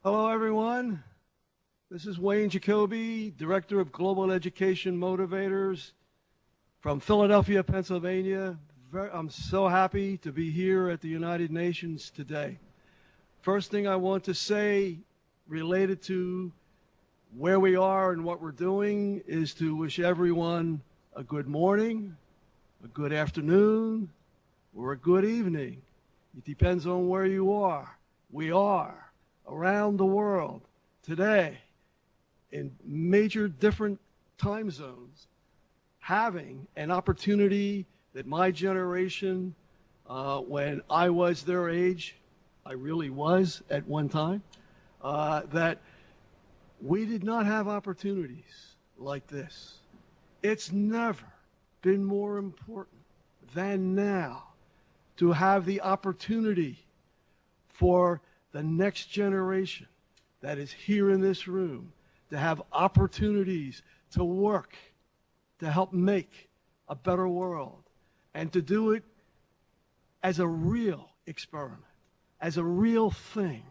Hello, everyone. This is Wayne Jacoby, Director of Global Education Motivators from Philadelphia, Pennsylvania. I'm so happy to be here at the United Nations today. First thing I want to say related to where we are and what we're doing is to wish everyone a good morning, a good afternoon, or a good evening. It depends on where you are. We are around the world today in major different time zones having an opportunity that my generation, when I was their age, I really was at one time, that we did not have opportunities like this. It's never been more important than now to have the opportunity for the next generation that is here in this room to have opportunities to work, to help make a better world, and to do it as a real experiment, as a real thing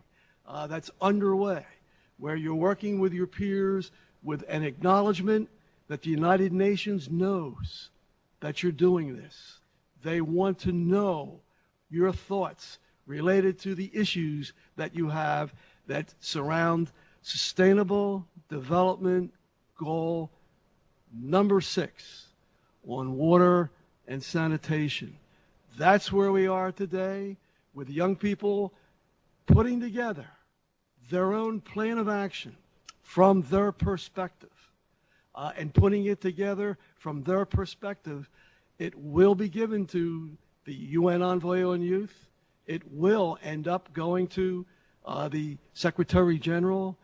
that's underway, where you're working with your peers with an acknowledgement that the United Nations knows that you're doing this. They want to know your thoughts related to the issues that you have that surround Sustainable Development Goal number 6 on water and sanitation. That's where we are today, with young people putting together their own plan of action from their perspective, and putting it together from their perspective. It will be given to the UN Envoy on Youth. It will end up going to the Secretary General.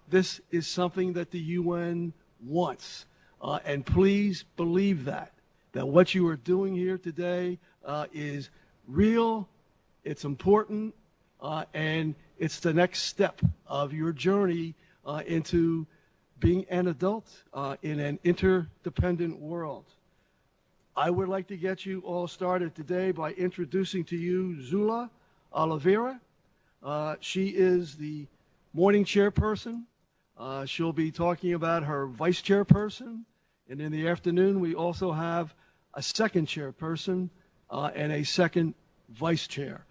This is something that the UN wants. And please believe that what you are doing here today is real, it's important, and it's the next step of your journey into being an adult in an interdependent world. I would like to get you all started today by introducing to you Zula Oliveira. She is the morning chairperson. She'll be talking about her vice chairperson. And in the afternoon, we also have a second chairperson and a second vice chair.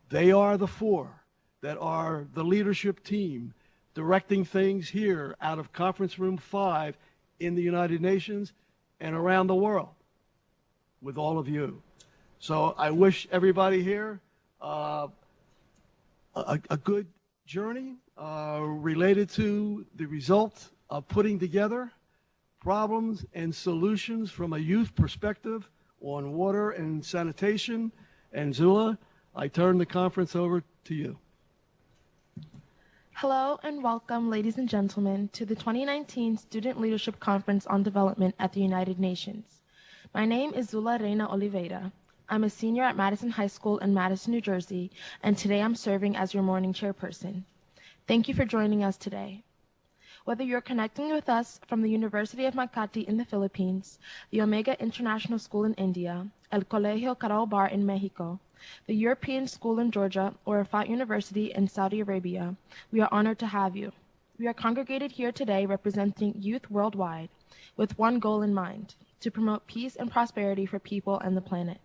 They are the four that are the leadership team directing things here out of Conference Room 5 in the United Nations and around the world with all of you. So I wish everybody here a good journey related to the result of putting together problems and solutions from a youth perspective on water and sanitation. And Zula, I turn the conference over to you. Hello and welcome, ladies and gentlemen, to the 2019 Student Leadership Conference on Development at the United Nations. My name is Zula Reina Oliveira. I'm a senior at Madison High School in Madison, New Jersey, and today I'm serving as your morning chairperson. Thank you for joining us today. Whether you're connecting with us from the University of Makati in the Philippines, the Omega International School in India, El Colegio Carol Bar in Mexico, the European School in Georgia, or Rafat University in Saudi Arabia, we are honored to have you. We are congregated here today representing youth worldwide with one goal in mind: to promote peace and prosperity for people and the planet.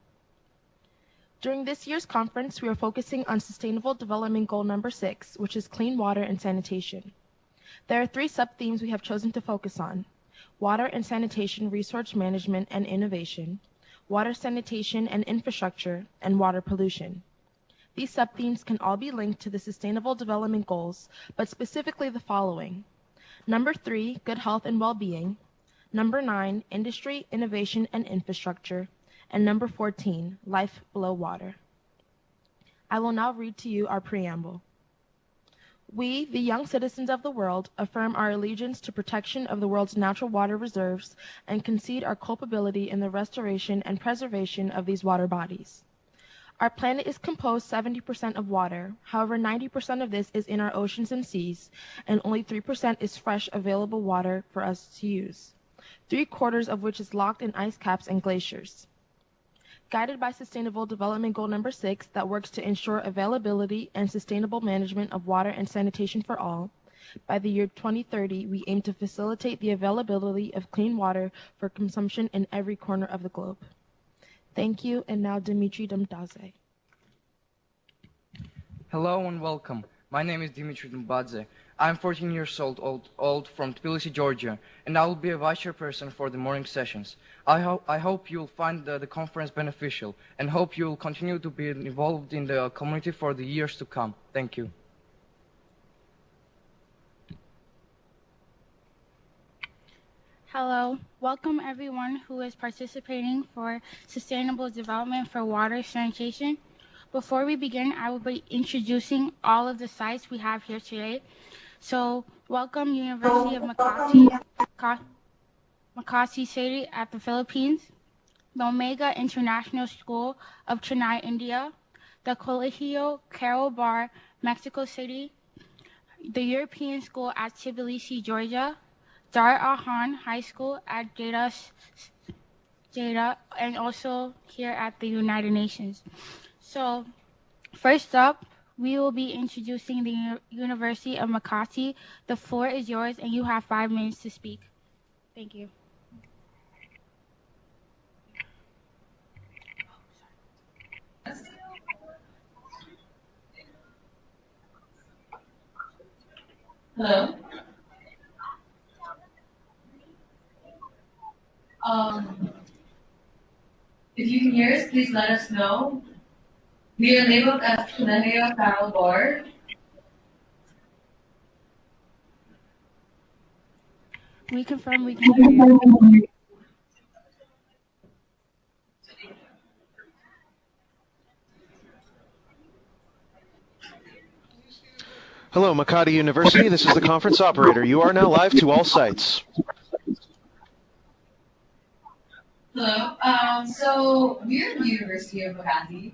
During this year's conference, we are focusing on Sustainable Development Goal number 6, which is clean water and sanitation. There are 3 sub-themes we have chosen to focus on: water and sanitation resource management and innovation, water sanitation and infrastructure, and water pollution. These sub-themes can all be linked to the Sustainable Development Goals, but specifically the following: number 3, good health and well-being; number 9, industry, innovation, and infrastructure; and number 14, life below water. I will now read to you our preamble. We, the young citizens of the world, affirm our allegiance to protection of the world's natural water reserves and concede our culpability in the restoration and preservation of these water bodies. Our planet is composed 70% of water. However, 90% of this is in our oceans and seas, and only 3% is fresh, available water for us to use, 3/4 of which is locked in ice caps and glaciers. Guided by Sustainable Development Goal number 6 that works to ensure availability and sustainable management of water and sanitation for all, by the year 2030, we aim to facilitate the availability of clean water for consumption in every corner of the globe. Thank you, and now Dimitri Domdadze. Hello and welcome. My name is Dimitri Domdadze. I'm 14 years old from Tbilisi, Georgia, and I will be a vice chairperson for the morning sessions. I hope you'll find the conference beneficial and hope you'll continue to be involved in the community for the years to come. Thank you. Hello, welcome everyone who is participating for Sustainable Development for Water Sanitation. Before we begin, I will be introducing all of the sites we have here today. So, welcome University of Makati City at the Philippines, the Omega International School of Chennai, India, the Colegio Carol Bar, Mexico City, the European School at Tbilisi, Georgia, Dar Ahan High School at Jeddah, and also here at the United Nations. So, first up, we will be introducing the University of Makati. The floor is yours, and you have 5 minutes to speak. Thank you. Hello. If you can hear us, please let us know. We are labeled as Colegio Carol Bar. We confirm we can hear you. Hello, Makati University. This is the conference operator. You are now live to all sites. Hello. So we're the University of Makati.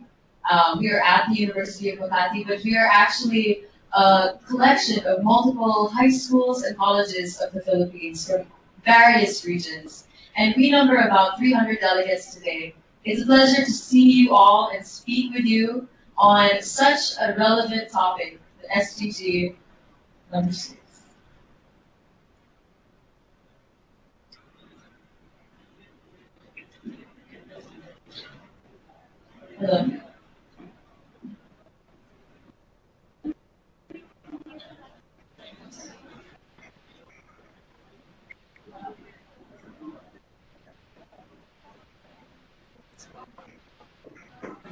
We are at the University of Makati, but we are actually a collection of multiple high schools and colleges of the Philippines from various regions. And we number about 300 delegates today. It's a pleasure to see you all and speak with you on such a relevant topic, the SDG number 6. Hello.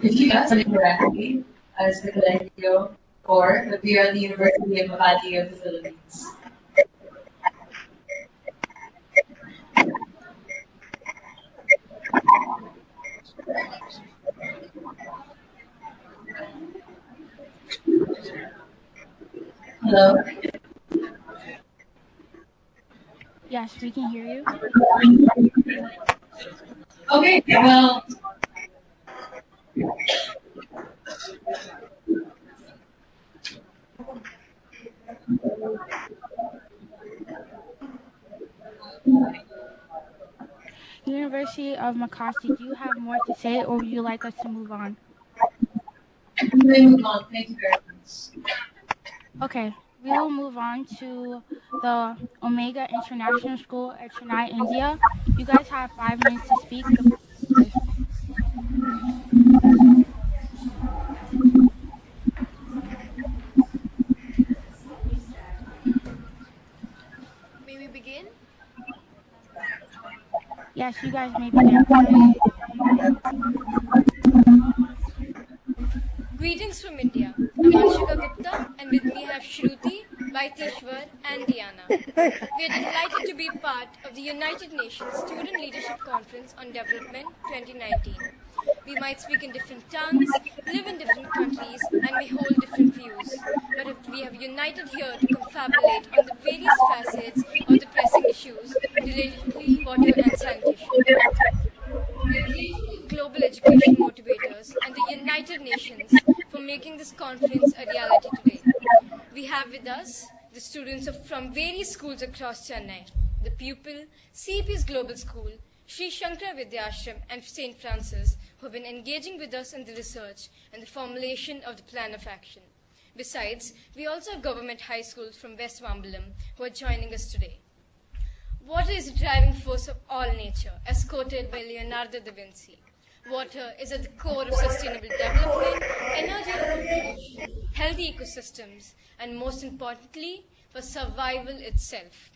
If you guessed it correctly, as the Colegio Core, but we are the University of Makati of the Philippines. Hello? Yes, we can hear you. Okay, well, University of Makati, do you have more to say, or would you like us to move on? we move on. Thank you very much. Okay, we will move on to the Omega International School at Chennai, India. You guys have 5 minutes to speak. May we begin? Yes, you guys may begin. Greetings from India. I'm Anshika Gupta, and with me I have Shruti, Vaitishwar, and Diana. We are delighted to be part of the United Nations Student Leadership Conference on Development 2019. We might speak in different tongues, live in different countries, and may hold different views. But if we have united here to confabulate on the various facets of the pressing issues related to clean water and sanitation. We are grateful to Global Education Motivators and the United Nations for making this conference a reality today. We have with us the students from various schools across Chennai, the pupil, CEP's Global School, Sri Shankara Vidyashram and St. Francis, who have been engaging with us in the research and the formulation of the plan of action. Besides, we also have government high schools from West Wambalam who are joining us today. Water is the driving force of all nature, as quoted by Leonardo da Vinci. Water is at the core of sustainable development, energy production, healthy ecosystems, and most importantly, for survival itself.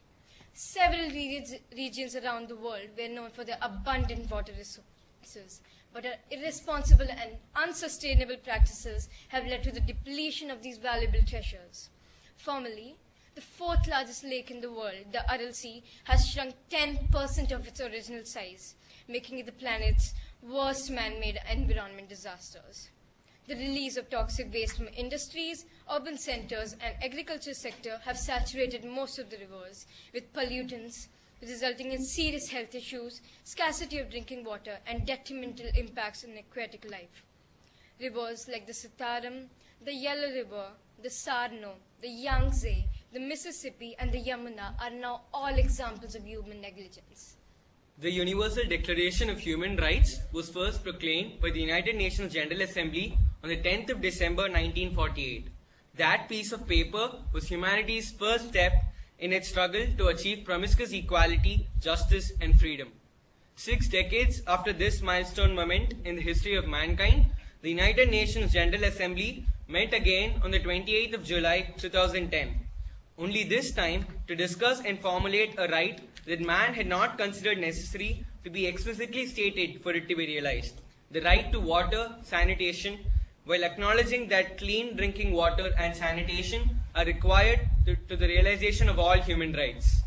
Several regions around the world were known for their abundant water resources, but our irresponsible and unsustainable practices have led to the depletion of these valuable treasures. Formerly, the fourth largest lake in the world, the Aral Sea, has shrunk 10% of its original size, making it the planet's worst man-made environment disasters. The release of toxic waste from industries, urban centers, and agriculture sector have saturated most of the rivers with pollutants, resulting in serious health issues, scarcity of drinking water, and detrimental impacts on aquatic life. Rivers like the Sitaram, the Yellow River, the Sarno, the Yangtze, the Mississippi, and the Yamuna are now all examples of human negligence. The Universal Declaration of Human Rights was first proclaimed by the United Nations General Assembly on the 10th of December 1948. That piece of paper was humanity's first step in its struggle to achieve promiscuous equality, justice, and freedom. 6 decades after this milestone moment in the history of mankind, the United Nations General Assembly met again on the 28th of July 2010. Only this time to discuss and formulate a right that man had not considered necessary to be explicitly stated for it to be realized: the right to water, sanitation, while acknowledging that clean drinking water and sanitation are required to the realization of all human rights.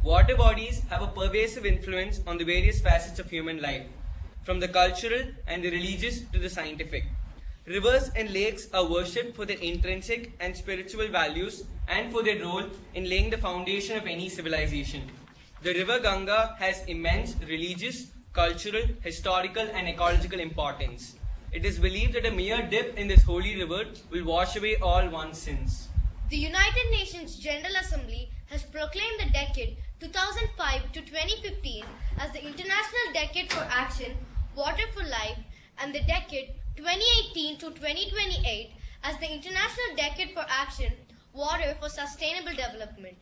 Water bodies have a pervasive influence on the various facets of human life, from the cultural and the religious to the scientific. Rivers and lakes are worshipped for their intrinsic and spiritual values and for their role in laying the foundation of any civilization. The river Ganga has immense religious, cultural, historical, and ecological importance. It is believed that a mere dip in this holy river will wash away all one's sins. The United Nations General Assembly has proclaimed the decade 2005 to 2015 as the International Decade for Action, Water for Life, and the decade 2018 to 2028 as the International Decade for Action, Water for Sustainable Development.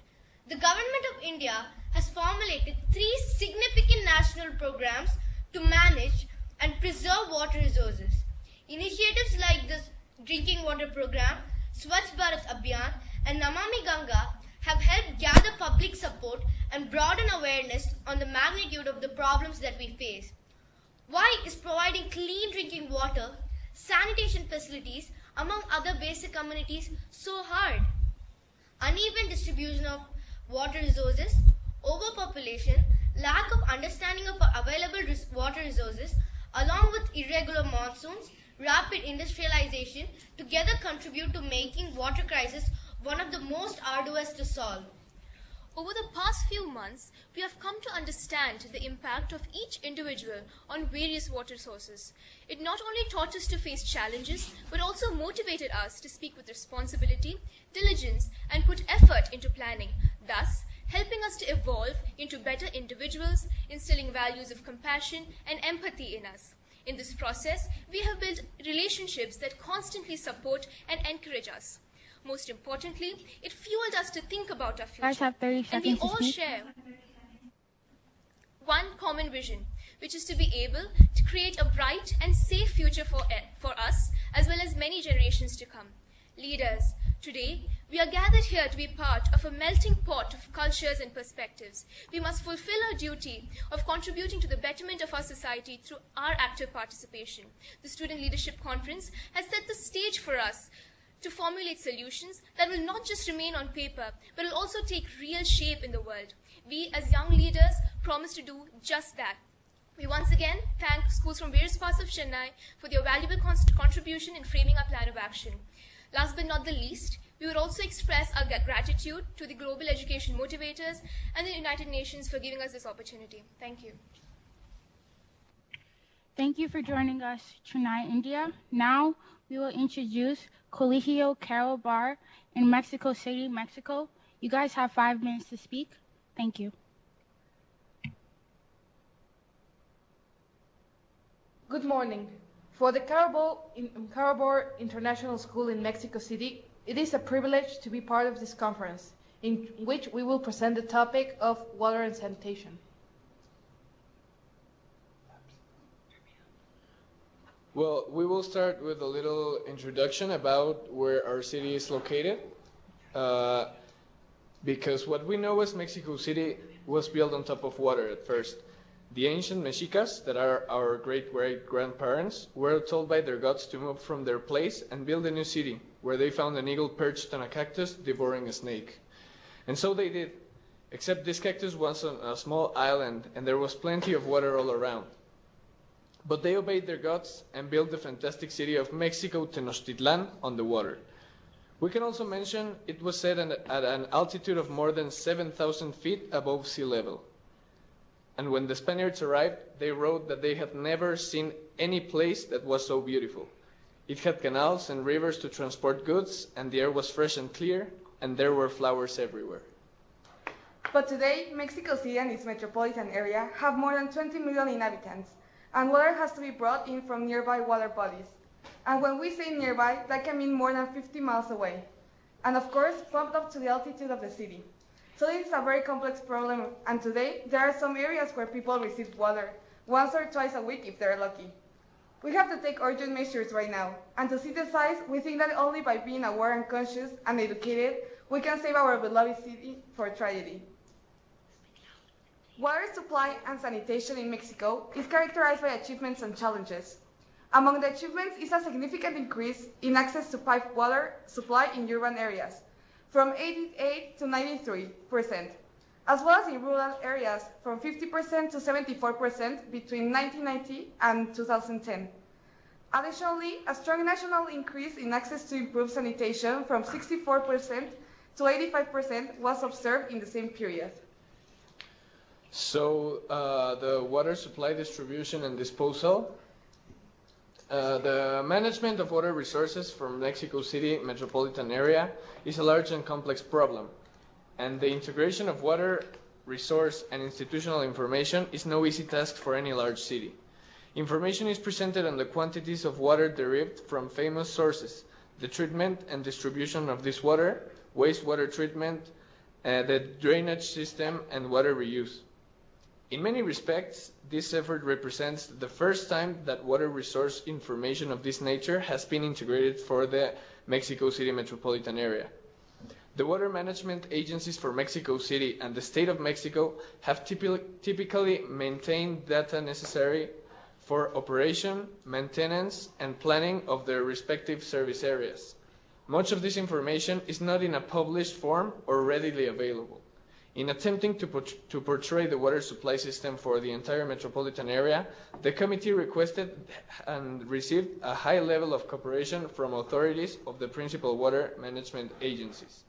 The Government of India has formulated 3 significant national programs to manage and preserve water resources. Initiatives like the Drinking Water Program, Swachh Bharat Abhiyan, and Namami Ganga have helped gather public support and broaden awareness on the magnitude of the problems that we face. Why is providing clean drinking water, sanitation facilities, among other basic amenities, so hard? Uneven distribution of water resources, overpopulation, lack of understanding of available water resources, along with irregular monsoons, rapid industrialization, together contribute to making water crisis one of the most arduous to solve. Over the past few months, we have come to understand the impact of each individual on various water sources. It not only taught us to face challenges, but also motivated us to speak with responsibility, diligence, and put effort into planning, thus helping us to evolve into better individuals, instilling values of compassion and empathy in us. In this process, we have built relationships that constantly support and encourage us. Most importantly, it fueled us to think about our future. Guys have 30 and we seconds to all speak. share one common vision, which is to be able to create a bright and safe future for us, as well as many generations to come. Leaders, today, we are gathered here to be part of a melting pot of cultures and perspectives. We must fulfill our duty of contributing to the betterment of our society through our active participation. The Student Leadership Conference has set the stage for us to formulate solutions that will not just remain on paper, but will also take real shape in the world. We, as young leaders, promise to do just that. We once again thank schools from various parts of Chennai for their valuable contribution in framing our plan of action. Last but not the least, we would also express our gratitude to the Global Education Motivators and the United Nations for giving us this opportunity. Thank you. Thank you for joining us, Chennai, India. Now, we will introduce Colegio Carol Bar in Mexico City, Mexico. You guys have 5 minutes to speak. Thank you. Good morning. For the Carabor International School in Mexico City, it is a privilege to be part of this conference, in which we will present the topic of water and sanitation. Well, we will start with a little introduction about where our city is located, because what we know as Mexico City was built on top of water at first. The ancient Mexicas, that are our great-great-grandparents, were told by their gods to move from their place and build a new city, where they found an eagle perched on a cactus devouring a snake. And so they did, except this cactus was on a small island and there was plenty of water all around. But they obeyed their gods and built the fantastic city of Mexico Tenochtitlan on the water. We can also mention it was set at an altitude of more than 7,000 feet above sea level. And when the Spaniards arrived, they wrote that they had never seen any place that was so beautiful. It had canals and rivers to transport goods, and the air was fresh and clear, and there were flowers everywhere. But today, Mexico City and its metropolitan area have more than 20 million inhabitants, and water has to be brought in from nearby water bodies. And when we say nearby, that can mean more than 50 miles away. And of course, pumped up to the altitude of the city. So this is a very complex problem, and today there are some areas where people receive water once or twice a week if they're lucky. We have to take urgent measures right now, and to synthesize, we think that only by being aware and conscious and educated, we can save our beloved city for tragedy. Water supply and sanitation in Mexico is characterized by achievements and challenges. Among the achievements is a significant increase in access to piped water supply in urban areas, from 88 to 93%, as well as in rural areas from 50% to 74% between 1990 and 2010. Additionally, a strong national increase in access to improved sanitation from 64% to 85% was observed in the same period. So the water supply distribution and disposal. The management of water resources from Mexico City metropolitan area is a large and complex problem, and the integration of water, resource, and institutional information is no easy task for any large city. Information is presented on the quantities of water derived from famous sources, the treatment and distribution of this water, wastewater treatment, the drainage system, and water reuse. In many respects, this effort represents the first time that water resource information of this nature has been integrated for the Mexico City metropolitan area. The water management agencies for Mexico City and the state of Mexico have typically maintained data necessary for operation, maintenance, and planning of their respective service areas. Much of this information is not in a published form or readily available. In attempting to portray the water supply system for the entire metropolitan area, the committee requested and received a high level of cooperation from authorities of the principal water management agencies.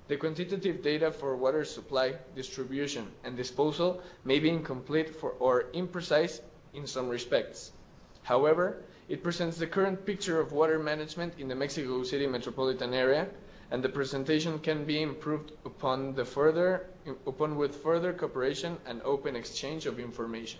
The quantitative data for water supply, distribution, and disposal may be incomplete or imprecise in some respects. However, it presents the current picture of water management in the Mexico City metropolitan area, and the presentation can be improved upon with further cooperation and open exchange of information.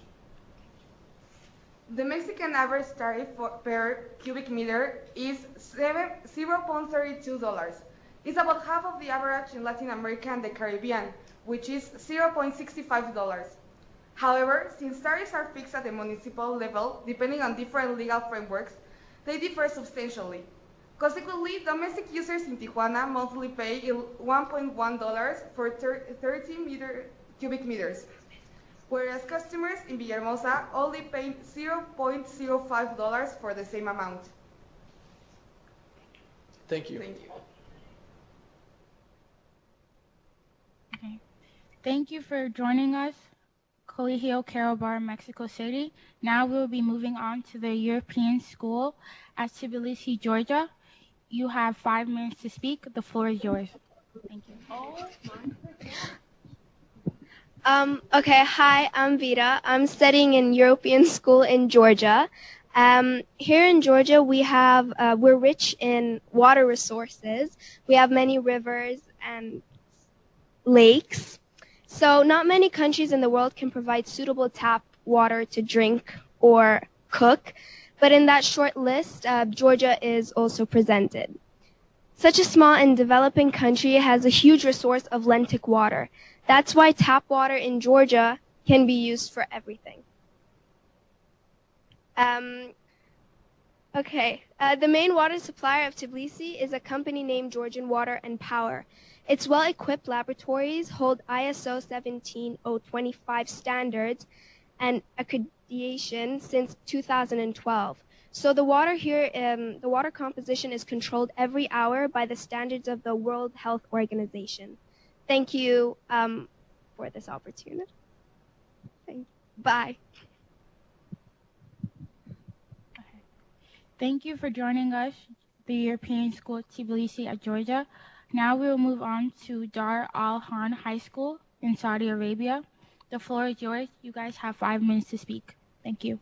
The Mexican average tariff per cubic meter is $0.32. It's about half of the average in Latin America and the Caribbean, which is $0.65. However, since tariffs are fixed at the municipal level, depending on different legal frameworks, they differ substantially. Consequently, domestic users in Tijuana monthly pay $1.1 for 30 cubic meters, whereas customers in Villahermosa only pay $0.05 for the same amount. Thank you. Thank you. Okay. Thank you for joining us, Colegio Carabar, Mexico City. Now we'll be moving on to the European School at Tbilisi, Georgia. You have 5 minutes to speak. The floor is yours. Thank you. Okay, hi, I'm Vita. I'm studying in European School in Georgia. Here in Georgia, we're rich in water resources. We have many rivers and lakes. So not many countries in the world can provide suitable tap water to drink or cook. but in that short list, Georgia is also presented. Such a small and developing country has a huge resource of lentic water. That's why tap water in Georgia can be used for everything. The main water supplier of Tbilisi is a company named Georgian Water and Power. Its well-equipped laboratories hold ISO 17025 standards and accreditation since 2012. So the water here, the water composition is controlled every hour by the standards of the World Health Organization. Thank you for this opportunity. Bye. Thank you for joining us, the European School Tbilisi at Georgia. Now we will move on to Dar Al-Han High School in Saudi Arabia. The floor is yours. You guys have 5 minutes to speak. Thank you.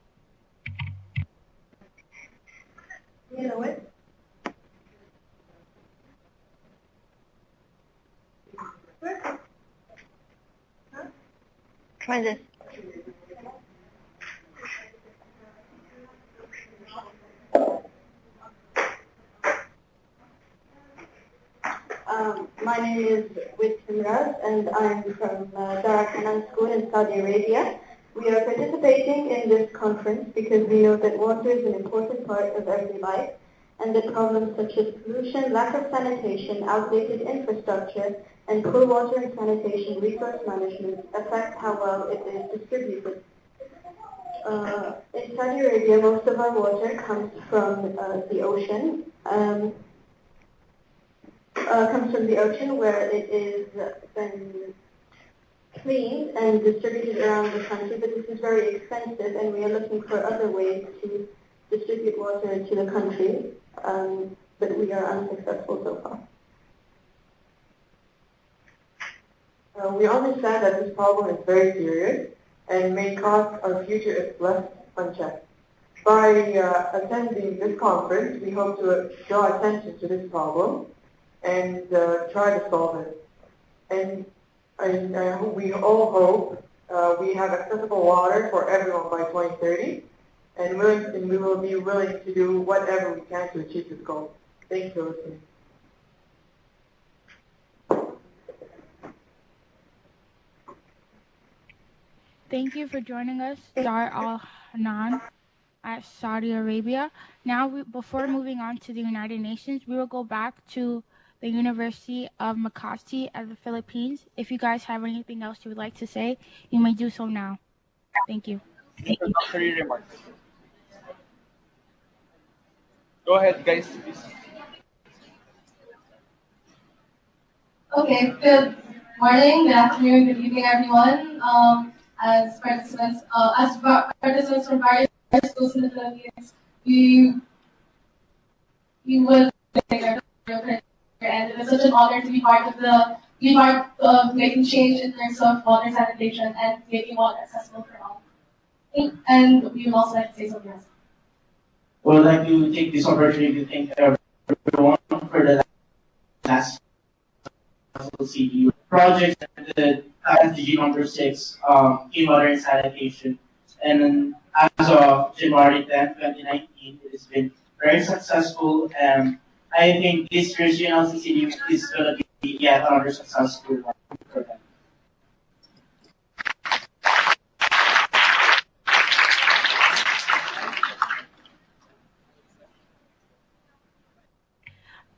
You know it. Try this. My name is Wit Timraz, and I'm from Dar Al-Han School in Saudi Arabia. We are participating in this conference because we know that water is an important part of everyday life, and that problems such as pollution, lack of sanitation, outdated infrastructure, and poor water and sanitation resource management affect how well it is distributed. In Saudi Arabia, most of our water comes from the ocean. Where it is then cleaned and distributed around the country, but this is very expensive, and we are looking for other ways to distribute water to the country, but we are unsuccessful so far. We understand that this problem is very serious and may cost our future if left unchecked. By attending this conference, we hope to draw attention to this problem and try to solve it. And we all hope we have accessible water for everyone by 2030, and we will be willing to do whatever we can to achieve this goal. Thank you for listening. Thank you for joining us, Dar Al-Hanan at Saudi Arabia. Now, before moving on to the United Nations, we will go back to the University of Makati at the Philippines. If you guys have anything else you would like to say, you may do so now. Thank you. Introductory remarks. Go ahead, guys, please. Okay, good morning, good afternoon, good evening, everyone. As participants from various schools in the Philippines, we would take our and it is such an honor to be part of making change in terms of water sanitation and making water accessible for all. And we would also like to say something else. Well, I'd like to take this opportunity to thank everyone for the last SLCD project and the SDG number 6, clean water and sanitation. And then as of January 10, 2019, it has been very successful. And I think this year's SLCD is going to be yet another successful one for them.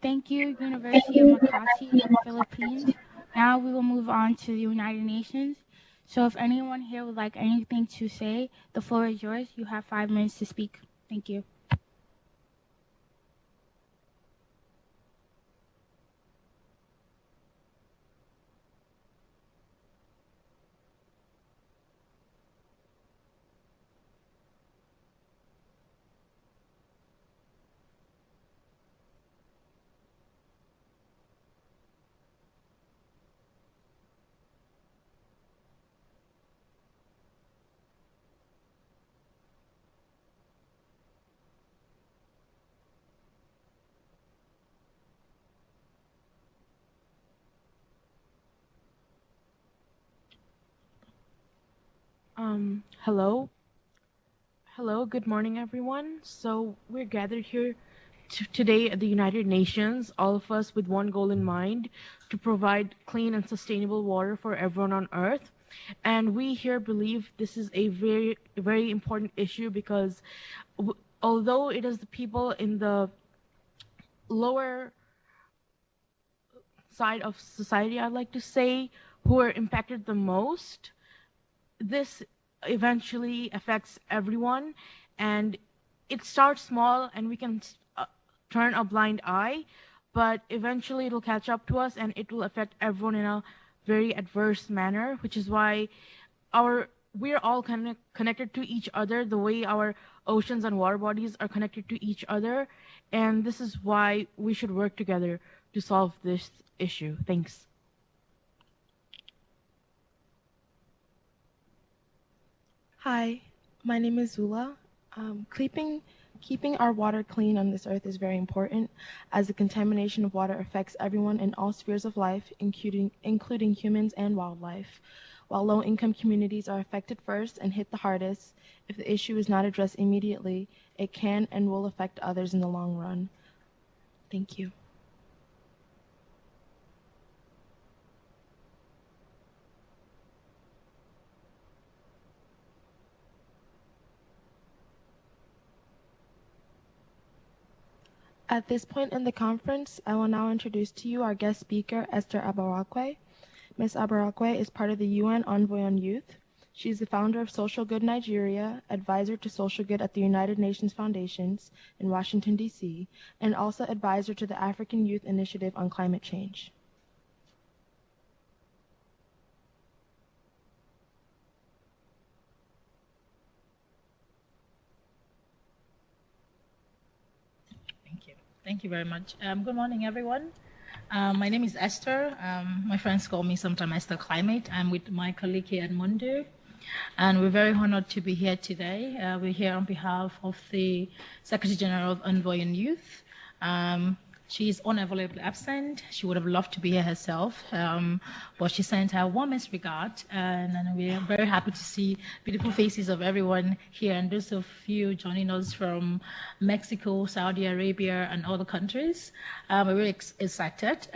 Thank you, University of Makati in the Philippines. Now we will move on to the United Nations. So if anyone here would like anything to say, the floor is yours. You have 5 minutes to speak. Thank you. Hello, good morning, everyone. So we're gathered here today at the United Nations, all of us with one goal in mind, to provide clean and sustainable water for everyone on Earth. And we here believe this is a very, very important issue because although it is the people in the lower side of society, I'd like to say, who are impacted the most, this eventually affects everyone, and it starts small and we can turn a blind eye, but eventually it'll catch up to us and it will affect everyone in a very adverse manner, which is why we're all connected to each other the way our oceans and water bodies are connected to each other, and this is why we should work together to solve this issue. Thanks. Hi, my name is Zula. Keeping our water clean on this earth is very important, as the contamination of water affects everyone in all spheres of life, including humans and wildlife. While low-income communities are affected first and hit the hardest, if the issue is not addressed immediately, it can and will affect others in the long run. Thank you. At this point in the conference, I will now introduce to you our guest speaker, Esther Abarakwe. Ms. Abarakwe is part of the UN Envoy on Youth. She is the founder of Social Good Nigeria, advisor to Social Good at the United Nations Foundations in Washington, D.C., and also advisor to the African Youth Initiative on Climate Change. Thank you very much. Good morning, everyone. My name is Esther. My friends call me sometimes Esther Climate. I'm with my colleague here at Mondo, and we're very honored to be here today. We're here on behalf of the Secretary General of Envoy on Youth. She's unavoidably absent. She would have loved to be here herself, but she sent her warmest regard, and we are very happy to see beautiful faces of everyone here, and those of you joining us from Mexico, Saudi Arabia, and other countries. We're really excited.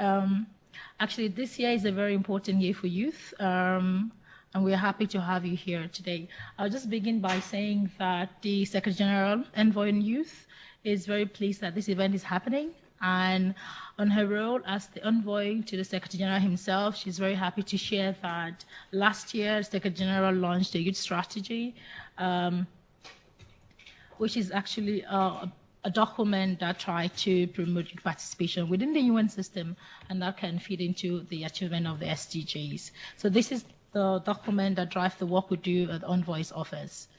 Actually, this year is a very important year for youth, and we're happy to have you here today. I'll just begin by saying that the Secretary General Envoy on Youth is very pleased that this event is happening. And on her role as the envoy to the Secretary General himself, she's very happy to share that last year, the Secretary General launched a youth strategy, which is actually a document that tries to promote youth participation within the UN system, and that can feed into the achievement of the SDGs. So this is the document that drives the work we do at the Envoy's office.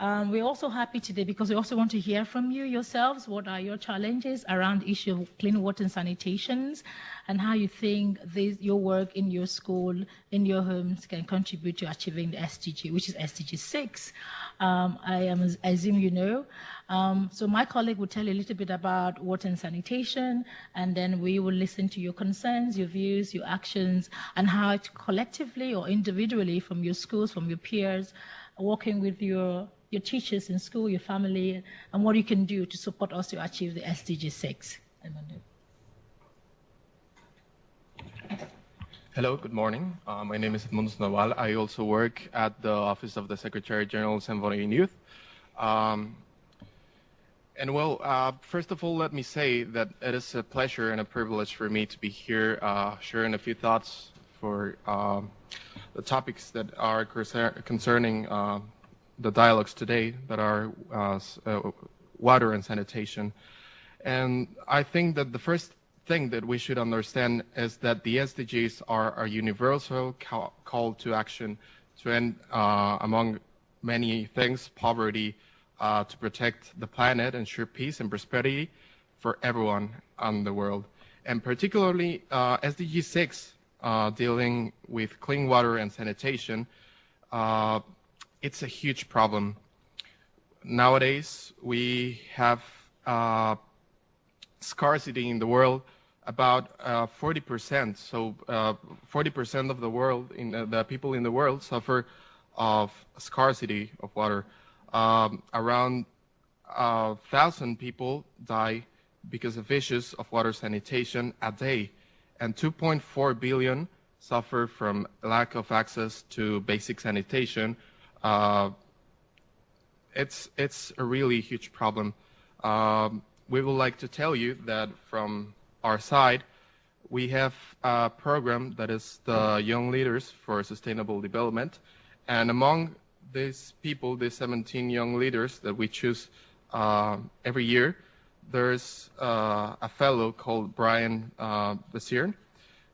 We're also happy today because we also want to hear from you yourselves. What are your challenges around the issue of clean water and sanitation, and how you think your work in your school, in your homes, can contribute to achieving the SDG, which is SDG 6. I assume you know. So my colleague will tell you a little bit about water and sanitation, and then we will listen to your concerns, your views, your actions, and how it collectively or individually from your schools, from your peers, working with your teachers in school, your family, and what you can do to support us to achieve the SDG 6. Hello, good morning. My name is Edmundo Naval. I also work at the Office of the Secretary General's Envoy on Youth. First of all, let me say that it is a pleasure and a privilege for me to be here sharing a few thoughts for the topics that are concerning the dialogues today, that are water and sanitation. And I think that the first thing that we should understand is that the SDGs are a universal call to action to end, among many things, poverty, to protect the planet, ensure peace and prosperity for everyone on the world. And particularly SDG 6, dealing with clean water and sanitation, it's a huge problem. Nowadays, we have scarcity in the world, about 40%. So 40% of the world, the people in the world, suffer of scarcity of water. Around 1,000 people die because of issues of water sanitation a day, and 2.4 billion suffer from lack of access to basic sanitation. It's a really huge problem. We would like to tell you that from our side, we have a program that is the Young Leaders for Sustainable Development, and among these people, these 17 young leaders that we choose every year, there's a fellow called Brian Basir.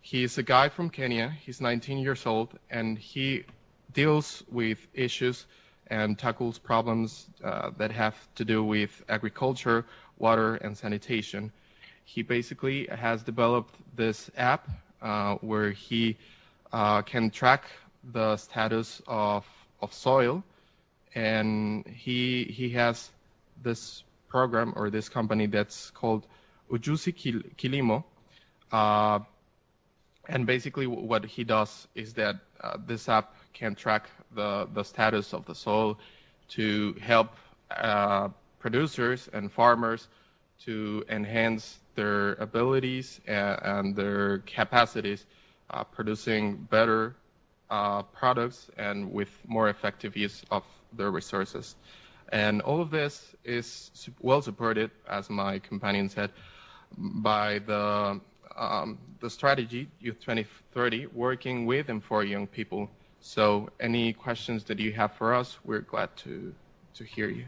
He's a guy from Kenya. He's 19 years old, and he deals with issues and tackles problems that have to do with agriculture, water, and sanitation. He basically has developed this app where he can track the status of soil, and he has this program or this company that's called Ujusi Kilimo. And basically what he does is that this app can track the status of the soil to help producers and farmers to enhance their abilities and their capacities, producing better products and with more effective use of their resources. And all of this is well supported, as my companion said, by the strategy Youth 2030, working with and for young people. So any questions that you have for us, we're glad to hear you.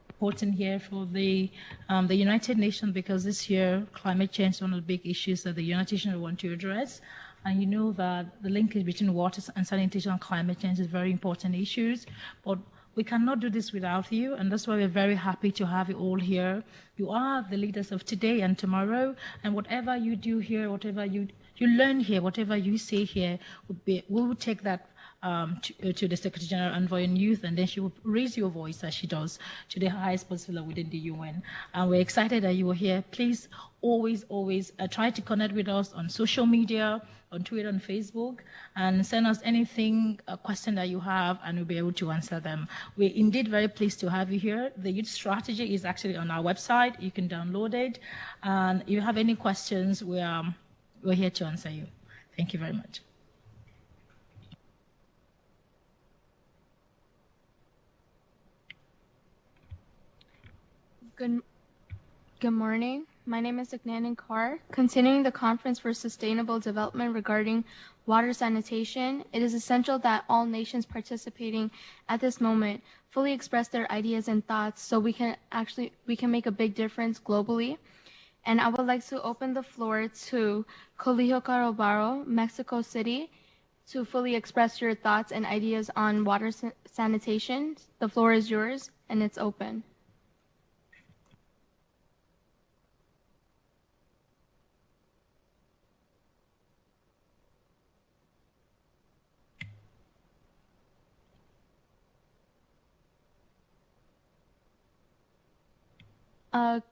Important here for the United Nations, because this year climate change is one of the big issues that the United Nations want to address. And you know that the linkage between water and sanitation and climate change is very important issues. But we cannot do this without you, and that's why we're very happy to have you all here. You are the leaders of today and tomorrow, and whatever you do here, whatever you learn here, whatever you say here, we will take that to the Secretary General Envoy on Youth, and then she will raise your voice as she does to the highest possible within the UN. And we're excited that you are here. Please always try to connect with us on social media, on Twitter and Facebook, and send us anything, a question that you have, and we'll be able to answer them. We're indeed very pleased to have you here. The youth strategy is actually on our website. You can download it. And if you have any questions, we're here to answer you. Thank you very much. Good morning. My name is Ignanin Kaur. Continuing the Conference for Sustainable Development regarding water sanitation, it is essential that all nations participating at this moment fully express their ideas and thoughts so we can make a big difference globally. And I would like to open the floor to Colegio Carobaro, Mexico City, to fully express your thoughts and ideas on water sanitation. The floor is yours, and it's open.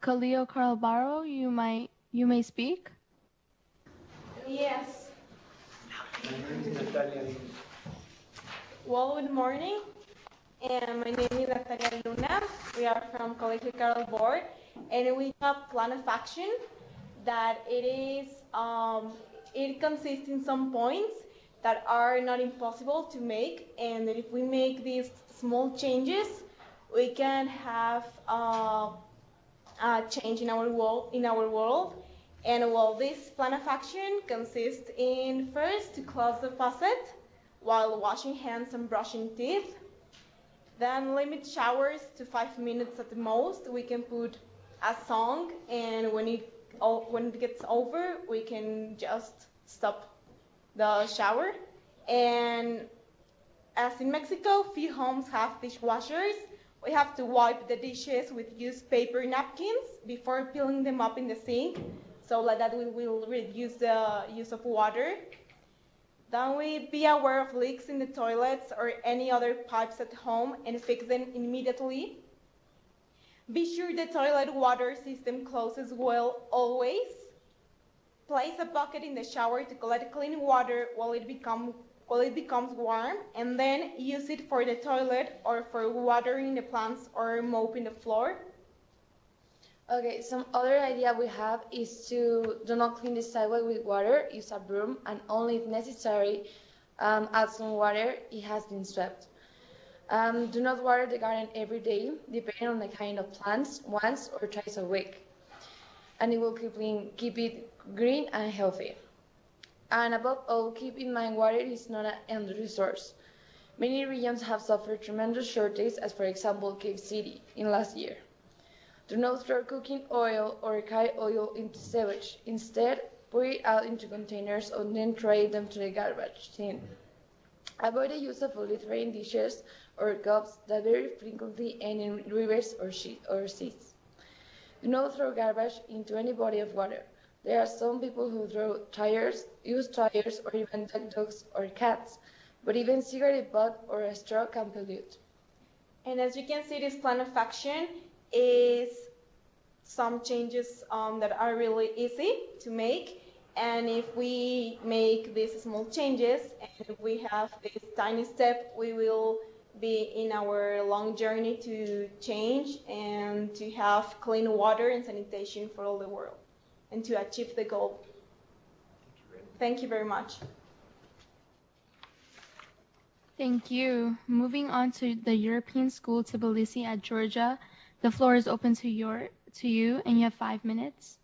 Colegio Carobaro, you may speak. Yes. Well, good morning. And my name is Natalia Luna. We are from Colegio Carol Board, and we have a plan of action that it consists in some points that are not impossible to make, and that if we make these small changes, we can have change in our world. And well, this plan of action consists in first to close the faucet while washing hands and brushing teeth. Then limit showers to 5 minutes at the most. We can put a song, and when it gets over, we can just stop the shower. And as in Mexico, few homes have dishwashers. We have to wipe the dishes with used paper napkins before peeling them up in the sink, so that we will reduce the use of water. Then we be aware of leaks in the toilets or any other pipes at home and fix them immediately. Be sure the toilet water system closes well always. Place a bucket in the shower to collect clean water while while it becomes warm, and then use it for the toilet or for watering the plants or mopping the floor. Okay, some other idea we have is to do not clean the sidewalk with water, use a broom, and only if necessary, add some water it has been swept. Do not water the garden every day, depending on the kind of plants, once or twice a week. And it will keep it green and healthy. And above all, keep in mind water is not an endless resource. Many regions have suffered tremendous shortages, as for example, Cave City in last year. Do not throw cooking oil or car oil into sewage. Instead, pour it out into containers and then throw them to the garbage bin. Avoid the use of littering dishes or cups that very frequently end in rivers or seas. Do not throw garbage into any body of water. There are some people who throw tires, used tires, or even dead dogs or cats, but even cigarette butt or a straw can pollute. And as you can see, this plan of action is some changes that are really easy to make. And if we make these small changes and if we have this tiny step, we will be in our long journey to change and to have clean water and sanitation for all the world and to achieve the goal. Thank you very much. Thank you. Moving on to the European School Tbilisi at Georgia. The floor is open to you, and you have 5 minutes.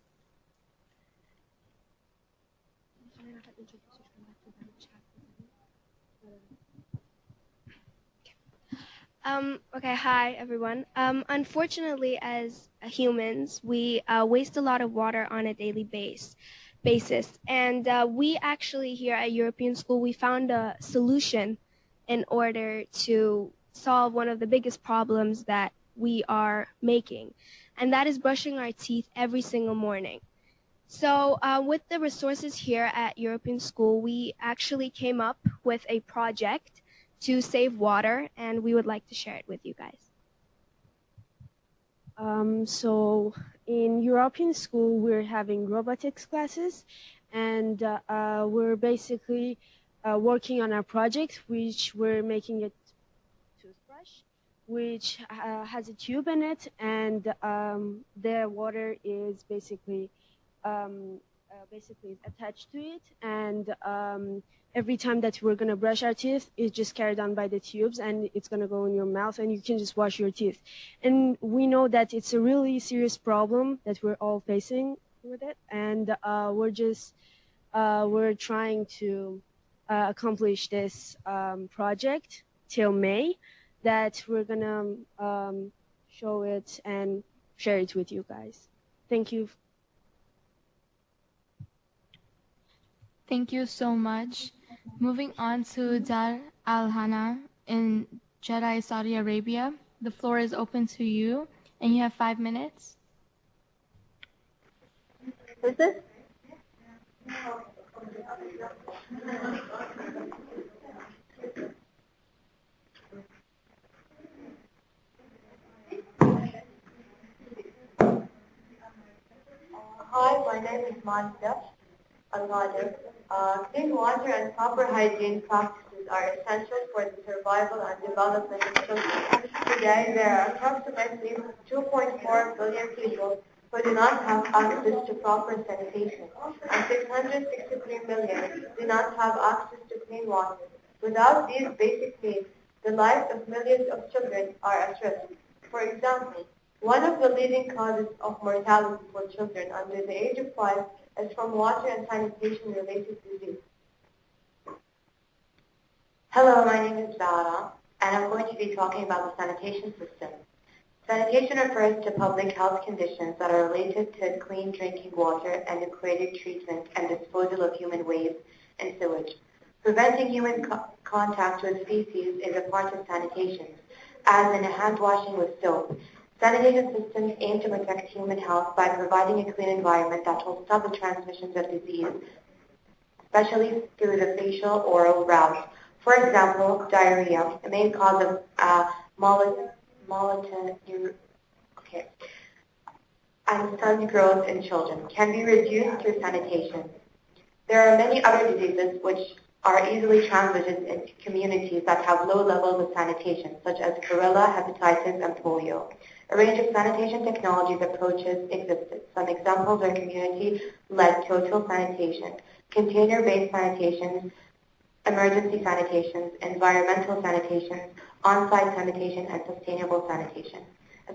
Okay, hi everyone. Unfortunately, as humans, we waste a lot of water on a daily basis. And we actually here at European School, we found a solution in order to solve one of the biggest problems that we are making. And that is brushing our teeth every single morning. So with the resources here at European School, we actually came up with a project to save water, and we would like to share it with you guys. So in European School, we're having robotics classes, and we're basically working on our project, which we're making a toothbrush, which has a tube in it, and the water is basically attached to it, and every time that we're going to brush our teeth, it's just carried on by the tubes, and it's going to go in your mouth, and you can just wash your teeth. And we know that it's a really serious problem that we're all facing with it, and we're trying to accomplish this project till May, that we're going to show it and share it with you guys. Thank you. Thank you so much. Moving on to Dar Al-Hana in Jeddah, Saudi Arabia. The floor is open to you, and you have 5 minutes. Who's this? Hi, my name is Mazda Al-Nadir. Clean water and proper hygiene practices are essential for the survival and development of children. Today, there are approximately 2.4 billion people who do not have access to proper sanitation, and 663 million do not have access to clean water. Without these basic needs, the lives of millions of children are at risk. For example, one of the leading causes of mortality for children under the age of 5 is from water and sanitation related disease. Hello, my name is Dara, and I'm going to be talking about the sanitation system. Sanitation refers to public health conditions that are related to clean drinking water and equated treatment and disposal of human waste and sewage. Preventing human contact with feces is a part of sanitation, as in hand washing with soap. Sanitation systems aim to protect human health by providing a clean environment that will stop the transmissions of disease, especially through the facial-oral route. For example, diarrhea, the main cause of and stunted growth in children, can be reduced through sanitation. There are many other diseases which are easily transmitted into communities that have low levels of sanitation, such as Corella, hepatitis, and polio. A range of sanitation technologies approaches existed. Some examples are community-led total sanitation, container-based sanitation, emergency sanitation, environmental sanitation, on-site sanitation, and sustainable sanitation. A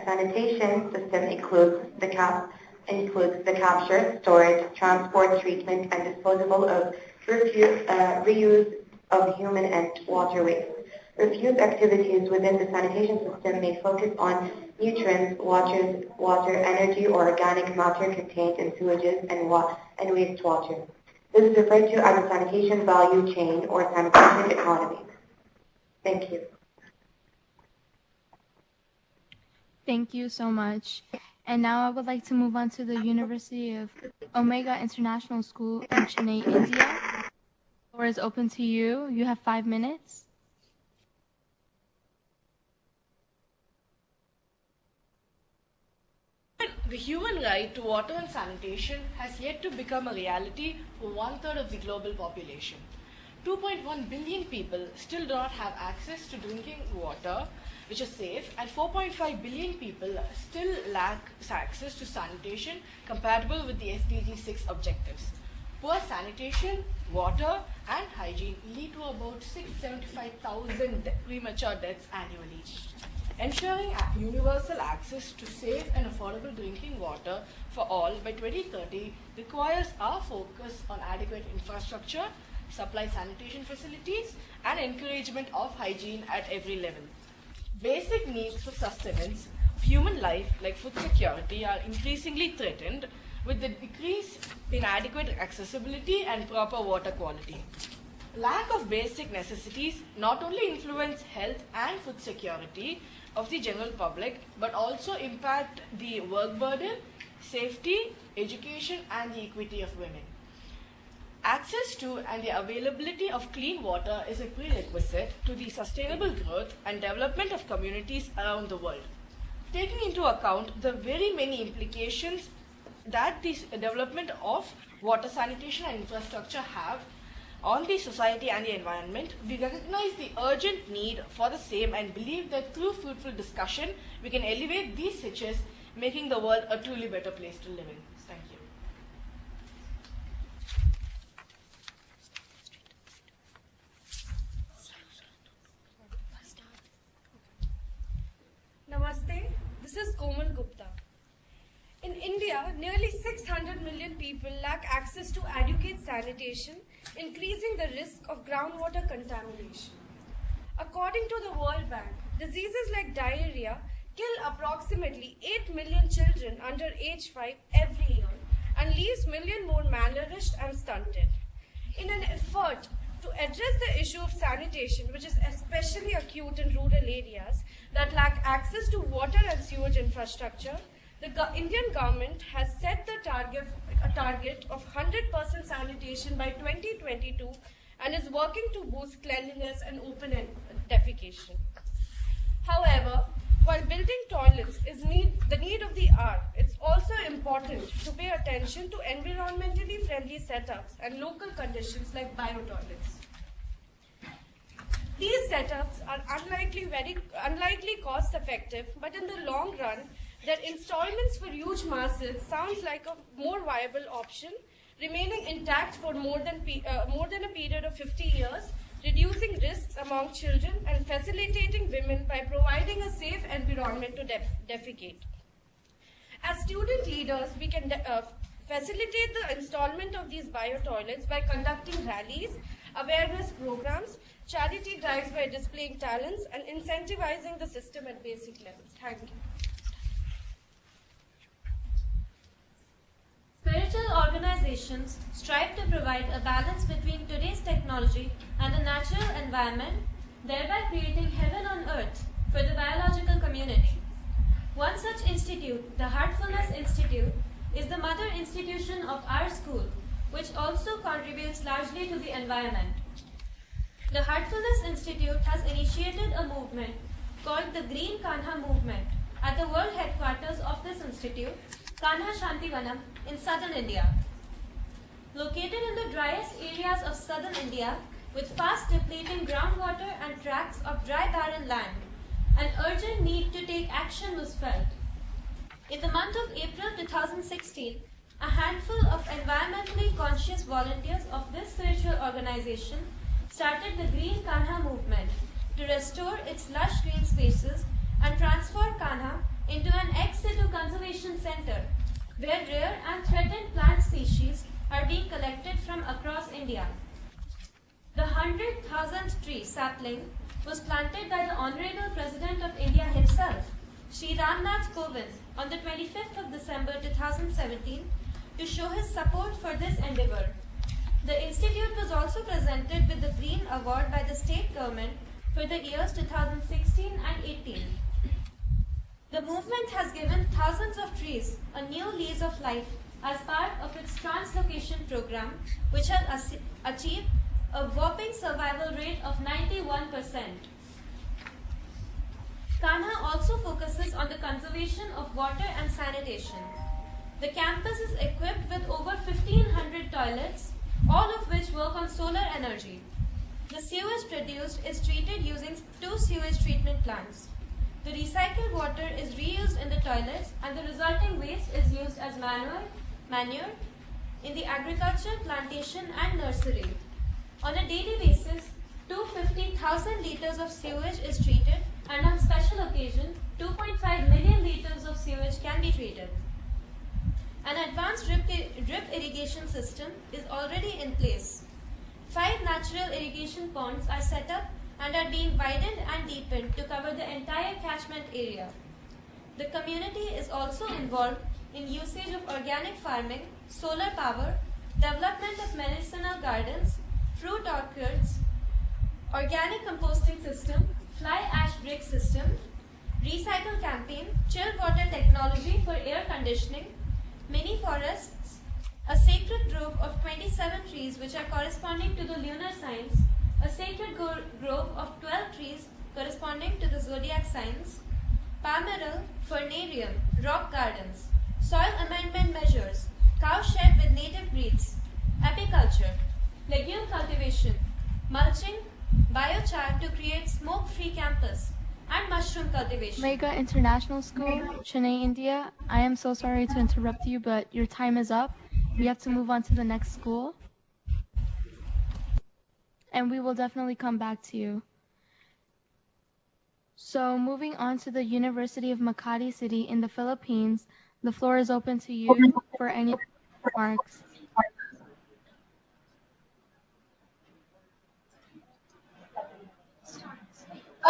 sanitation system includes the capture, storage, transport, treatment, and disposal of reuse of human and water waste. Refuse activities within the sanitation system may focus on nutrients, water, energy, or organic matter contained in sewages and wastewater. This is referred to as a sanitation value chain or sanitation economy. Thank you. Thank you so much. And now I would like to move on to the University of Omega International School in Chennai, India. The floor is open to you. You have 5 minutes. The human right to water and sanitation has yet to become a reality for 1/3 of the global population. 2.1 billion people still do not have access to drinking water, which is safe, and 4.5 billion people still lack access to sanitation compatible with the SDGs 6 objectives. Poor sanitation, water, and hygiene lead to about 675,000 premature deaths annually. Ensuring universal access to safe and affordable drinking water for all by 2030 requires our focus on adequate infrastructure, supply sanitation facilities, and encouragement of hygiene at every level. Basic needs for sustenance of human life, like food security, are increasingly threatened with the decrease in adequate accessibility and proper water quality. Lack of basic necessities not only influence health and food security of the general public, but also impact the work burden, safety, education, and the equity of women. Access to and the availability of clean water is a prerequisite to the sustainable growth and development of communities around the world. Taking into account the very many implications that the development of water sanitation and infrastructure have on the society and the environment, we recognize the urgent need for the same and believe that through fruitful discussion, we can elevate these hitches, making the world a truly better place to live in. Thank you. Namaste, this is Komal Gupta. In India, nearly 600 million people lack access to adequate sanitation, increasing the risk of groundwater contamination. According to the World Bank, diseases like diarrhea kill approximately 8 million children under age 5 every year and leaves millions more malnourished and stunted. In an effort to address the issue of sanitation, which is especially acute in rural areas that lack access to water and sewage infrastructure, the Indian government has set a target of 100% sanitation by 2022 and is working to boost cleanliness and open defecation. However, while building toilets is the need of the hour, it's also important to pay attention to environmentally friendly setups and local conditions like bio-toilets. These setups are unlikely cost effective, but in the long run, their installments for huge masses sounds like a more viable option, remaining intact for more than a period of 50 years, reducing risks among children and facilitating women by providing a safe environment to defecate. As student leaders, we can facilitate the installment of these bio-toilets by conducting rallies, awareness programs, charity drives by displaying talents, and incentivizing the system at basic levels. Thank you. Spiritual organizations strive to provide a balance between today's technology and the natural environment, thereby creating heaven on earth for the biological community. One such institute, the Heartfulness Institute, is the mother institution of our school, which also contributes largely to the environment. The Heartfulness Institute has initiated a movement called the Green Kanha Movement at the world headquarters of this institute, Kanha Shantivanam, in southern India. Located in the driest areas of southern India, with fast depleting groundwater and tracts of dry barren land, an urgent need to take action was felt. In the month of April 2016, a handful of environmentally conscious volunteers of this spiritual organization started the Green Kanha movement to restore its lush green spaces and transform Kanha into an ex-situ conservation center where rare and threatened plant species are being collected from across India. The 100,000th tree sapling was planted by the Honorable President of India himself, Shri Ramnath Kovind, on the 25th of December 2017 to show his support for this endeavor. The institute was also presented with the Green Award by the state government for the years 2016 and 18. The movement has given thousands of trees a new lease of life as part of its translocation program, which has achieved a whopping survival rate of 91%. Kanha also focuses on the conservation of water and sanitation. The campus is equipped with over 1,500 toilets, all of which work on solar energy. The sewage produced is treated using 2 sewage treatment plants. The recycled water is reused in the toilets and the resulting waste is used as manure in the agriculture, plantation and nursery. On a daily basis, 250,000 liters of sewage is treated, and on special occasions, 2.5 million liters of sewage can be treated. An advanced drip irrigation system is already in place. 5 natural irrigation ponds are set up and are being widened and deepened to cover the entire catchment area. The community is also involved in usage of organic farming, solar power, development of medicinal gardens, fruit orchards, organic composting system, fly ash brick system, recycle campaign, chill water technology for air conditioning, mini forests, a sacred grove of 27 trees which are corresponding to the lunar signs, a sacred grove of 12 trees corresponding to the zodiac signs, palmeral, fernarium, rock gardens, soil amendment measures, cow shed with native breeds, apiculture, legume cultivation, mulching, biochar to create smoke-free campus, and mushroom cultivation. Mega International School, Chennai, India. I am so sorry to interrupt you, but your time is up. We have to move on to the next school. And we will definitely come back to you. So moving on to the University of Makati City in the Philippines, the floor is open to you for any remarks.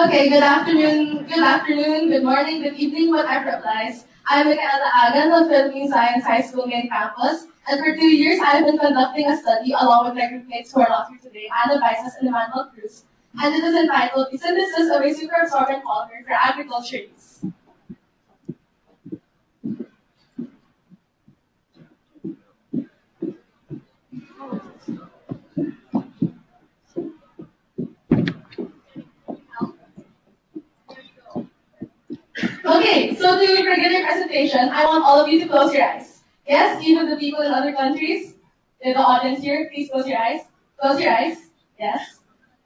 Okay, good afternoon, good morning, good evening, whatever applies. I'm Michaela Agan of Philippine Science High School main campus, and for 2 years I have been conducting a study along with my groupmates who are not here today, Ana Baisas and Emmanuel Cruz, and it is entitled The Synthesis of a Superabsorbent Polymer for Agriculture Use. Okay, so to begin your presentation, I want all of you to close your eyes. Yes, even the people in other countries, in the audience here, please close your eyes. Close your eyes. Yes.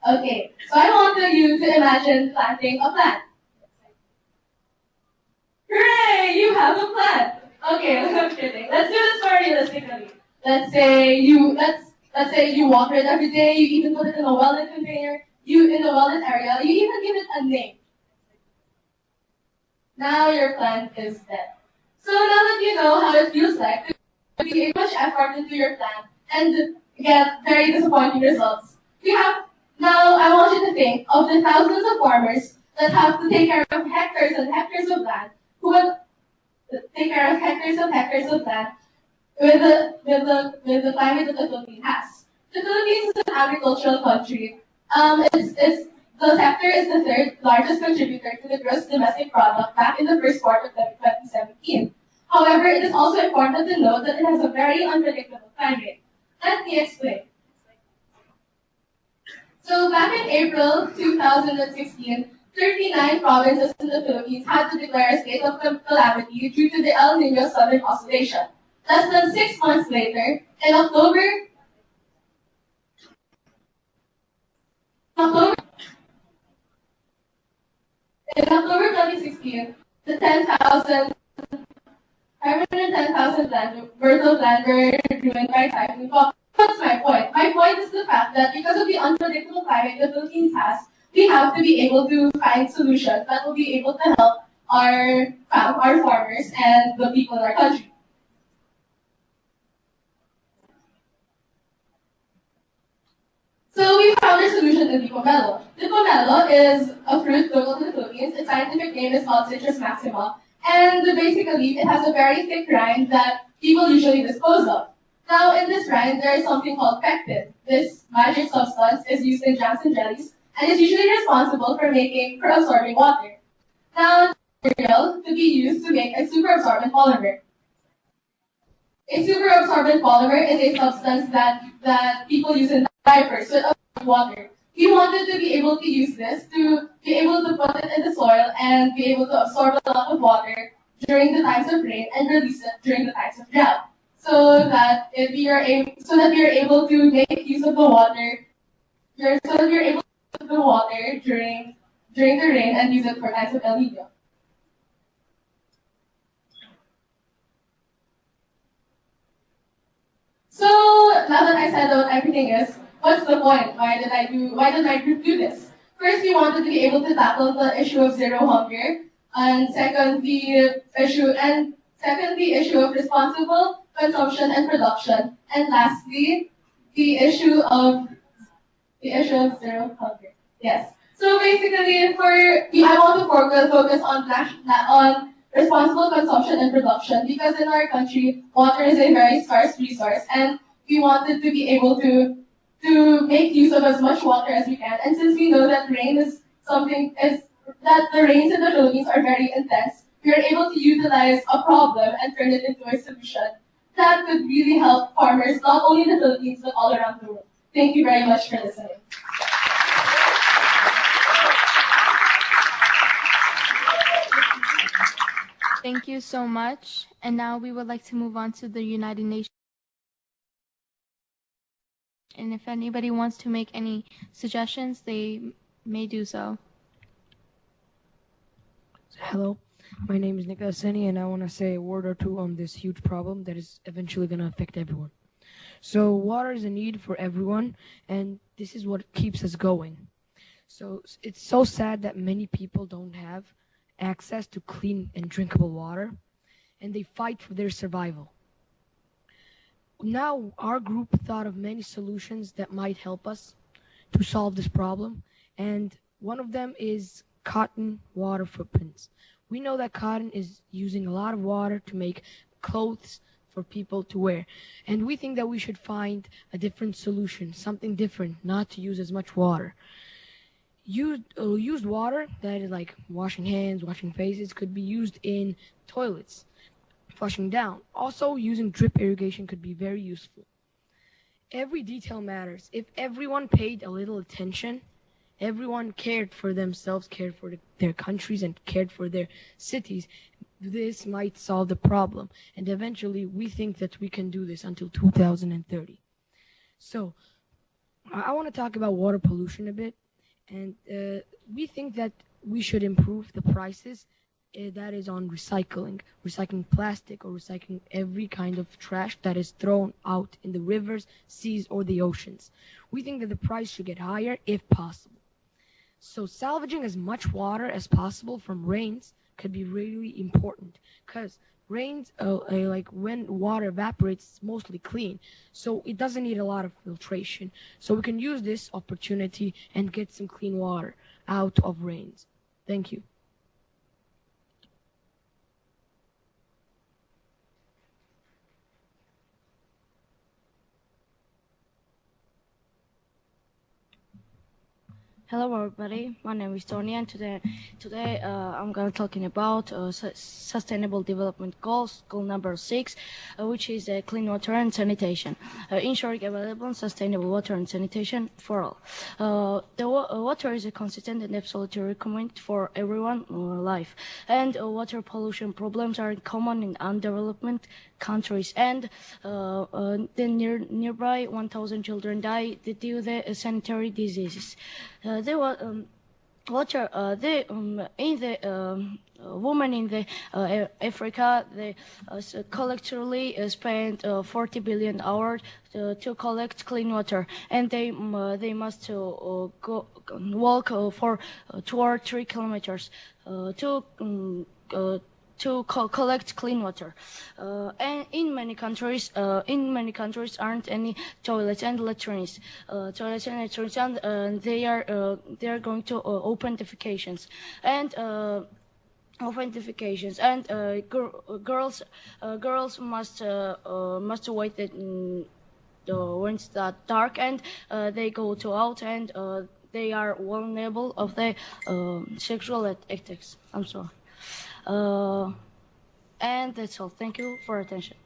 Okay, so I want you to imagine planting a plant. Hooray! You have a plant. Okay, I'm kidding. Let's do this more realistically. Let's say you water it every day. You even put it in a wellness container. In the wellness area, you even give it a name. Now your plant is dead. So now that you know how it feels like to put much effort into your plant and get very disappointing results, now I want you to think of the thousands of farmers that have to take care of hectares and hectares of land, who will take care of hectares and hectares of land with the climate that the Philippines has. The Philippines is an agricultural country. The sector is the third largest contributor to the gross domestic product back in the first quarter of 2017. However, it is also important to note that it has a very unpredictable climate. Let me explain. So back in April 2016, 39 provinces in the Philippines had to declare a state of calamity due to the El Niño Southern Oscillation. Less than 6 months later, in October in October 2016, the 510,000 land worth of land were ruined by typhoon. What's my point? My point is the fact that because of the unpredictable climate the Philippines has, we have to be able to find solutions that will be able to help our farmers and the people in our country. So we found a solution in the pomelo. The pomelo is a fruit local to the Philippines. Its scientific name is called Citrus maxima. And basically, it has a very thick rind that people usually dispose of. Now, in this rind, there is something called pectin. This magic substance is used in jams and jellies, and is usually responsible for absorbing water. Now, material to be used to make a superabsorbent polymer. A superabsorbent polymer is a substance that people use in diapers with water. We wanted to be able to use this to be able to put it in the soil and be able to absorb a lot of water during the times of rain and release it during the times of drought, so that we are able to make use of the water, during the rain and use it for times of El Nino. So now that I said what everything is, what's the point? Why did my group do this? First, we wanted to be able to tackle the issue of zero hunger, and second, the issue of responsible consumption and production, and lastly, the issue of zero hunger. Yes. So basically, I want to focus on responsible consumption and production, because in our country, water is a very scarce resource, and we wanted to be able to make use of as much water as we can. And since we know that the rains in the Philippines are very intense, we are able to utilize a problem and turn it into a solution that could really help farmers not only in the Philippines but all around the world. Thank you very much for listening. Thank you so much. And now we would like to move on to the United Nations. And if anybody wants to make any suggestions, they may do so. Hello, my name is Nicholas Seni, and I want to say a word or two on this huge problem that is eventually going to affect everyone. So water is a need for everyone, and this is what keeps us going. So it's so sad that many people don't have access to clean and drinkable water, and they fight for their survival. Now, our group thought of many solutions that might help us to solve this problem, and one of them is cotton water footprints. We know that cotton is using a lot of water to make clothes for people to wear, and we think that we should find a different solution, something different, not to use as much water. Used water, that is like washing hands, washing faces, could be used in toilets, flushing down. Also, using drip irrigation could be very useful. Every detail matters. If everyone paid a little attention, everyone cared for themselves, cared for their countries, and cared for their cities, this might solve the problem. And eventually, we think that we can do this until 2030. So, I want to talk about water pollution a bit. And we think that we should improve the prices that is on recycling plastic, or recycling every kind of trash that is thrown out in the rivers, seas, or the oceans. We think that the price should get higher if possible. So salvaging as much water as possible from rains could be really important, because rains, like when water evaporates, it's mostly clean, so it doesn't need a lot of filtration. So we can use this opportunity and get some clean water out of rains. Thank you. Hello everybody, my name is Tony, and today I'm going to be talking about Sustainable Development Goals, goal number 6, which is clean water and sanitation. ensuring available and sustainable water and sanitation for all. Water is a consistent and absolutely requirement for everyone life, and water pollution problems are common in undeveloped countries, and nearby 1,000 children die due to sanitary diseases. Water, in the women in the Africa, they collectively spend 40 billion hours to collect clean water, and they must walk for 2 or 3 kilometers to collect clean water. And in many countries aren't any toilets and latrines. And they are going to open defecations and. Girls must wait when it's that dark, and they go to out, and they are vulnerable of the sexual attacks. I'm sorry. And that's all. Thank you for attention.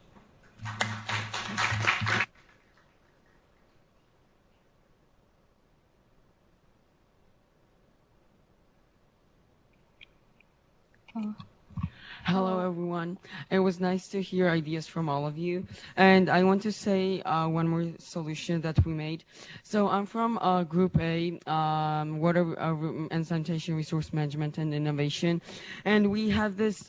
Hello, everyone. It was nice to hear ideas from all of you. And I want to say one more solution that we made. So I'm from Group A, Water and Sanitation, Resource Management and Innovation. And we have this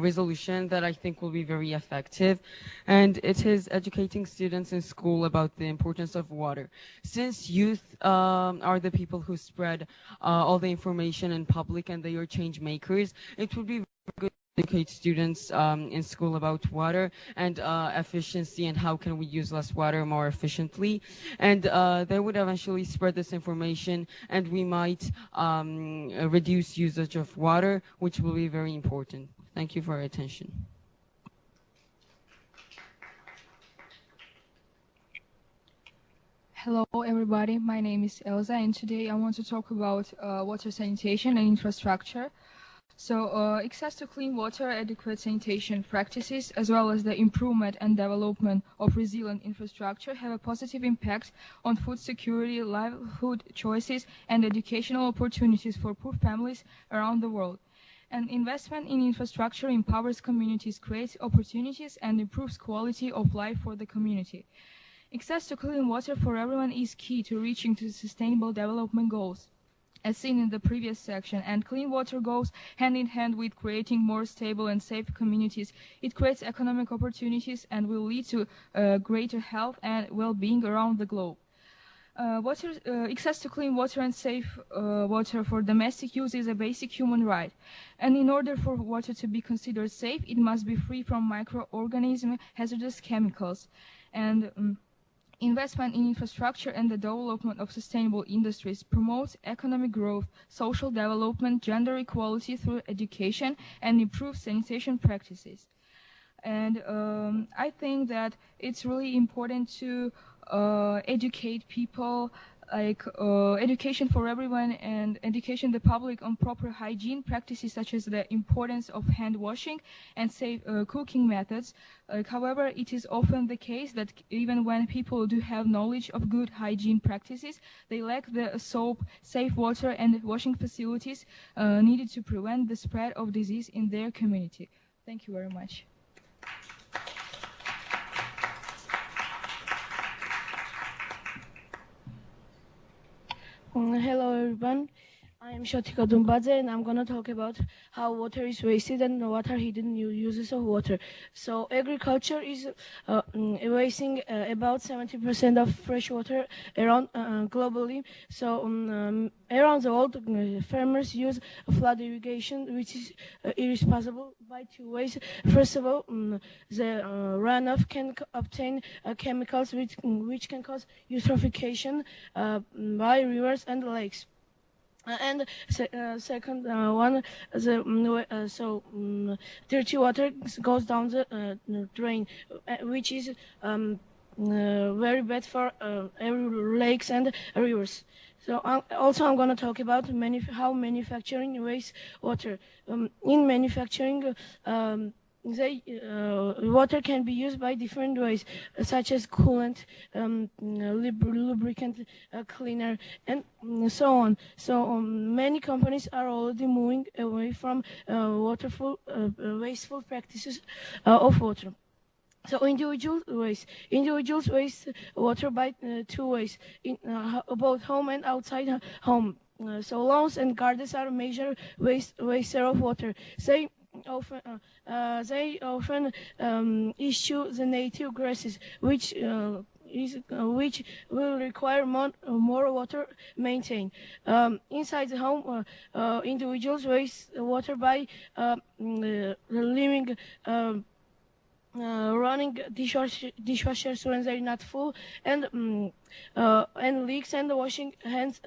resolution that I think will be very effective, and it is educating students in school about the importance of water. Since youth are the people who spread all the information in public, and they are change makers, it would be very good to educate students in school about water and efficiency, and how can we use less water more efficiently. And they would eventually spread this information, and we might reduce usage of water, which will be very important. Thank you for your attention. Hello, everybody. My name is Elsa, and today I want to talk about water sanitation and infrastructure. So, access to clean water, adequate sanitation practices, as well as the improvement and development of resilient infrastructure have a positive impact on food security, livelihood choices, and educational opportunities for poor families around the world. And investment in infrastructure empowers communities, creates opportunities, and improves quality of life for the community. Access to clean water for everyone is key to reaching the Sustainable Development Goals, as seen in the previous section, and clean water goes hand in hand with creating more stable and safe communities. It creates economic opportunities and will lead to greater health and well-being around the globe. Access to clean water and safe water for domestic use is a basic human right. And in order for water to be considered safe, it must be free from microorganisms, hazardous chemicals. And investment in infrastructure and the development of sustainable industries promotes economic growth, social development, gender equality through education, and improves sanitation practices. And I think that it's really important to educate people, like education for everyone, and education the public on proper hygiene practices, such as the importance of hand washing and safe cooking methods. However, it is often the case that even when people do have knowledge of good hygiene practices, they lack the soap, safe water, and washing facilities needed to prevent the spread of disease in their community. Thank you very much. Hello, everyone. I am Shatika Dumbadze, and I'm going to talk about how water is wasted and what are hidden uses of water. So agriculture is wasting about 70% of fresh water around globally. So around the world, farmers use flood irrigation, which is irresponsible by 2 ways. First of all, the runoff can obtain chemicals which can cause eutrophication by rivers and lakes. And second one, dirty water goes down the drain, which is very bad for lakes and rivers. So also I'm going to talk about how manufacturing wastes water. In manufacturing, water can be used by different ways, such as coolant, lubricant, cleaner, and so on. So many companies are already moving away from wasteful practices of water. So individuals waste water by two ways, both home and outside home. So lawns and gardens are major waster of water. They often issue the native grasses, which will require more water maintained. Inside the home, individuals waste water by leaving running dishwashers when they're not full, and leaks and washing hands,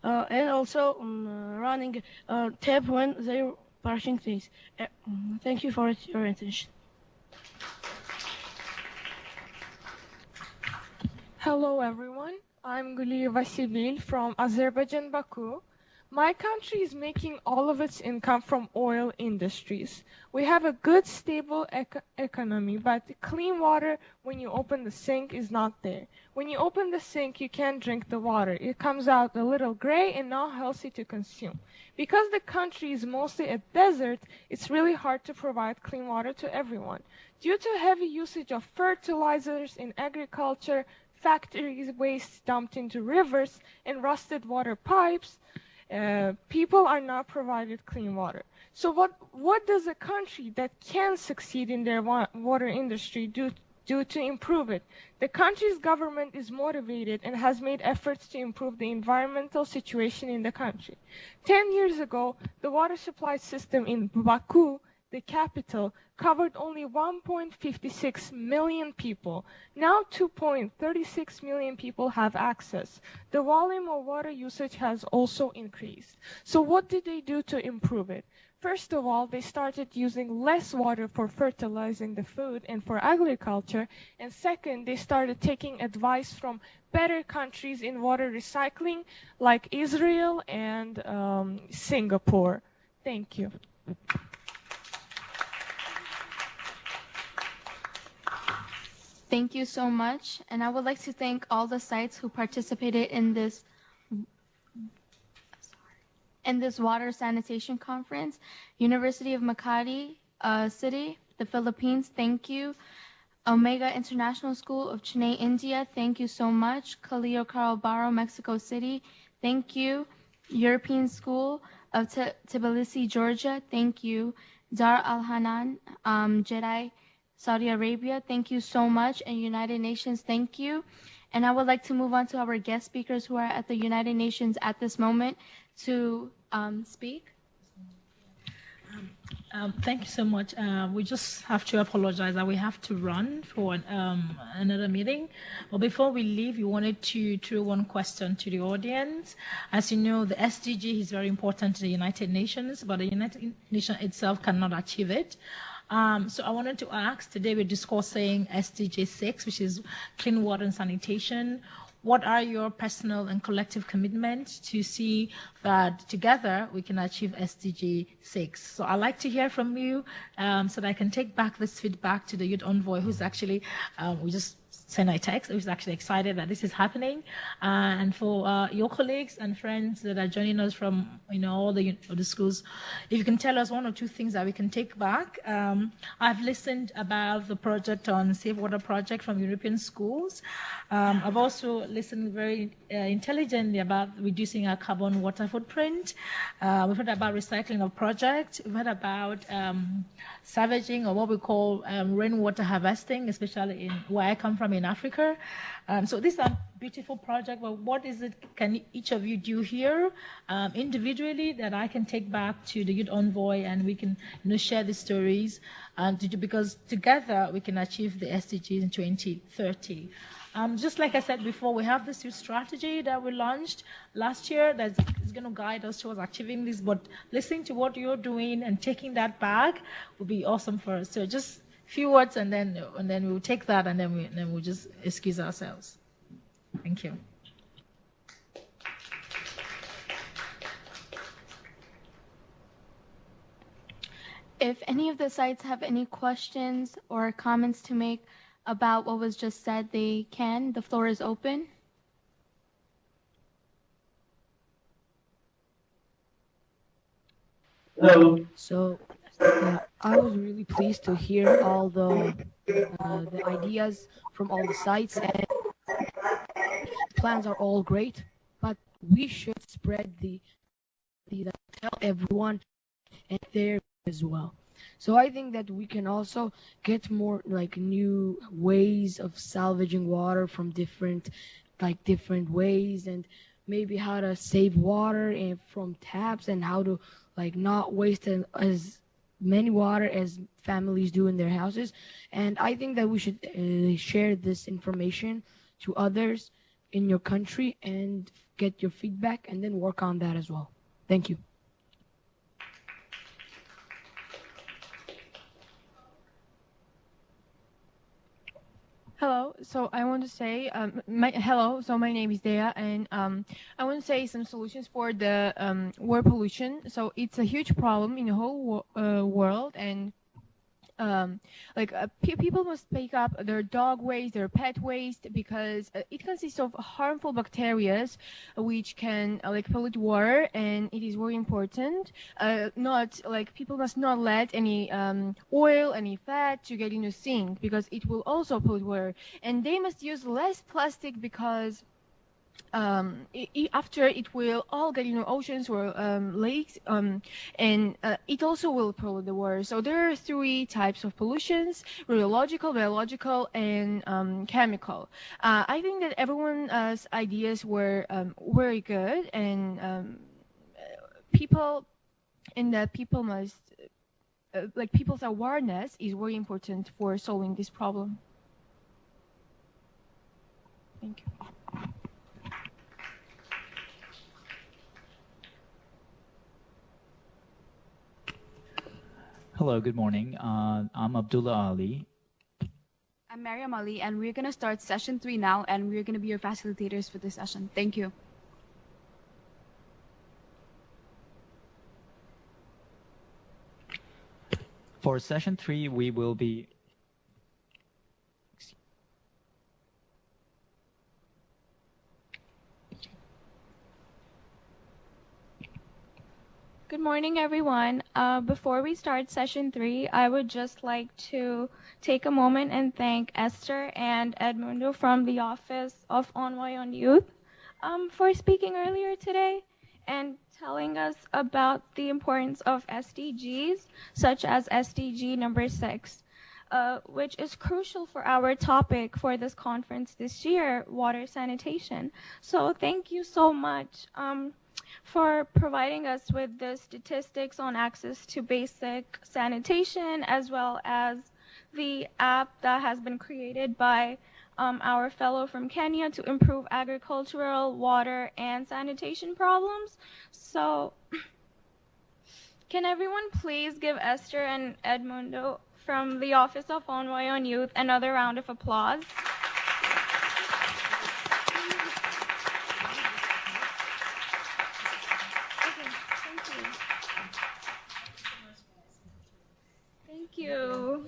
and also running tap when they're brushing things. Thank you for your attention. Hello everyone, I'm Guli Vasibil from Azerbaijan, Baku. My country is making all of its income from oil industries. We have a good, stable economy, but clean water, when you open the sink, is not there. When you open the sink, you can't drink the water. It comes out a little gray and not healthy to consume. Because the country is mostly a desert, it's really hard to provide clean water to everyone. Due to heavy usage of fertilizers in agriculture, factories waste dumped into rivers, and rusted water pipes, people are not provided clean water. So what does a country that can succeed in their water industry do to improve it? The country's government is motivated and has made efforts to improve the environmental situation in the country. 10 years ago, the water supply system in Baku, the capital, covered only 1.56 million people. Now 2.36 million people have access. The volume of water usage has also increased. So what did they do to improve it? First of all, they started using less water for fertilizing the food and for agriculture. And second, they started taking advice from better countries in water recycling like Israel and Singapore. Thank you. Thank you so much, and I would like to thank all the sites who participated in this water sanitation conference. University of Makati City, the Philippines, thank you. Omega International School of Chennai, India, thank you so much. Colegio Carl Barro, Mexico City, thank you. European School of Tbilisi, Georgia, thank you. Dar Al Hanan, Jeddah, Saudi Arabia, thank you so much. And United Nations, thank you. And I would like to move on to our guest speakers who are at the United Nations at this moment to speak. Thank you so much. We just have to apologize that we have to run for another meeting. But before we leave, we wanted to throw one question to the audience. As you know, the SDG is very important to the United Nations, but the United Nations itself cannot achieve it. So I wanted to ask, today we're discussing SDG 6, which is clean water and sanitation. What are your personal and collective commitments to see that together we can achieve SDG 6? So I'd like to hear from you so that I can take back this feedback to the Youth Envoy, who's actually, we just sent a text, who's actually excited that this is happening. And for your colleagues and friends that are joining us from all the schools, if you can tell us one or two things that we can take back. I've listened about the project on Safe Water Project from European schools. I've also listened very intelligently about reducing our carbon water footprint. We've heard about recycling of projects. We've heard about salvaging, or what we call rainwater harvesting, especially in where I come from in Africa. So these are beautiful projects, but what is it can each of you do here individually that I can take back to the Youth Envoy, and we can share the stories, because together we can achieve the SDGs in 2030. Just like I said before, we have this youth strategy that we launched last year that is going to guide us towards achieving this, but listening to what you're doing and taking that back would be awesome for us. So just a few words, and then we'll take that, and then we'll just excuse ourselves. Thank you. If any of the sites have any questions or comments to make about what was just said, they can. The floor is open. Hello. So, yeah, I was really pleased to hear all the ideas from all the sites, and plans are all great, but we should spread the tell everyone and there as well. So I think that we can also get more like new ways of salvaging water from different ways, and maybe how to save water and from taps, and how to like not waste as many water as families do in their houses. And I think that we should share this information to others in your country and get your feedback and then work on that as well. Thank you. Hello. So I want to say, hello. So my name is Dea, and I want to say some solutions for the water pollution. So it's a huge problem in the whole world, and people must pick up their dog waste, their pet waste, because it consists of harmful bacteria which can pollute water, and it is very important. Not like people must not let any oil, any fat to get in the sink, because it will also pollute water. And they must use less plastic, because after it will all get into oceans or lakes, and it also will pollute the water. So there are three types of pollutions: radiological, biological, and chemical. I think that everyone's ideas were very good, and people must people's awareness is very important for solving this problem. Thank you. Hello, good morning. I'm Abdullah Ali. I'm Mariam Ali, and we're going to start session 3 now, and we're going to be your facilitators for this session. Thank you. For session 3, we will be Good morning, everyone. Before we start session 3, I would just like to take a moment and thank Esther and Edmundo from the Office of Envoy on Youth for speaking earlier today and telling us about the importance of SDGs, such as SDG number 6, which is crucial for our topic for this conference this year, water sanitation. So thank you so much for providing us with the statistics on access to basic sanitation, as well as the app that has been created by our fellow from Kenya to improve agricultural, water, and sanitation problems. So can everyone please give Esther and Edmundo from the Office of Envoy on Youth another round of applause? Thank you.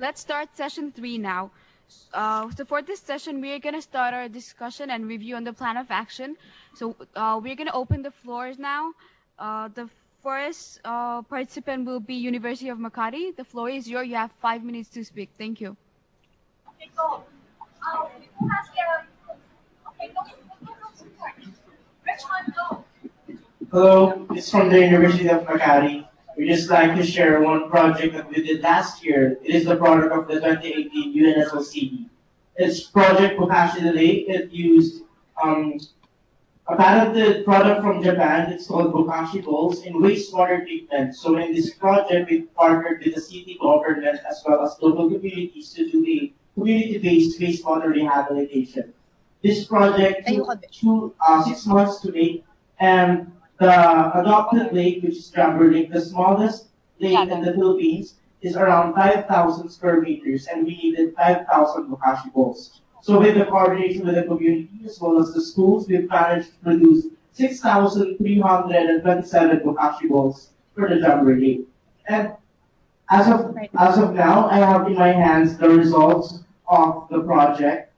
Let's start session 3 now. So for this session, we are going to start our discussion and review on the plan of action. So we're going to open the floors now. The first participant will be University of Makati. The floor is yours. You have 5 minutes to speak. Thank you. Okay, go. Who has their... Okay, go. Which one? Go. Hello, it's from the University of Makati. We just like to share one project that we did last year. It is the product of the 2018 UN SLCD. It's Project Bokashi Lake. It used a patented product from Japan. It's called Bokashi Bowls in wastewater treatment. So in this project, we partnered with the city government as well as local communities to do a community-based wastewater rehabilitation. This project took 6 months to make, and the adopted lake, which is Jumper Lake, the smallest lake in the Philippines, is around 5,000 square meters, and we needed 5,000 Bokashi bowls. So with the coordination with the community as well as the schools, we've managed to produce 6,327 Bokashi balls for the Jamboree. And as of now, I have in my hands the results of the project.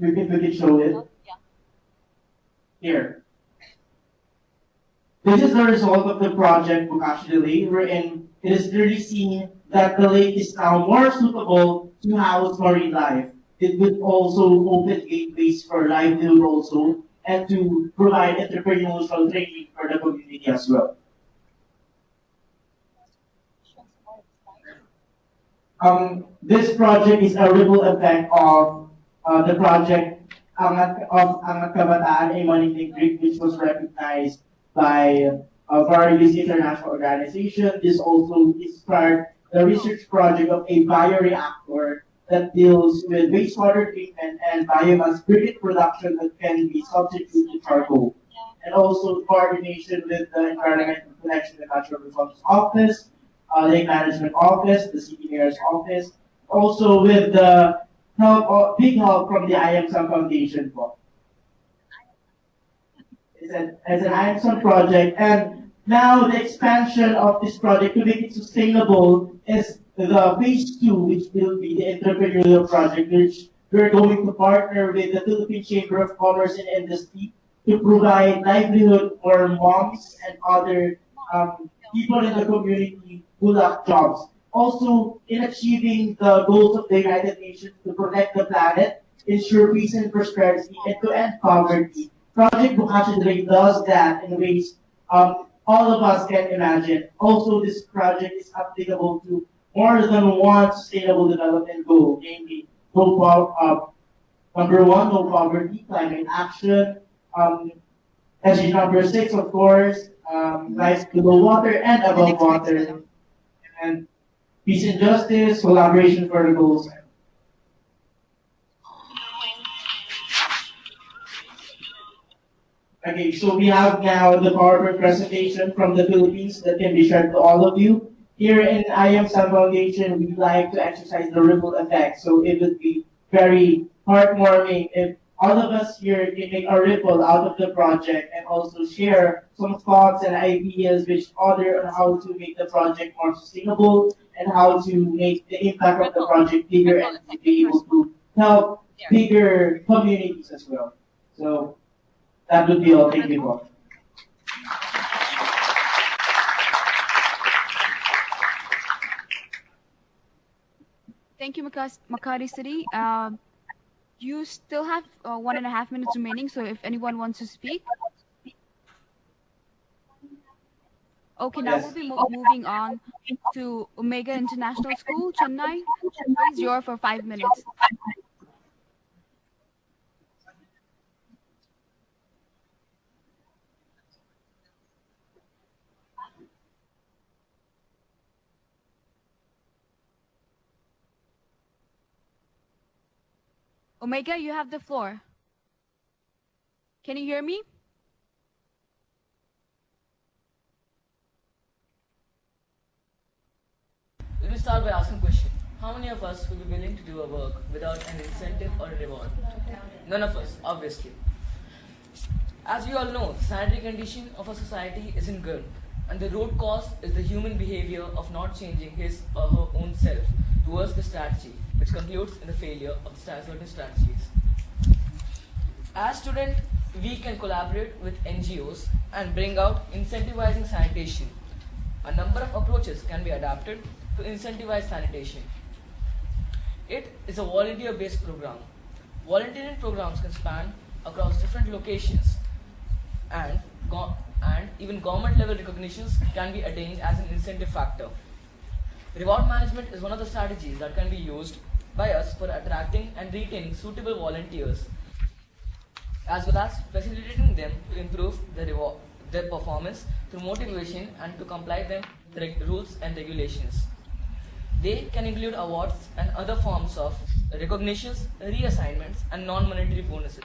We can show it here. This is the result of the project Bokashi the Lake, wherein it is clearly seen that the lake is now more suitable to house marine life. It would also open gateways for livelihood also, and to provide entrepreneurial training for the community as well. This project is a ripple effect of the project Angat Kabataan, a money Greek, which was recognized by various international organizations. This also inspired the research project of a bioreactor that deals with wastewater treatment and biomass briquette production that can be substituted to charcoal. And also coordination with the Environmental Protection and Natural Resources Office, Lake Management Office, the City Mayor's Office, also with the help, big help from the IMSAM Foundation. It's an IMSAM project, and now the expansion of this project to make it sustainable is the phase 2, which will be the entrepreneurial project, which we're going to partner with the Philippine Chamber of Commerce and Industry to provide livelihood for moms and other people in the community who lack jobs. Also, in achieving the goals of the United Nations to protect the planet, ensure peace and prosperity, and to end poverty, Project Bokashi does that in ways all of us can imagine. Also, this project is applicable to more than one sustainable development goal, namely number 1, no poverty, climate action, SDG number 6, of course, life below water and above water, and peace and justice, collaboration for the goals. Okay, so we have now the PowerPoint presentation from the Philippines that can be shared to all of you. Here in IMSAM Foundation, we like to exercise the ripple effect. So it would be very heartwarming if all of us here can make a ripple out of the project and also share some thoughts and ideas which other on how to make the project more sustainable and how to make the impact of the project bigger and to be able to help bigger communities as well. So that would be all. Thank you all. Thank you, Makati City. You still have 1.5 minutes remaining, so if anyone wants to speak. Okay, now we'll be moving on to Omega International School, Chennai. Please, you're for 5 minutes. Omega, you have the floor. Can you hear me? Let me start by asking a question. How many of us will be willing to do a work without an incentive or a reward? None of us, obviously. As we all know, the sanitary condition of our society isn't good, and the root cause is the human behavior of not changing his or her own self towards the strategy, which concludes in the failure of certain strategies. As students, we can collaborate with NGOs and bring out incentivizing sanitation. A number of approaches can be adapted to incentivize sanitation. It is a volunteer-based program. Volunteering programs can span across different locations, and even government-level recognitions can be attained as an incentive factor. Reward management is one of the strategies that can be used by us for attracting and retaining suitable volunteers, as well as facilitating them to improve their performance through motivation and to comply them with rules and regulations. They can include awards and other forms of recognitions, reassignments, and non-monetary bonuses.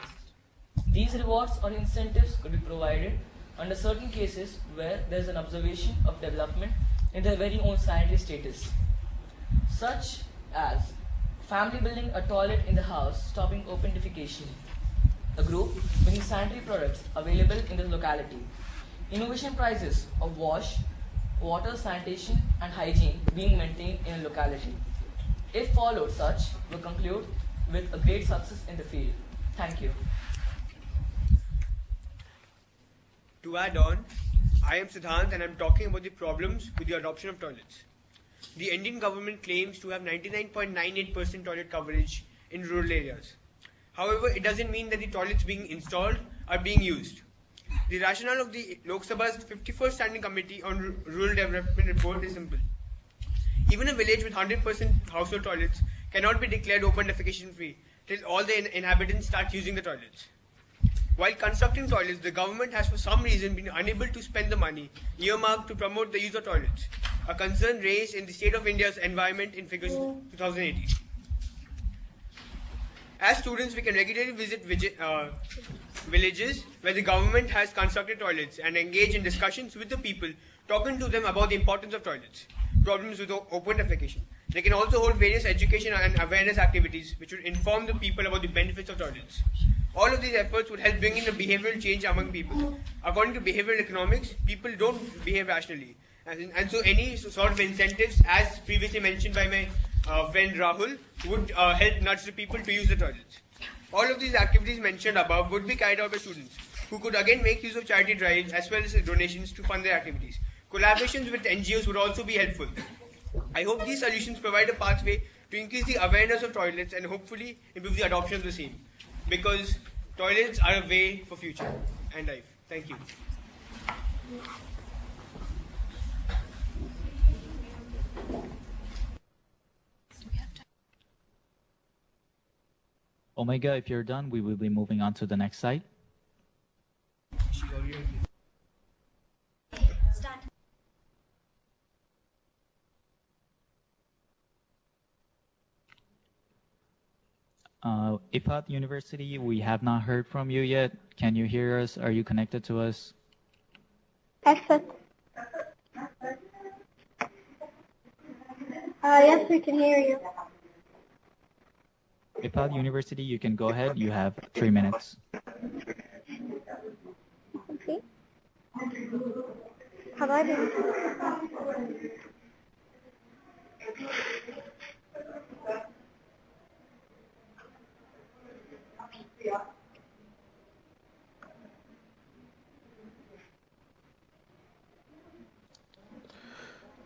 These rewards or incentives could be provided under certain cases where there is an observation of development in their very own sanitary status, such as family building a toilet in the house, stopping open defecation, a group bringing sanitary products available in the locality. Innovation prizes of wash, water, sanitation and hygiene being maintained in a locality. If followed such, will conclude with a great success in the field. Thank you. To add on, I am Siddhant and I am talking about the problems with the adoption of toilets. The Indian government claims to have 99.98% toilet coverage in rural areas. However, it doesn't mean that the toilets being installed are being used. The rationale of the Lok Sabha's 51st Standing Committee on Rural Development report is simple. Even a village with 100% household toilets cannot be declared open defecation free till all the inhabitants start using the toilets. While constructing toilets, the government has for some reason been unable to spend the money earmarked to promote the use of toilets, a concern raised in the State of India's Environment in Figures 2018. As students, we can regularly visit villages where the government has constructed toilets and engage in discussions with the people, talking to them about the importance of toilets, problems with open defecation. They can also hold various education and awareness activities which would inform the people about the benefits of toilets. All of these efforts would help bring in a behavioral change among people. According to behavioral economics, people don't behave rationally. And so any sort of incentives, as previously mentioned by my friend Rahul, would help nudge the people to use the toilets. All of these activities mentioned above would be carried out by students, who could again make use of charity drives as well as donations to fund their activities. Collaborations with NGOs would also be helpful. I hope these solutions provide a pathway to increase the awareness of toilets and hopefully improve the adoption of the same. Because toilets are a way for future and life. Thank you. Omega, if you're done, we will be moving on to the next site. Start. Ipat University, we have not heard from you yet. Can you hear us? Are you connected to us? Excellent. Yes, we can hear you. Ipat University, you can go ahead. You have 3 minutes. Okay. Have I been?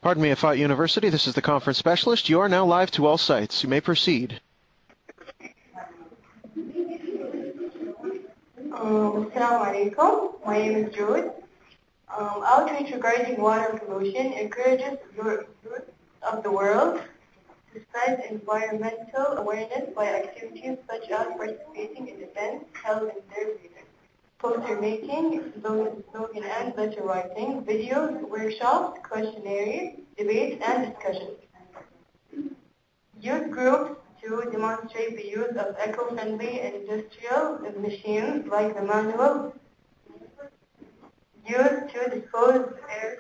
Pardon me, Afat University. This is the conference specialist. You are now live to all sites. You may proceed. Assalamu alaikum. My name is Jude. Outreach regarding water pollution encourages youth of the world to spread environmental awareness by activities such as participating in events held in their region, poster making, slogan and letter writing, videos, workshops, questionnaires, debates, and discussions. Youth groups to demonstrate the use of eco-friendly industrial machines like the manual used to dispose air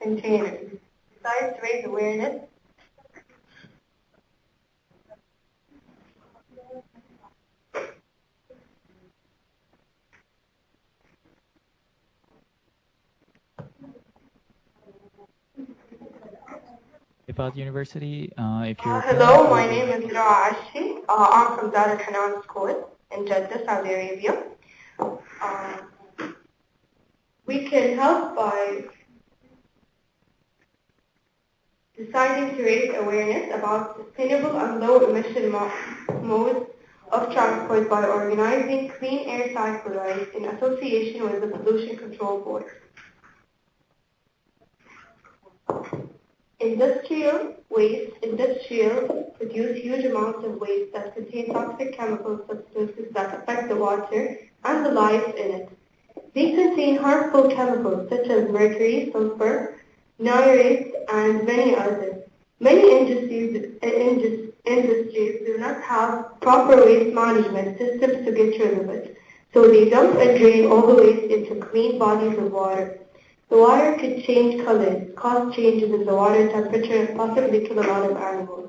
containers. Besides, to raise awareness Ipat University, if you're... Hello, my name is Ra Ashi. I'm from Dar al-Hanan School in Jeddah, Saudi Arabia. We can help by deciding to raise awareness about sustainable and low-emission modes of transport by organizing clean air cycle rides in association with the Pollution Control Board. Industrial produce huge amounts of waste that contain toxic chemical substances that affect the water and the life in it. They contain harmful chemicals such as mercury, sulfur, nitrates, and many others. Many industries do not have proper waste management systems to get rid of it, so they dump and drain all the waste into clean bodies of water. The water could change colors, cause changes in the water temperature, and possibly kill a lot of animals.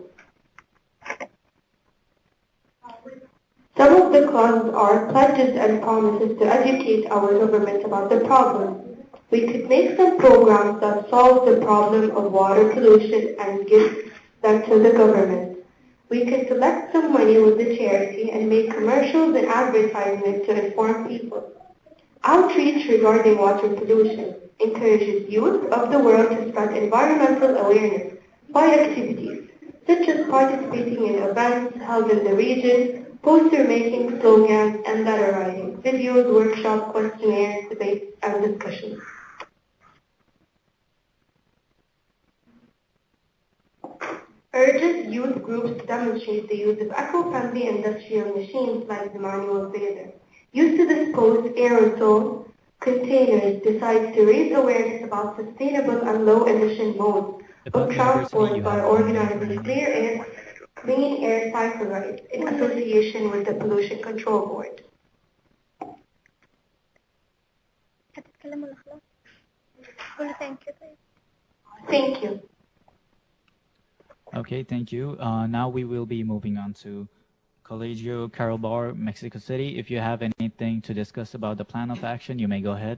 Some of the clauses are pledges and promises to educate our government about the problem. We could make some programs that solve the problem of water pollution and give them to the government. We could collect some money with the charity and make commercials and advertisements to inform people. Outreach regarding water pollution encourages youth of the world to spread environmental awareness by activities such as participating in events held in the region, poster making, slogans, and letter writing, videos, workshops, questionnaires, debates, and discussions. Urges youth groups to demonstrate the use of eco-friendly industrial machines like the manual grader. Used to dispose aerosol containers decides to raise awareness about sustainable and low-emission modes of transport by organizing clean air cycle rides in association with the Pollution Control Board. Thank you. Okay, thank you. Now we will be moving on to Colegio Carol Bar, Mexico City. If you have anything to discuss about the plan of action, you may go ahead.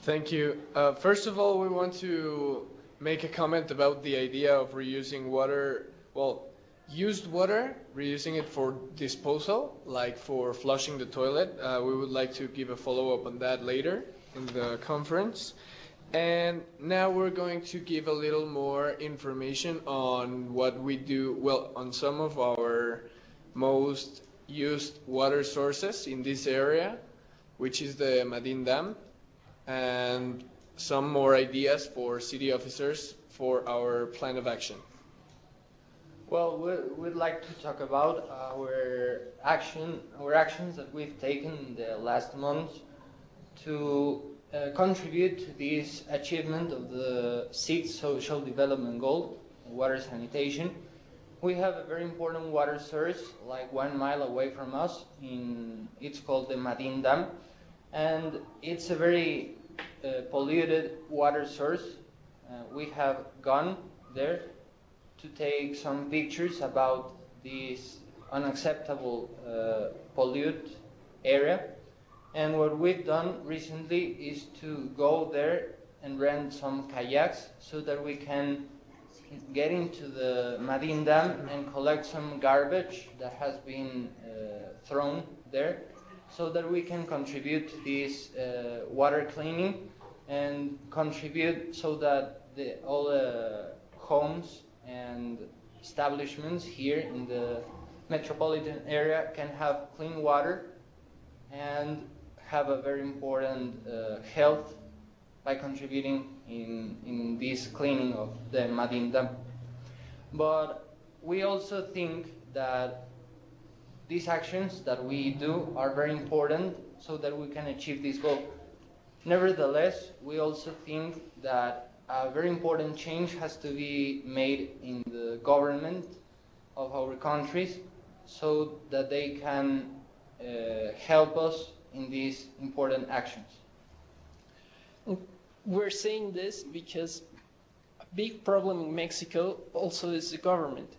Thank you. First of all, we want to make a comment about the idea of reusing water, well, used water, reusing it for disposal, like for flushing the toilet. We would like to give a follow-up on that later in the conference. And now we're going to give a little more information on what we do, well, on some of our most used water sources in this area, which is the Madin Dam, and some more ideas for city officers for our plan of action. Well, we'd like to talk about our actions that we've taken in the last month to contribute to this achievement of the 6th Social Development Goal, water sanitation. We have a very important water source, like 1 mile away from us. It's called the Madin Dam, and it's a very polluted water source. We have gone there to take some pictures about this unacceptable polluted area. And what we've done recently is to go there and rent some kayaks so that we can get into the Madin Dam and collect some garbage that has been thrown there so that we can contribute to this water cleaning and contribute so that all the homes and establishments here in the metropolitan area can have clean water and have a very important health by contributing in this cleaning of the Madin Dam. But we also think that these actions that we do are very important so that we can achieve this goal. Nevertheless, we also think that a very important change has to be made in the government of our countries so that they can help us in these important actions. We're saying this because a big problem in Mexico also is the government,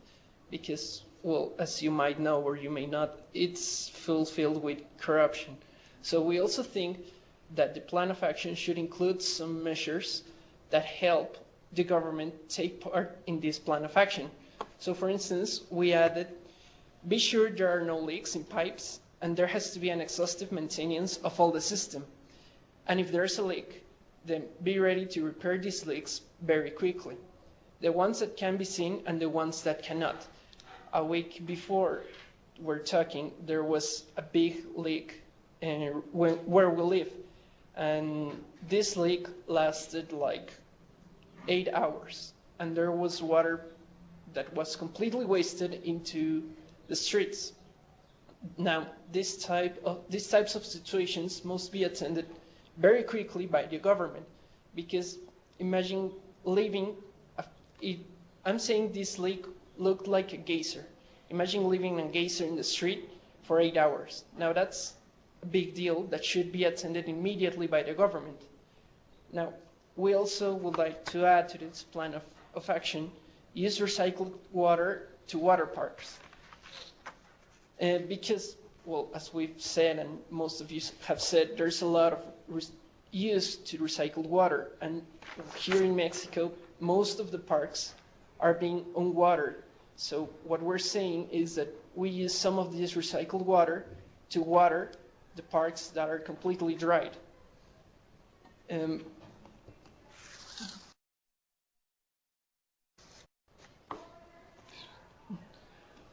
because, well, as you might know or you may not, it's filled with corruption. So we also think that the plan of action should include some measures that help the government take part in this plan of action. So for instance, we added, be sure there are no leaks in pipes, and there has to be an exhaustive maintenance of all the system. And if there's a leak, then be ready to repair these leaks very quickly. The ones that can be seen and the ones that cannot. A week before we're talking, there was a big leak where we live. And this leak lasted like 8 hours. And there was water that was completely wasted into the streets. Now, these types of situations must be attended very quickly by the government, because imagine living, I'm saying this leak looked like a geyser. Imagine leaving a geyser in the street for 8 hours. Now that's a big deal that should be attended immediately by the government. Now, we also would like to add to this plan of action, use recycled water to water parks. because, well, as we've said, and most of you have said, there's a lot of use to recycled water. And here in Mexico, most of the parks are being unwatered. So what we're saying is that we use some of this recycled water to water the parks that are completely dried.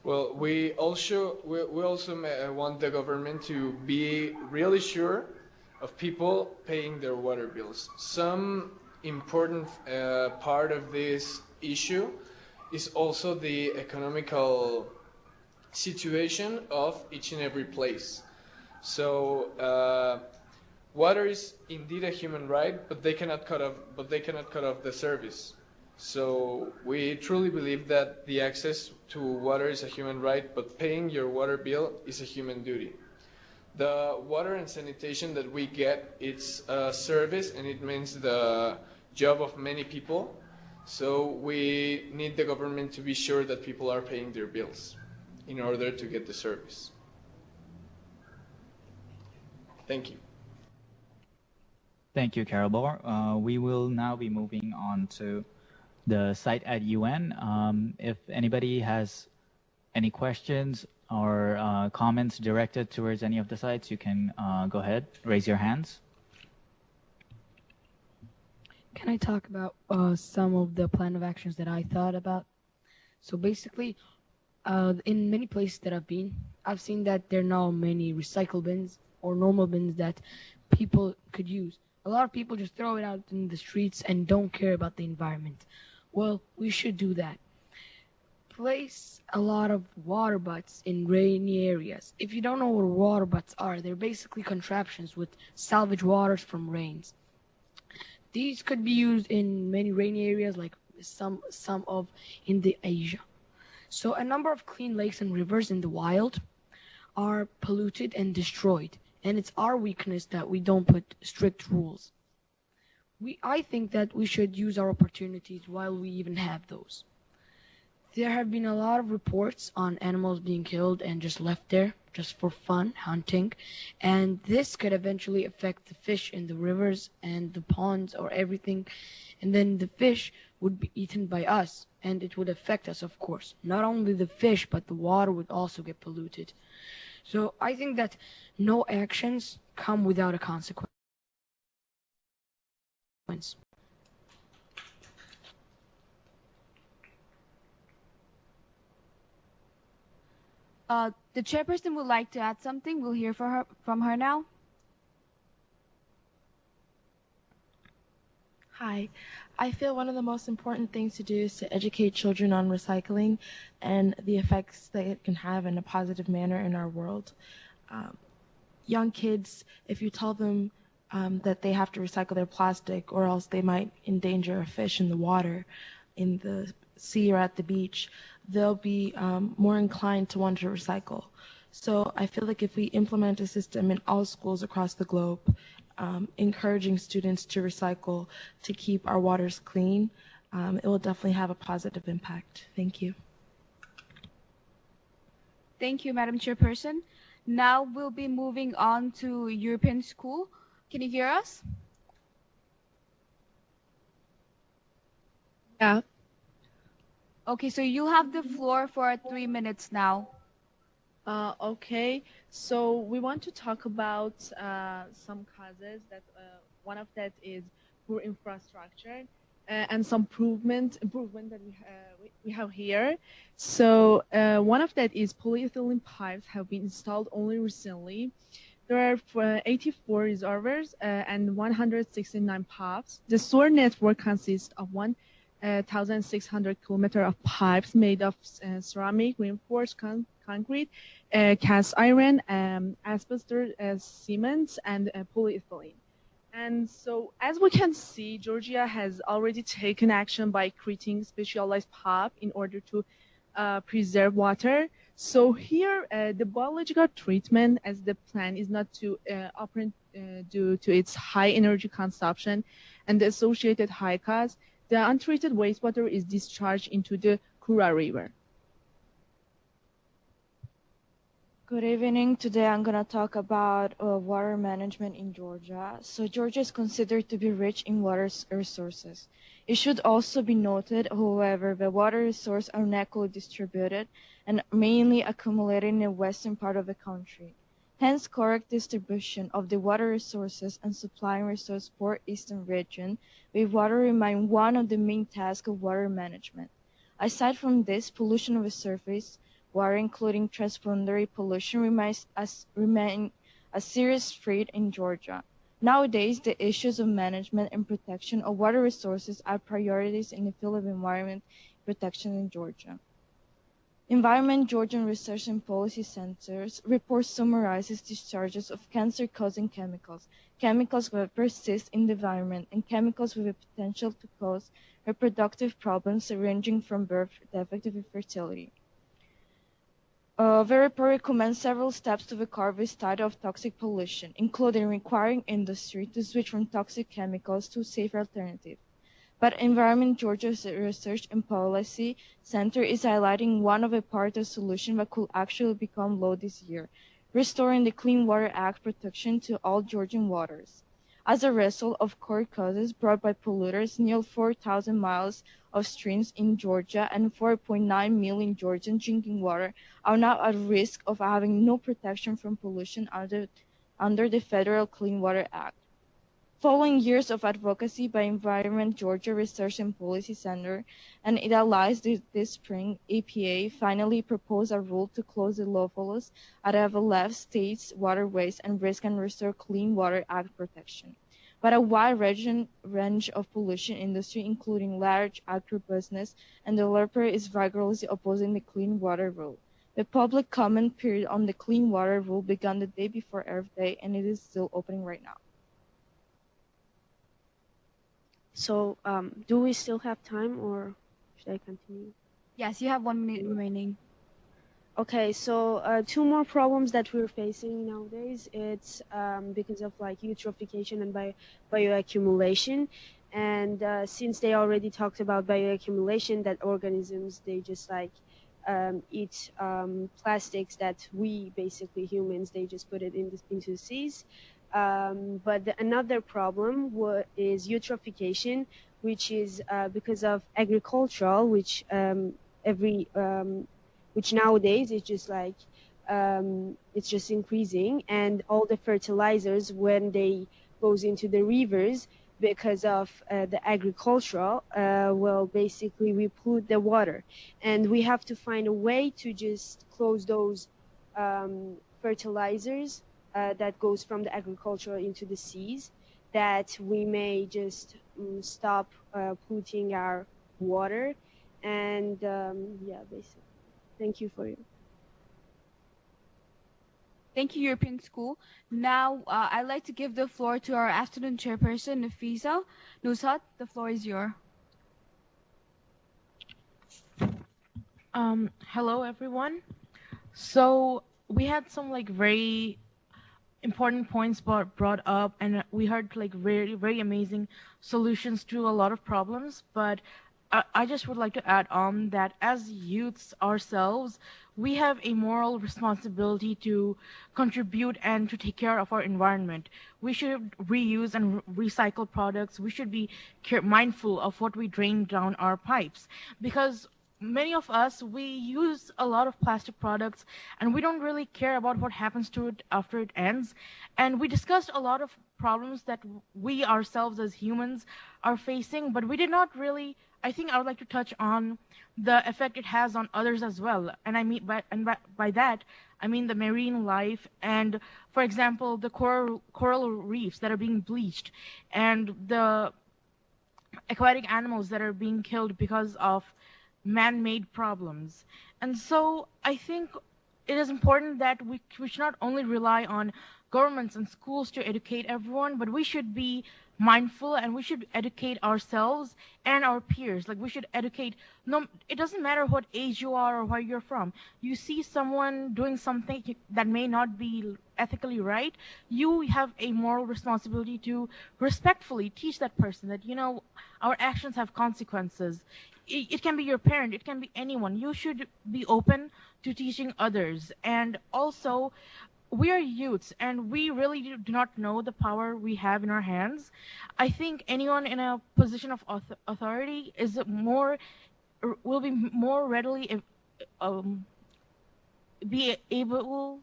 Well, we also want the government to be really sure of people paying their water bills. Some important part of this issue is also the economical situation of each and every place. So water is indeed a human right, but they cannot cut off the service. So we truly believe that the access to water is a human right, but paying your water bill is a human duty. The water and sanitation that we get, it's a service, and it means the job of many people. So we need the government to be sure that people are paying their bills in order to get the service. Thank you. Thank you, Carol. We will now be moving on to the site at UN. If anybody has any questions or comments directed towards any of the sites, you can go ahead, raise your hands. Can I talk about some of the plan of actions that I thought about? So basically, in many places that I've been, I've seen that there are now many recycle bins or normal bins that people could use. A lot of people just throw it out in the streets and don't care about the environment. Well, we should do that. Place a lot of water butts in rainy areas. If you don't know what water butts are, they're basically contraptions with salvage waters from rains. These could be used in many rainy areas, like some of in the Asia. So a number of clean lakes and rivers in the wild are polluted and destroyed, and it's our weakness that we don't put strict rules. I think that we should use our opportunities while we even have those. There have been a lot of reports on animals being killed and just left there just for fun, hunting, and this could eventually affect the fish in the rivers and the ponds or everything, and then the fish would be eaten by us, and it would affect us, of course. Not only the fish, but the water would also get polluted. So I think that no actions come without a consequence. The chairperson would like to add something. We'll hear from her now. Hi. I feel one of the most important things to do is to educate children on recycling and the effects that it can have in a positive manner in our world. Young kids, if you tell them that they have to recycle their plastic or else they might endanger a fish in the water, in the sea or at the beach, they'll be more inclined to want to recycle. So I feel like if we implement a system in all schools across the globe, encouraging students to recycle to keep our waters clean, it will definitely have a positive impact. Thank you. Thank you, Madam Chairperson. Now we'll be moving on to European School. Can you hear us? Yeah. Okay, so you have the floor for 3 minutes now. Okay, so we want to talk about some causes. That one of that is poor infrastructure and some improvement that we have here. So one of that is polyethylene pipes have been installed only recently. There are 84 reservoirs and 169 pumps. The sewer network consists of 1,600 kilometers of pipes made of ceramic, reinforced concrete, cast iron, asbestos, cement, and polyethylene. And so, as we can see, Georgia has already taken action by creating specialized pipe in order to preserve water. So here, the biological treatment as the plan is not to operate due to its high energy consumption and the associated high cost. The untreated wastewater is discharged into the Kura River. Good evening. Today I'm going to talk about water management in Georgia. So Georgia is considered to be rich in water resources. It should also be noted, however, that water resources are unequally distributed and mainly accumulated in the western part of the country. Hence, correct distribution of the water resources and supplying resource for eastern region with water remain one of the main tasks of water management. Aside from this, pollution of the surface water, including transpondary pollution, remain a serious threat in Georgia. Nowadays, the issues of management and protection of water resources are priorities in the field of environment protection in Georgia. Environment Georgian Research and Policy Center's report summarizes discharges of cancer-causing chemicals, chemicals that persist in the environment, and chemicals with the potential to cause reproductive problems ranging from birth defect to fertility. The report recommends several steps to curb this type of toxic pollution, including requiring industry to switch from toxic chemicals to safer alternatives. But Environment Georgia's Research and Policy Center is highlighting one of the part of the solution that could actually become law this year, restoring the Clean Water Act protection to all Georgian waters. As a result of court causes brought by polluters, nearly 4,000 miles of streams in Georgia and 4.9 million Georgian drinking water are now at risk of having no protection from pollution under the Federal Clean Water Act. Following years of advocacy by Environment Georgia Research and Policy Center and its allies this spring, EPA finally proposed a rule to close the loopholes that have left states' waterways and risk and restore Clean Water Act protection. But a wide range of pollution industry, including large agribusiness and developer, is vigorously opposing the Clean Water Rule. The public comment period on the Clean Water Rule began the day before Earth Day, and it is still opening right now. So, do we still have time, or should I continue? Yes, you have 1 minute remaining. Okay, so two more problems that we're facing nowadays. It's because of like eutrophication and bioaccumulation. And since they already talked about bioaccumulation, that organisms, they just like eat plastics that we, basically humans, they just put it into the seas. But another problem is eutrophication, which is because of agricultural, which which nowadays is just like it's just increasing, and all the fertilizers when they goes into the rivers because of the agricultural, well, basically we pollute the water, and we have to find a way to just close those fertilizers that goes from the agriculture into the seas, that we may just stop polluting our water. And yeah, basically, thank you for you. Thank you, European School. Now, I'd like to give the floor to our afternoon chairperson, Nafisa. Nushat, the floor is yours. Hello, everyone. So we had some like very important points brought up, and we heard like very, very amazing solutions to a lot of problems. But I just would like to add on that as youths ourselves, we have a moral responsibility to contribute and to take care of our environment. We should reuse and recycle products. We should be mindful of what we drain down our pipes, because many of us, we use a lot of plastic products and we don't really care about what happens to it after it ends. And we discussed a lot of problems that we ourselves as humans are facing, but we did not really, I think I would like to touch on the effect it has on others as well. And I mean by that, I mean the marine life and, for example, the coral reefs that are being bleached and the aquatic animals that are being killed because of man-made problems. And so I think it is important that we should not only rely on governments and schools to educate everyone, but we should be mindful, and we should educate ourselves and our peers. Like, we should educate. No, it doesn't matter what age you are or where you're from. You see someone doing something that may not be ethically right, you have a moral responsibility to respectfully teach that person that, our actions have consequences. It can be your parent, it can be anyone. You should be open to teaching others. And also, we are youths, and we really do not know the power we have in our hands. I think anyone in a position of authority will be more readily be able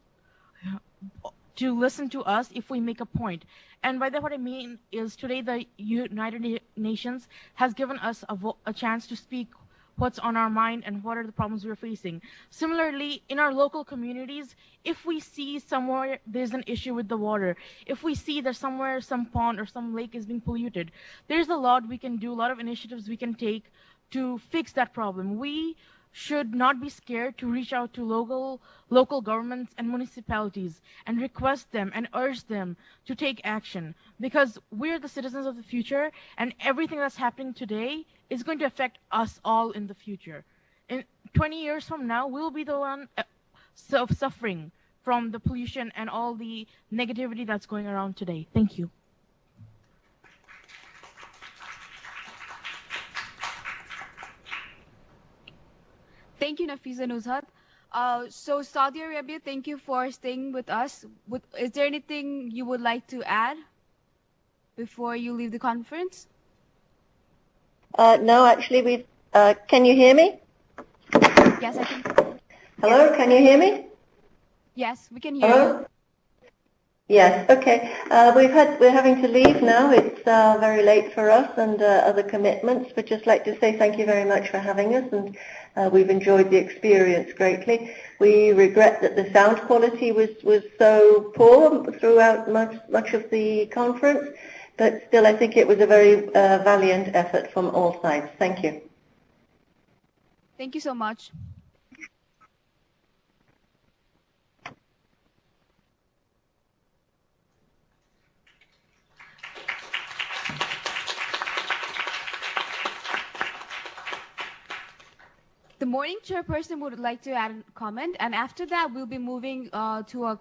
to listen to us if we make a point. And by that, what I mean is, today the United Nations has given us a chance to speak what's on our mind and what are the problems we're facing. Similarly, in our local communities, if we see somewhere there's an issue with the water, if we see that somewhere some pond or some lake is being polluted, there's a lot we can do, a lot of initiatives we can take to fix that problem. We should not be scared to reach out to local governments and municipalities and request them and urge them to take action, because we're the citizens of the future, and everything that's happening today is going to affect us all in the future. In 20 years from now, we'll be the one suffering from the pollution and all the negativity that's going around today. Thank you. Thank you, Nafisa Nuzhat. So Saudi Arabia, thank you for staying with us. Is there anything you would like to add before you leave the conference? No, actually, can you hear me? Yes, I can. Hello, can you hear me? Yes, we can hear Hello? you. Yes, okay. We're having to leave now. It's very late for us and other commitments. We'd just like to say thank you very much for having us, and we've enjoyed the experience greatly. We regret that the sound quality was so poor throughout much of the conference, but still I think it was a very valiant effort from all sides. Thank you. Thank you so much. The morning chairperson would like to add a comment, and after that we'll be moving to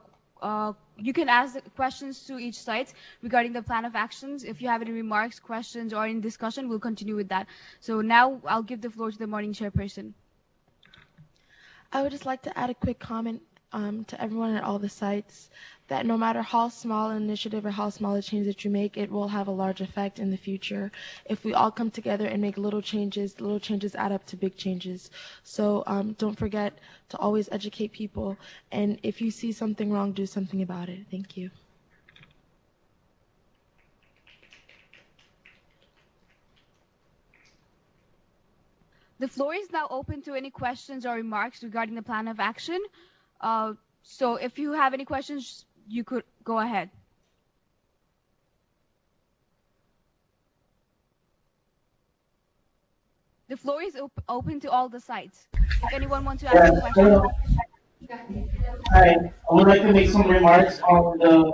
you can ask questions to each site regarding the plan of actions. If you have any remarks, questions, or in discussion, we'll continue with that. So now I'll give the floor to the morning chairperson. I would just like to add a quick comment to everyone at all the sites, that no matter how small an initiative or how small a change that you make, it will have a large effect in the future. If we all come together and make little changes add up to big changes. So don't forget to always educate people, and if you see something wrong, do something about it. Thank you. The floor is now open to any questions or remarks regarding the plan of action. So if you have any questions, you could go ahead. The floor is open to all the sites. If anyone wants to ask a question. Hi, I would like to make some remarks on the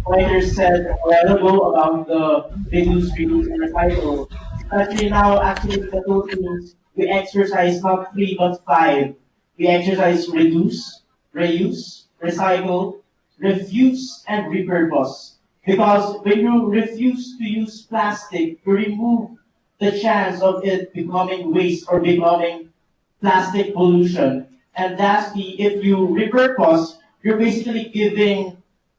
pointers said a while ago about the reduce, reuse, and recycle. Actually, in the Philippines, we exercise not 3 but 5. We exercise reduce, reuse, recycle, refuse, and repurpose. Because when you refuse to use plastic, you remove the chance of it becoming waste or becoming plastic pollution. And lastly, if you repurpose, you're basically giving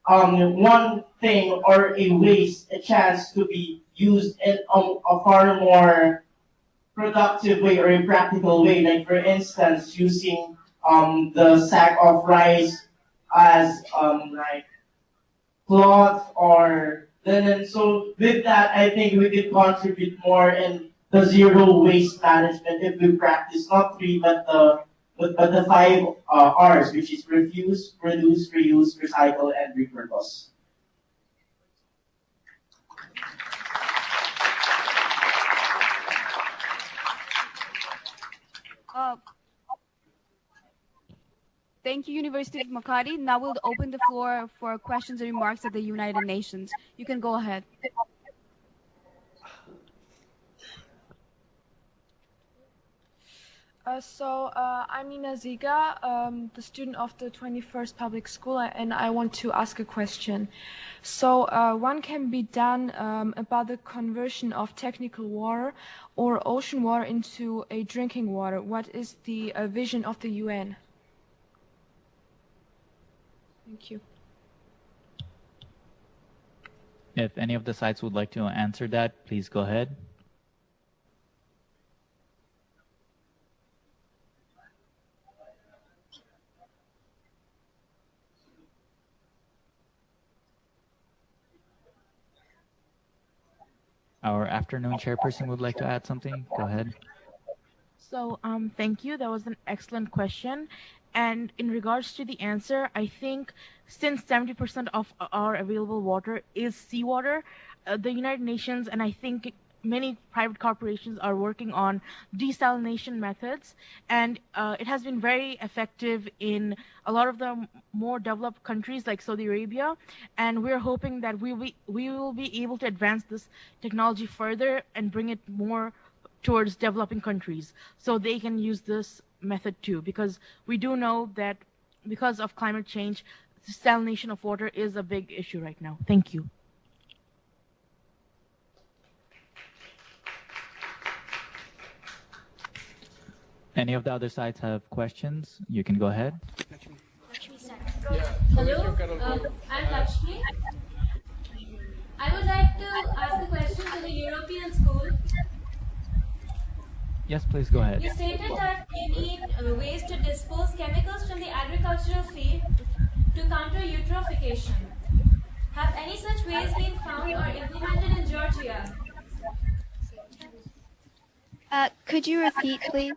one thing or a waste a chance to be used in a far more productive way or a practical way. Like for instance, using the sack of rice as like cloth or linen. So with that, I think we could contribute more in the zero waste management if we practice not 3 but the 5 R's, which is refuse, reduce, reuse, recycle, and repurpose. Thank you, University of Makati. Now we'll open the floor for questions and remarks at the United Nations. You can go ahead. I'm Nina Ziga, the student of the 21st Public School, and I want to ask a question. So, what can be done about the conversion of technical water or ocean water into a drinking water? What is the vision of the UN? Thank you. If any of the sites would like to answer that, please go ahead. Our afternoon chairperson would like to add something. Go ahead. So, thank you. That was an excellent question. And in regards to the answer, I think since 70% of our available water is seawater, the United Nations and I think many private corporations are working on desalination methods, and it has been very effective in a lot of the more developed countries like Saudi Arabia, and we're hoping that we will be able to advance this technology further and bring it more towards developing countries so they can use this method too, because we do know that because of climate change, desalination of water is a big issue right now. Thank you. Any of the other sides have questions? You can go ahead. Hello, I'm Lakshmi. I would like to ask a question to the European School. Yes, please go ahead. You stated that you need ways to dispose chemicals from the agricultural field to counter eutrophication. Have any such ways been found or implemented in Georgia? Could you repeat, please?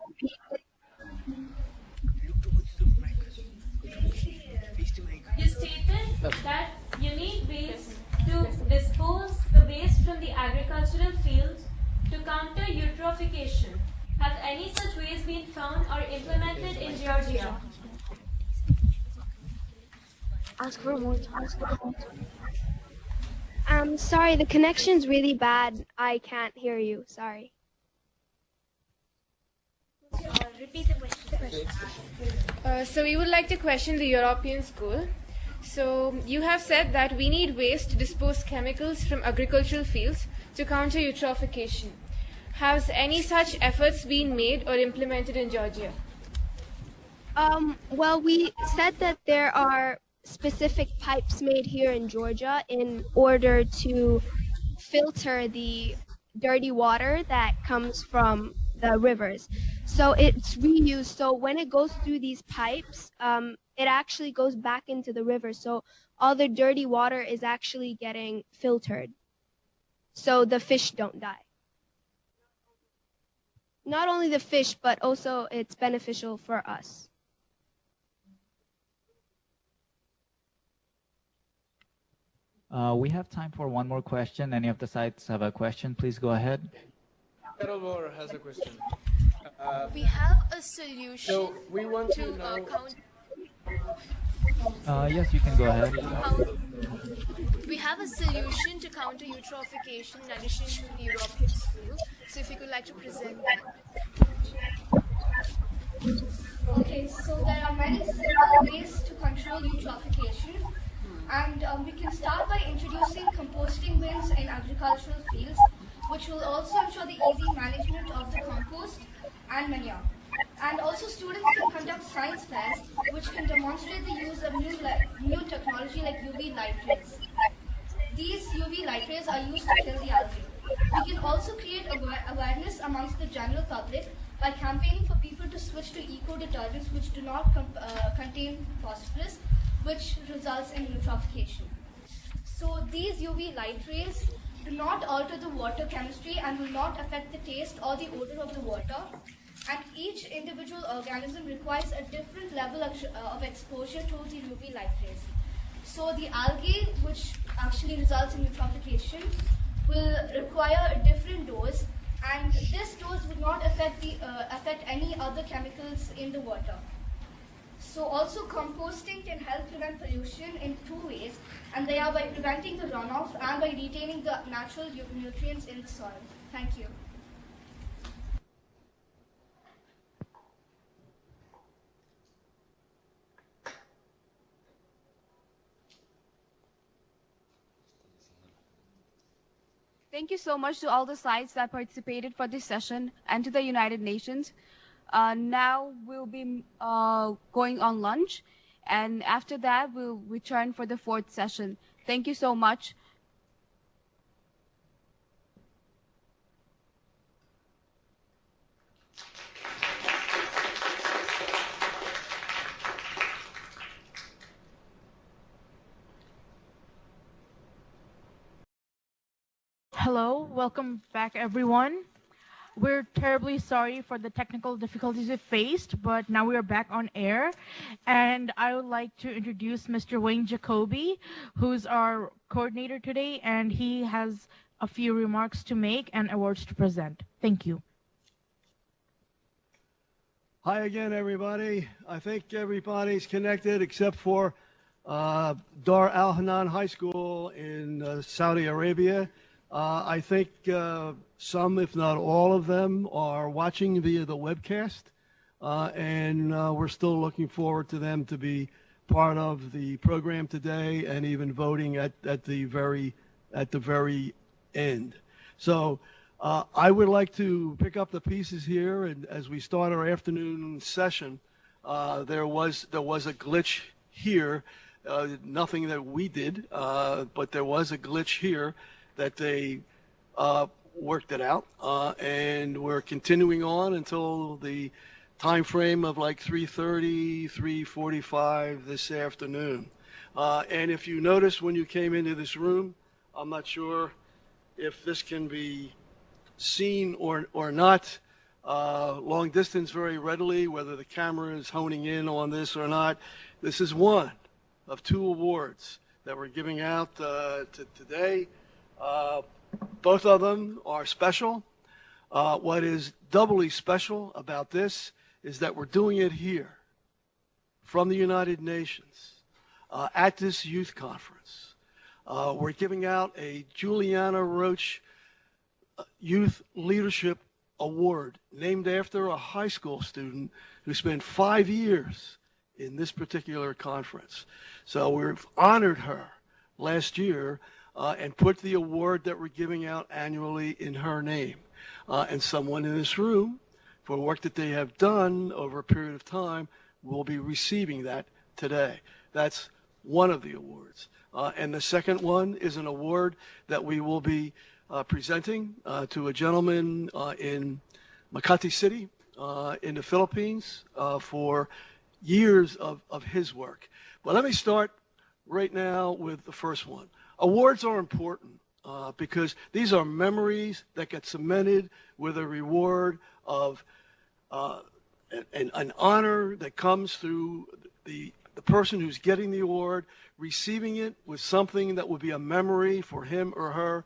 You stated that you need ways to dispose the waste from the agricultural fields to counter eutrophication. Have any such ways been found or implemented in Georgia? Ask for more time. Sorry, the connection's really bad. I can't hear you. Sorry. Repeat the question. So we would like to question the European School. So you have said that we need waste to dispose chemicals from agricultural fields to counter eutrophication. Has any such efforts been made or implemented in Georgia? Well, we said that there are specific pipes made here in Georgia in order to filter the dirty water that comes from the rivers. So it's reused. So when it goes through these pipes, it actually goes back into the river. So all the dirty water is actually getting filtered. So the fish don't die. Not only the fish, but also it's beneficial for us. We have time for one more question. Any of the sites have a question? Please go ahead. Carol Moore has a question. We have a solution So we want to know. Yes, you can go ahead. We have a solution to counter eutrophication in addition to the European School. So if you could like to present that. Okay, so there are many simple ways to control eutrophication, and we can start by introducing composting bins in agricultural fields, which will also ensure the easy management of the compost and manure. And also students can conduct science fairs, which can demonstrate the use of new technology like UV light rays. These UV light rays are used to kill the algae. We can also create awareness amongst the general public by campaigning for people to switch to eco-detergents which do not contain phosphorus, which results in eutrophication. So these UV light rays do not alter the water chemistry and will not affect the taste or the odor of the water. And each individual organism requires a different level of exposure to the UV light rays. So the algae, which actually results in eutrophication, will require a different dose, and this dose would not affect any other chemicals in the water. So also composting can help prevent pollution in two ways, and they are by preventing the runoff and by retaining the natural nutrients in the soil. Thank you. Thank you so much to all the sites that participated for this session and to the United Nations. Now we'll be going on lunch, and after that we'll return for the fourth session. Thank you so much. Hello, welcome back everyone. We're terribly sorry for the technical difficulties we faced, but now we are back on air. And I would like to introduce Mr. Wayne Jacoby, who's our coordinator today, and he has a few remarks to make and awards to present. Thank you. Hi again, everybody. I think everybody's connected except for Dar Al Hanan High School in Saudi Arabia. I think some, if not all of them, are watching via the webcast, and we're still looking forward to them to be part of the program today and even voting at the very end. So I would like to pick up the pieces here, and as we start our afternoon session, there was a glitch here, nothing that we did, but there was a glitch here that they worked it out, and we're continuing on until the time frame of like 3:30, 3:45 this afternoon. And if you notice when you came into this room, I'm not sure if this can be seen or not long distance very readily, whether the camera is honing in on this or not. This is one of two awards that we're giving out today. Both of them are special. What is doubly special about this is that we're doing it here from the United Nations at this youth conference. We're giving out a Juliana Roach Youth Leadership Award named after a high school student who spent 5 years in this particular conference. So we've honored her last year and put the award that we're giving out annually in her name. And someone in this room, for work that they have done over a period of time, will be receiving that today. That's one of the awards. And the second one is an award that we will be presenting to a gentleman in Makati City in the Philippines for years of his work. But let me start right now with the first one. Awards are important because these are memories that get cemented with a reward of an honor that comes through the person who's getting the award, receiving it with something that would be a memory for him or her,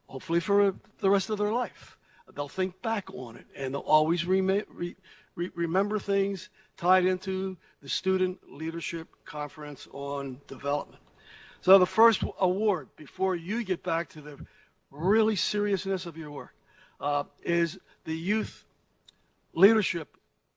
hopefully for the rest of their life. They'll think back on it, and they'll always remember things tied into the Student Leadership Conference on Development. So the first award, before you get back to the really seriousness of your work, is the Youth Leadership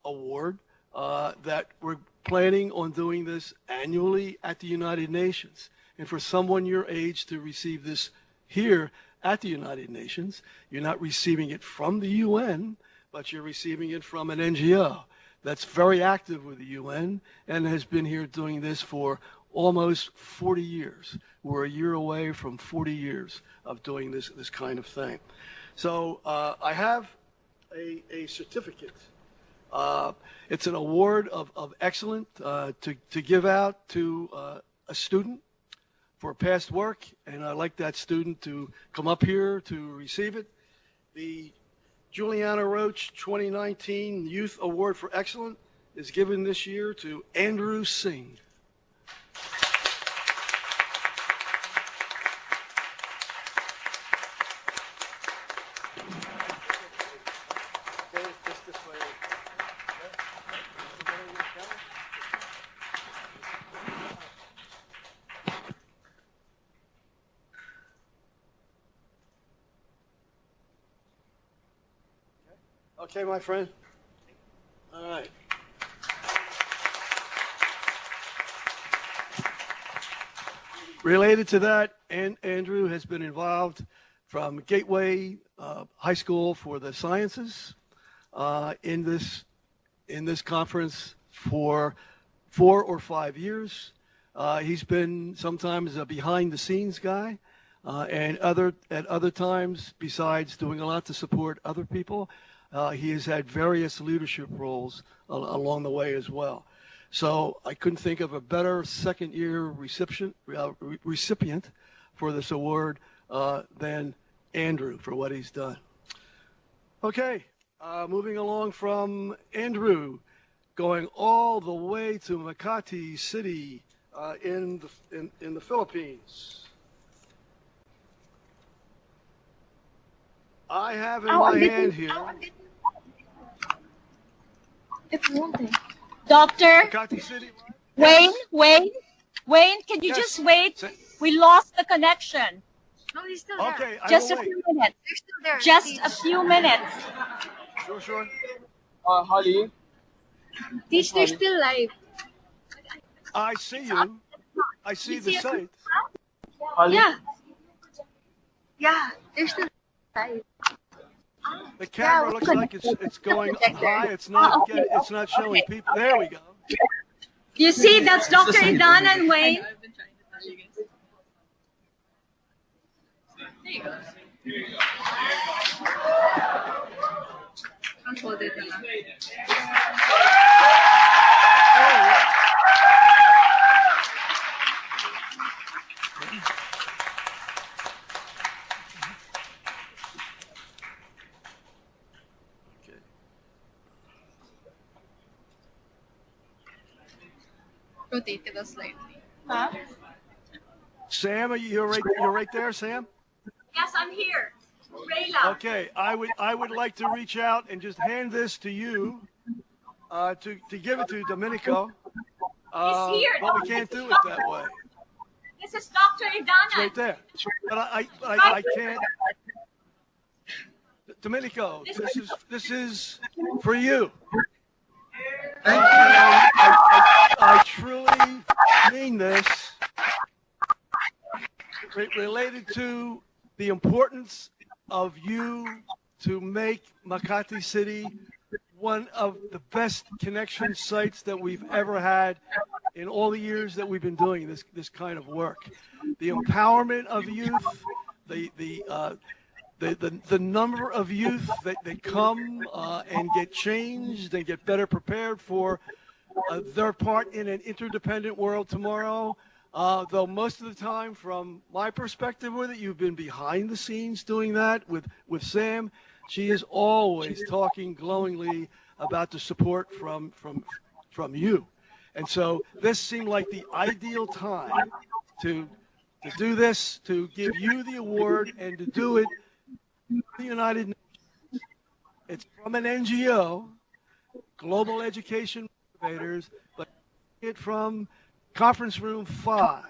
Award that we're planning on doing this annually at the United Nations. And for someone your age to receive this here at the United Nations, you're not receiving it from the UN, but you're receiving it from an NGO that's very active with the UN and has been here doing this for almost 40 years. We're a year away from 40 years of doing this kind of thing. So I have a certificate. It's an award of excellence to give out to a student for past work, and I'd like that student to come up here to receive it. The Juliana Roach 2019 Youth Award for Excellence is given this year to Andrew Singh. Okay, my friend. All right. Related to that, Andrew has been involved from Gateway High School for the Sciences in this conference for 4 or 5 years. He's been sometimes a behind-the-scenes guy, and at other times, besides doing a lot to support other people, he has had various leadership roles along the way as well. So I couldn't think of a better second-year recipient for this award than Andrew for what he's done. Okay, moving along from Andrew, going all the way to Makati City in the Philippines. I have in my hand here. Doctor, Makati City. Wayne, can you just wait? We lost the connection. No, he's still there. Okay, just a few minutes. They're still there. Just a few minutes. Sure. Holly. Teach, they're still live. I see you. I see the site. Holly. Yeah, they're still live. The camera looks like it's going high. It's not showing people. There we go. You see, that's Dr. Idana and Wayne. There you go. I'll hold it now. Rotate it slightly. Huh? Sam, you're right there, Sam? Yes, I'm here. Rayla. Okay, I would like to reach out and just hand this to you to give it to Domenico. He's here. But we can't do it that way. This is Dr. Idana. It's right there. But I can't. Domenico, this is for you. I truly mean this. Related to the importance of you to make Makati City one of the best connection sites that we've ever had in all the years that we've been doing this kind of work. The empowerment of youth, the number of youth that come and get changed and get better prepared for their part in an interdependent world tomorrow. Though most of the time, from my perspective with it, you've been behind the scenes doing that with Sam. She is always talking glowingly about the support from you. And so this seemed like the ideal time to do this, to give you the award, and to do it in the United Nations. It's from an NGO, Global Education Motivators, but it from Conference Room 5,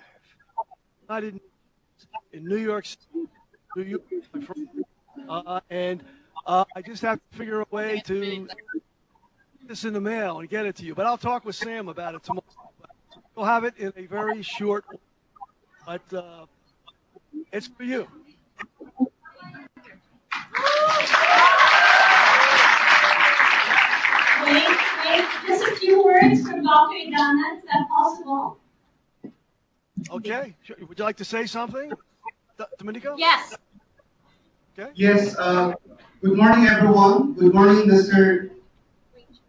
United Nations in New York City, and I just have to figure a way to put this in the mail and get it to you. But I'll talk with Sam about it tomorrow. We'll have it in a very short, but it's for you. Wait, just a few words from Dr. Idana. Is that possible? Okay. Would you like to say something, Domenico? Yes. Okay. Yes. Good morning, everyone. Good morning, Mr.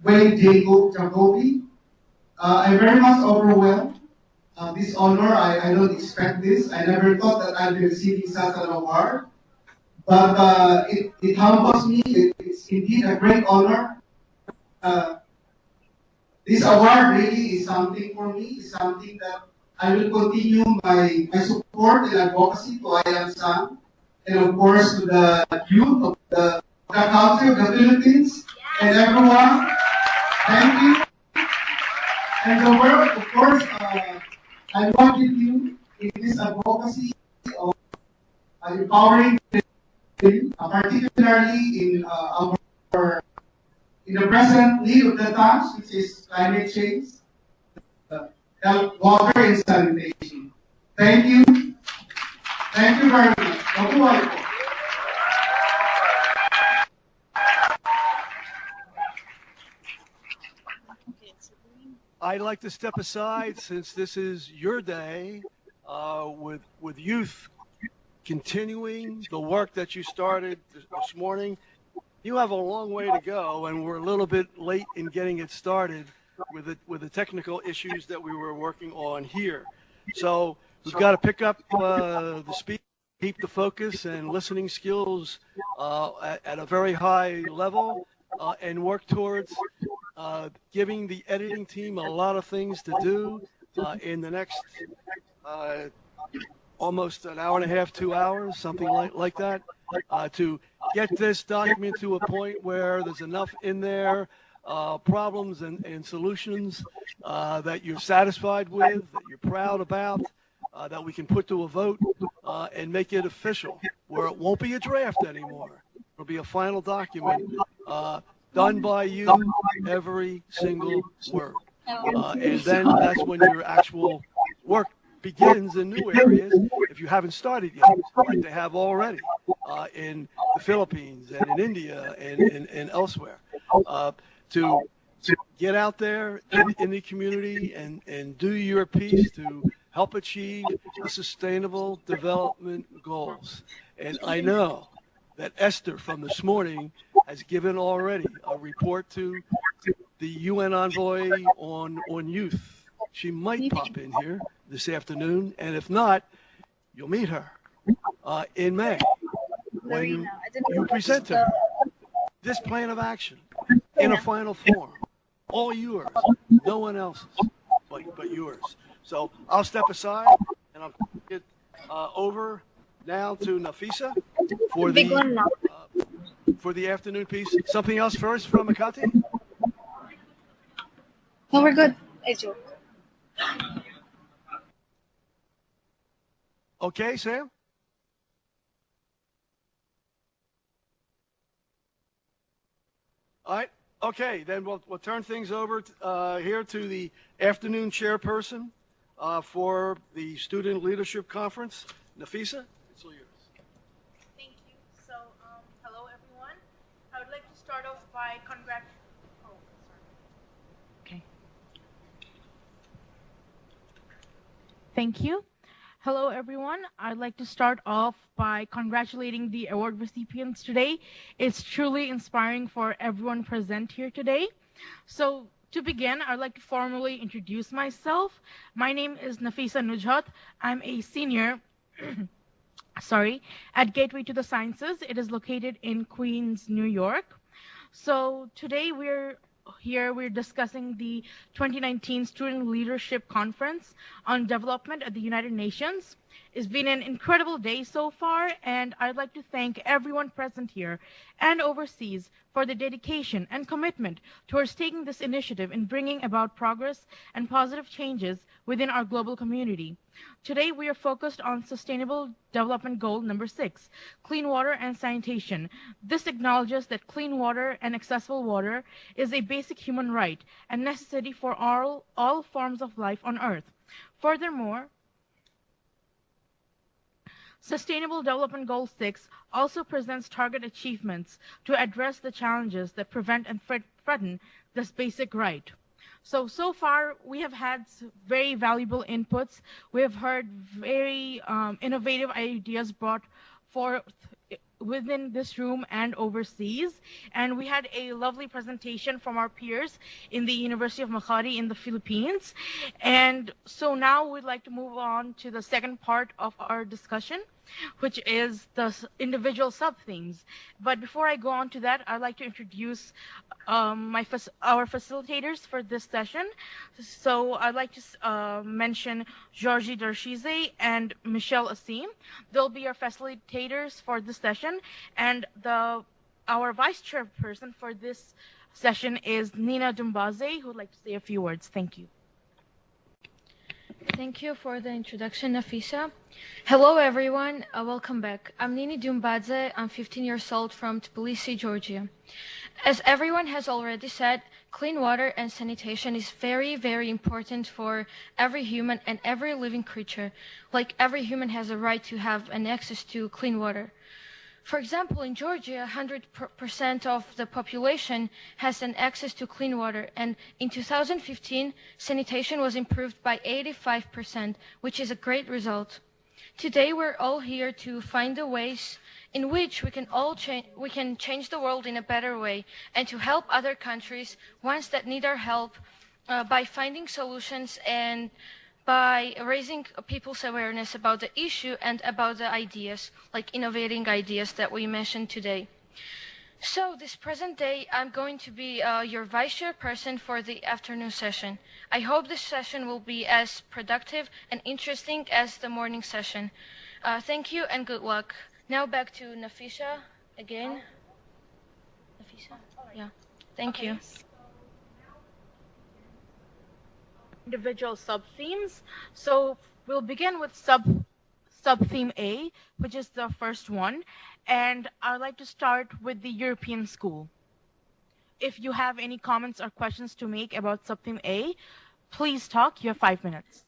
Wayne Jacoby. I'm very much overwhelmed. This honor, I don't expect this. I never thought that I'd be receiving such an award. But it humbles me. It's indeed a great honor. This award really is something for me. It's something that I will continue my support and advocacy to IAMSAN, and of course to the youth of the country of the Philippines and everyone. Thank you. And the world, of course, I work with you in this advocacy of empowering, particularly in our in the present need of the times, which is climate change, water and sanitation. Thank you. Thank you very much. Mabuhay po. I'd like to step aside since this is your day with youth continuing the work that you started this morning. You have a long way to go, and we're a little bit late in getting it started with the technical issues that we were working on here. So we've got to pick up the speed, keep the focus and listening skills at a very high level, and work towards giving the editing team a lot of things to do in the next almost an hour and a half, 2 hours, something like that, to get this document to a point where there's enough in there, problems and solutions that you're satisfied with, that you're proud about, that we can put to a vote and make it official, where it won't be a draft anymore. It'll be a final document done by you, every single word. And then that's when your actual work begins in new areas, if you haven't started yet, like they have already in the Philippines and in India and elsewhere, to get out there in the community and do your piece to help achieve the Sustainable Development Goals. And I know that Esther from this morning has given already a report to the UN envoy on youth. She might pop in here this afternoon, and if not, you'll meet her in May when you present to her this plan of action in a final form, all yours, no one else's but yours. So I'll step aside and I'll get over now to Nafisa for the afternoon piece. Something else first from Makati? No, we're good. I joke. Okay, Sam? All right. Okay, then we'll turn things over here to the afternoon chairperson for the Student Leadership Conference. Nafisa, it's all yours. Thank you. So, hello everyone. I would like to start off by Okay. Thank you. Hello everyone. I'd like to start off by congratulating the award recipients today. It's truly inspiring for everyone present here today. So to begin, I'd like to formally introduce myself. My name is Nafisa Nujhat. I'm a senior at Gateway to the Sciences. It is located in Queens, New York. So today we're discussing the 2019 Student Leadership Conference on Development at the United Nations. It's been an incredible day so far, and I'd like to thank everyone present here and overseas for the dedication and commitment towards taking this initiative in bringing about progress and positive changes within our global community. Today, we are focused on Sustainable Development Goal number 6, clean water and sanitation. This acknowledges that clean water and accessible water is a basic human right and necessity for all forms of life on Earth. Furthermore, Sustainable Development Goal 6 also presents target achievements to address the challenges that prevent and threaten this basic right. So far, we have had very valuable inputs. We have heard very innovative ideas brought forth within this room and overseas. And we had a lovely presentation from our peers in the University of Makati in the Philippines. And so now we'd like to move on to the second part of our discussion, which is the individual sub-themes. But before I go on to that, I'd like to introduce our facilitators for this session. So I'd like to mention Georgie Darchize and Michelle Asim. They'll be our facilitators for this session. And our vice chairperson for this session is Nina Dumbaze, who would like to say a few words. Thank you. Thank you for the introduction, Nafisa. Hello, everyone. Welcome back. I'm Nini Dumbadze. I'm 15 years old from Tbilisi, Georgia. As everyone has already said, clean water and sanitation is very, very important for every human and every living creature. Like every human has a right to have an access to clean water. For example, in Georgia, 100% of the population has an access to clean water, and in 2015, sanitation was improved by 85%, which is a great result. Today, we're all here to find the ways in which we can change the world in a better way, and to help other countries, ones that need our help, by finding solutions and by raising people's awareness about the issue and about the ideas, like innovating ideas that we mentioned today. So this present day, I'm going to be your vice chairperson for the afternoon session. I hope this session will be as productive and interesting as the morning session. Thank you and good luck. Now back to Nafisa again. Nafisa? Yeah. Thank you. Individual sub-themes. So we'll begin with sub-theme A, which is the first one. And I'd like to start with the European School. If you have any comments or questions to make about sub-theme A, please talk. You have 5 minutes.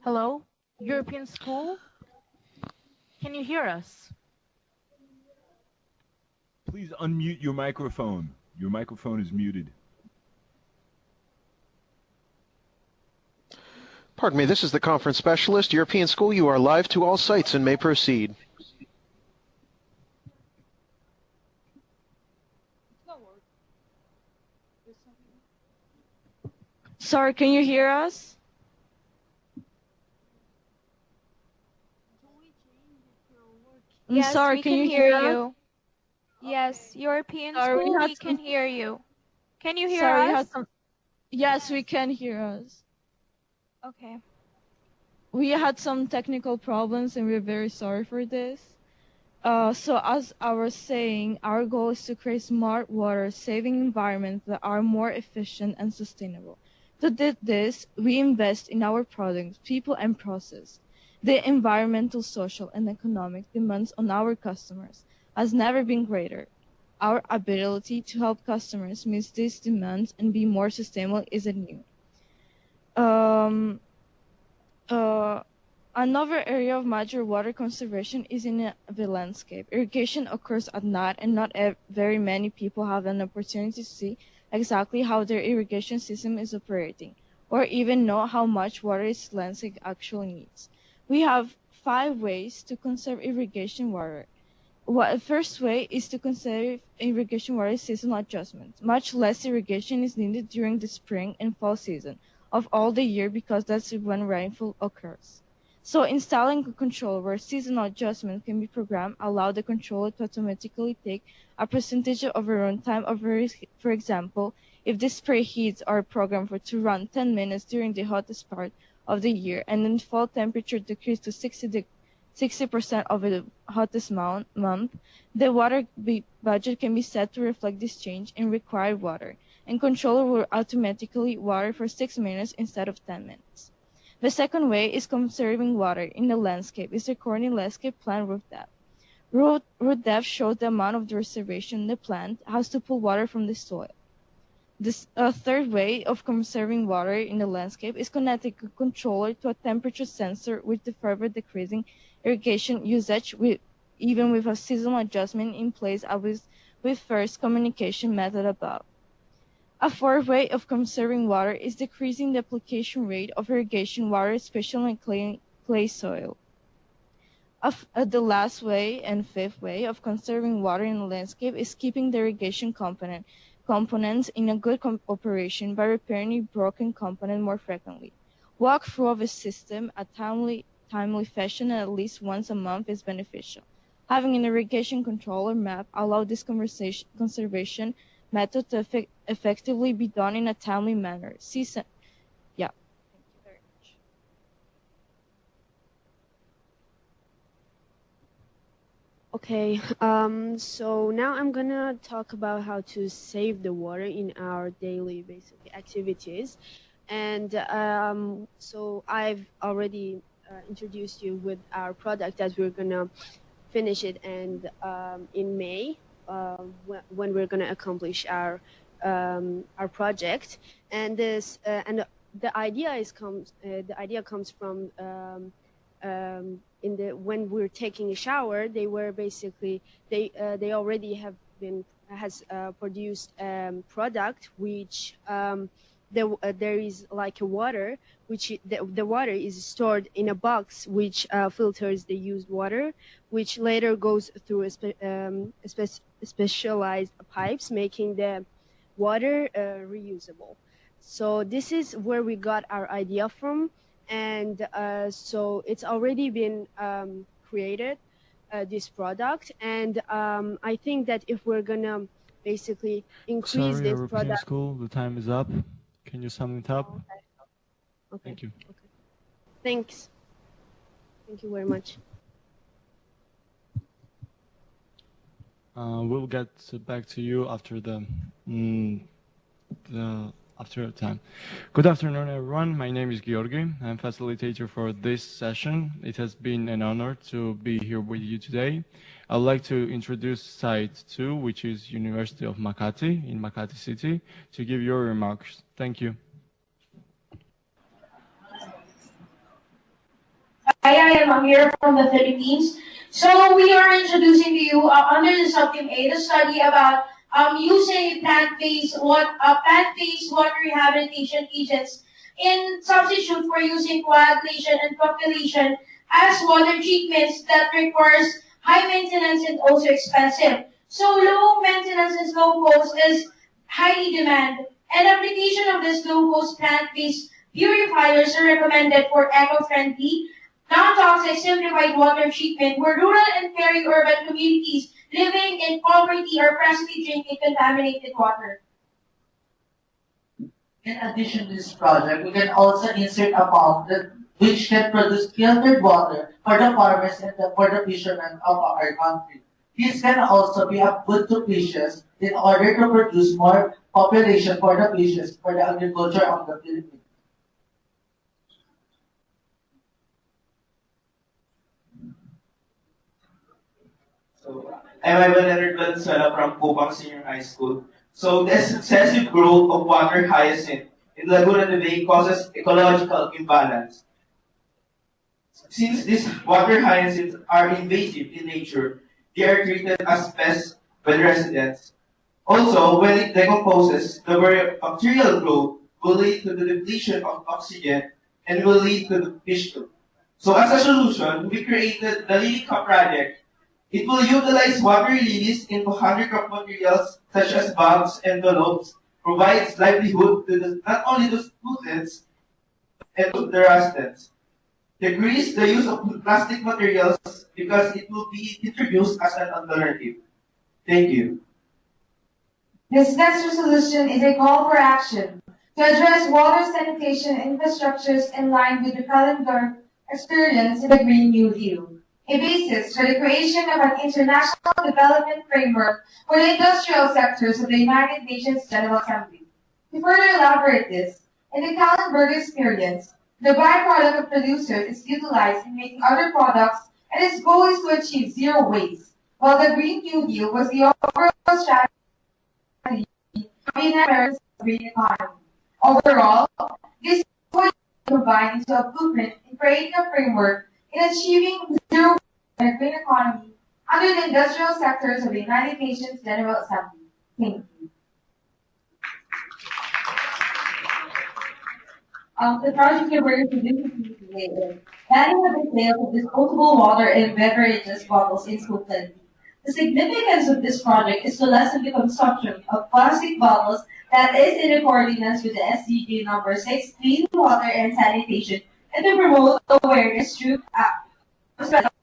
Hello, European School? Can you hear us? Please unmute your microphone. Your microphone is muted. Pardon me, this is the conference specialist. European School, you are live to all sites and may proceed. Sorry, can you hear us? I'm Yes, sorry, we can can you hear hear us? you. Yes, European Sorry, School, had we can some- hear you. Can you hear Sorry, us? Yes, we can hear us. Okay. We had some technical problems and we're very sorry for this. So as I was saying, our goal is to create smart water saving environments that are more efficient and sustainable. To do this, we invest in our products, people and process. The environmental, social, and economic demands on our customers has never been greater. Our ability to help customers meet these demands and be more sustainable isn't new. Another area of major water conservation is in the landscape. Irrigation occurs at night, and not very many people have an opportunity to see exactly how their irrigation system is operating, or even know how much water its landscape actually needs. We have 5 ways to conserve irrigation water. The first way is to conserve irrigation water seasonal adjustments. Much less irrigation is needed during the spring and fall season of all the year because that's when rainfall occurs. So installing a controller where seasonal adjustment can be programmed allow the controller to automatically take a percentage of the runtime of for example, if the spray heats are programmed to run 10 minutes during the hottest part of the year and then fall temperature decrease to 60% of the hottest month, the water budget can be set to reflect this change in required water, and controller will automatically water for 6 minutes instead of 10 minutes. The second way is conserving water in the landscape is recording landscape plant root depth. Root depth shows the amount of the reservation the plant has to pull water from the soil. This third way of conserving water in the landscape is connecting a controller to a temperature sensor with the further decreasing irrigation usage even with a seasonal adjustment in place as with first communication method above. A fourth way of conserving water is decreasing the application rate of irrigation water, especially in clay soil. The last way and fifth way of conserving water in the landscape is keeping the irrigation components in a good operation by repairing a broken component more frequently. Walk through of a system a timely fashion at least once a month is beneficial. Having an irrigation controller map allows this conservation method to effectively be done in a timely manner. Yeah. Okay, so now I'm gonna talk about how to save the water in our daily basically activities. And so I've already introduced you with our product that we're gonna finish it and in May when we're gonna accomplish our project. And this and the idea comes from in the when we're taking a shower. They were basically they already have been has produced product which there is like a water which the water is stored in a box which filters the used water, which later goes through specialized pipes, making the water reusable. So this is where we got our idea from, and so it's already been created, this product, and I think that if we're gonna basically increase Sorry, this European product. School, the time is up. Can you sum it up? Okay. Thank you. Okay. Thanks. Thank you very much. We'll get back to you after after time. Good afternoon, everyone. My name is Georgi. I'm facilitator for this session. It has been an honor to be here with you today. I'd like to introduce Site 2, which is University of Makati in Makati City, to give your remarks. Thank you. Hi, I am Amir from the Philippines. So we are introducing to you under the subteam A the study about using plant-based water rehabilitation agents in substitute for using coagulation and population as water treatments that requires high maintenance and also expensive. So low maintenance and low cost is highly demanded, and application of this low cost plant-based purifiers are recommended for eco-friendly, non-toxic simplified water treatment where rural and peri-urban communities living in poverty are presently drinking contaminated water. In addition to this project, we can also insert a pump which can produce filtered water for the farmers and for the fishermen of our country. This can also be a good to fishes in order to produce more population for the fishes for the agriculture of the Philippines. I'm Ivan Leonard Valenzuela from Kupang Senior High School. So the excessive growth of water hyacinth in Laguna de Bay causes ecological imbalance. Since these water hyacinths are invasive in nature, they are treated as pests by the residents. Also, when it decomposes, the very bacterial growth will lead to the depletion of oxygen and will lead to the fish kill. So as a solution, we created the Lily Cup project. It will utilize water lilies into handicraft materials such as bags and envelopes, provides livelihood to not only the students and to the residents. Decrease the use of plastic materials because it will be introduced as an alternative. Thank you. This next resolution is a call for action to address water sanitation infrastructures in line with the calendar experience in the Green New Deal, a basis for the creation of an international development framework for the industrial sectors of the United Nations General Assembly. To further elaborate this, in the Kallenberg experience, the byproduct of producers is utilized in making other products, and its goal is to achieve zero waste, while the Green New Deal was the overall strategy of the American green economy. Overall, this is combined into a blueprint in creating a framework in achieving zero waste in the green economy under the industrial sectors of the United Nations General Assembly. Thank you. The project we were introducing today is banning the sale of disposable water and beverages bottles in school plenty. The significance of this project is to lessen the consumption of plastic bottles that is in accordance with the SDG number 6, Clean Water and Sanitation, and to promote awareness through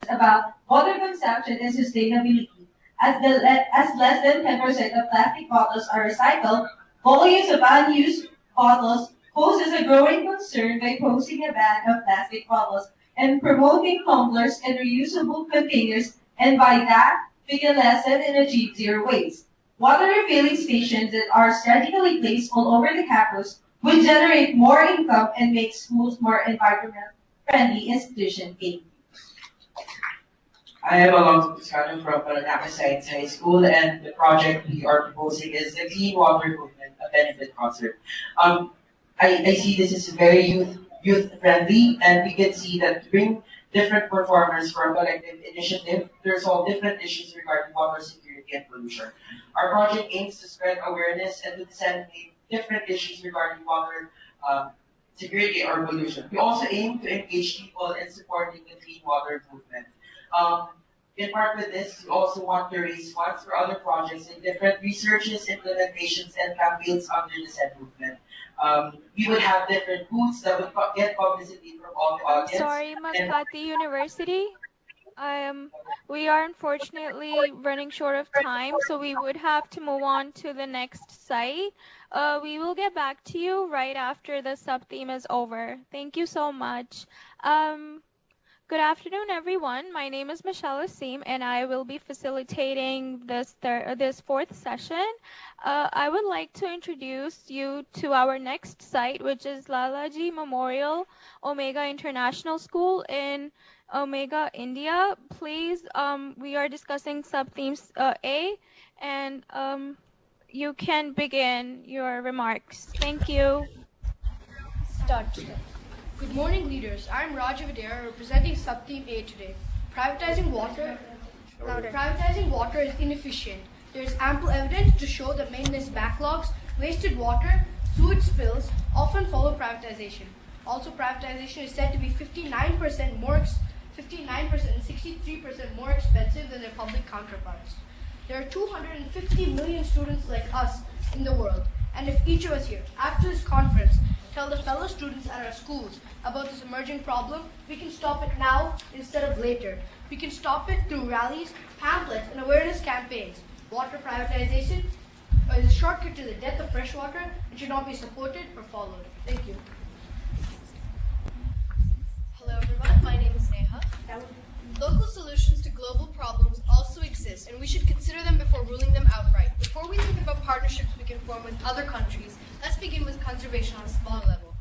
about water consumption and sustainability. as less than 10% of plastic bottles are recycled, volumes of unused bottles poses a growing concern by posing a ban of plastic bottles and promoting tumblers and reusable containers, and by that, we can lessen and achieve zero waste. Water refilling stations that are strategically placed all over the campus would generate more income and make schools more environment-friendly institutions. I have a long discussion from Paranaka Science High School, and the project we are proposing is the Clean Water Movement, a benefit concert. I see this is very youth friendly, and we can see that to bring different performers for a collective initiative to resolve different issues regarding water security and pollution. Our project aims to spread awareness and to disseminate different issues regarding water security or pollution. We also aim to engage people in supporting the clean water movement. In part with this, we also want to raise funds for other projects in different researches, implementations, and campaigns under the said movement. We would have different booths that would get publicity from all the audience. Sorry, Makati University. We are unfortunately running short of time, so we would have to move on to the next site. We will get back to you right after the sub-theme is over. Thank you so much. Good afternoon, everyone. My name is Michelle Asim, and I will be facilitating this fourth session. I would like to introduce you to our next site, which is Lalaji Memorial Omega International School in Omega, India. Please, we are discussing sub-themes A, and you can begin your remarks. Thank you. Start. Good morning, leaders. I'm Raja Vidya, representing sub-theme A today. Privatizing water. Privatizing water is inefficient. There is ample evidence to show that maintenance backlogs, wasted water, sewage spills often follow privatization. Also, privatization is said to be 59% and 63% more expensive than their public counterparts. There are 250 million students like us in the world, and if each of us here, after this conference, tell the fellow students at our schools about this emerging problem, we can stop it now instead of later. We can stop it through rallies, pamphlets, and awareness campaigns. Water privatization is a shortcut to the death of fresh water and should not be supported or followed. Thank you. Hello everyone, my name is Neha. Local solutions to global problems also exist, and we should consider them before ruling them outright. Before we think about partnerships we can form with other countries, let's begin with conservation on a smaller level.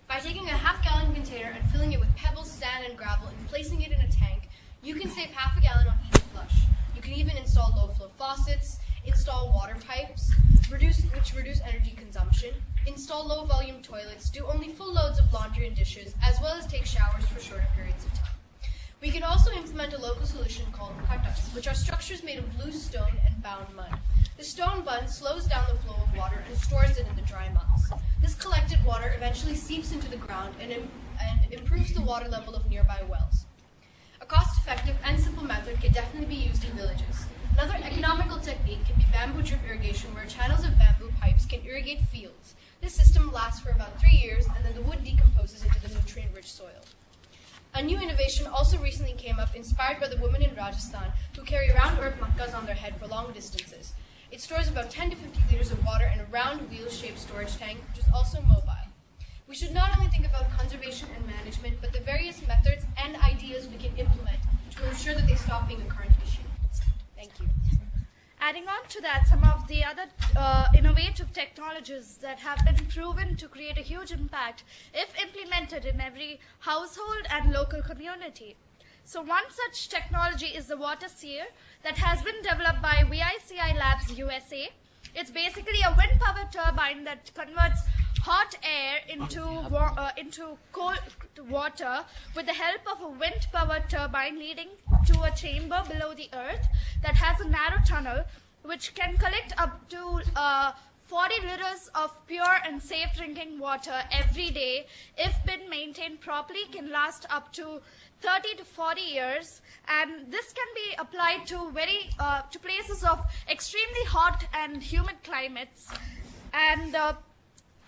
By taking a half-gallon container and filling it with pebbles, sand, and gravel and placing it in a tank, you can save half a gallon on each flush. You can even install low-flow faucets, install water pipes, which reduce energy consumption, install low-volume toilets, do only full loads of laundry and dishes, as well as take showers for shorter periods of time. We can also implement a local solution called katas, which are structures made of loose stone and bound mud. The stone bund slows down the flow of water and stores it in the dry months. This collected water eventually seeps into the ground and improves the water level of nearby wells. A cost-effective and simple method can definitely be used in villages. Another economical technique can be bamboo drip irrigation, where channels of bamboo pipes can irrigate fields. This system lasts for about 3 years, and then the wood decomposes into the nutrient-rich soil. A new innovation also recently came up, inspired by the women in Rajasthan who carry round earth matkas on their head for long distances. It stores about 10 to 50 liters of water in a round wheel-shaped storage tank, which is also mobile. We should not only think about conservation and management, but the various methods and ideas we can implement to ensure that they stop being a current issue. Thank you. Adding on to that, some of the other innovative technologies that have been proven to create a huge impact if implemented in every household and local community. So one such technology is the water seer that has been developed by VICI Labs USA. It's basically a wind power turbine that converts hot air into cold water with the help of a wind power turbine leading to a chamber below the earth that has a narrow tunnel which can collect up to 40 liters of pure and safe drinking water every day. If been maintained properly, can last up to 30 to 40 years, and this can be applied to to places of extremely hot and humid climates. And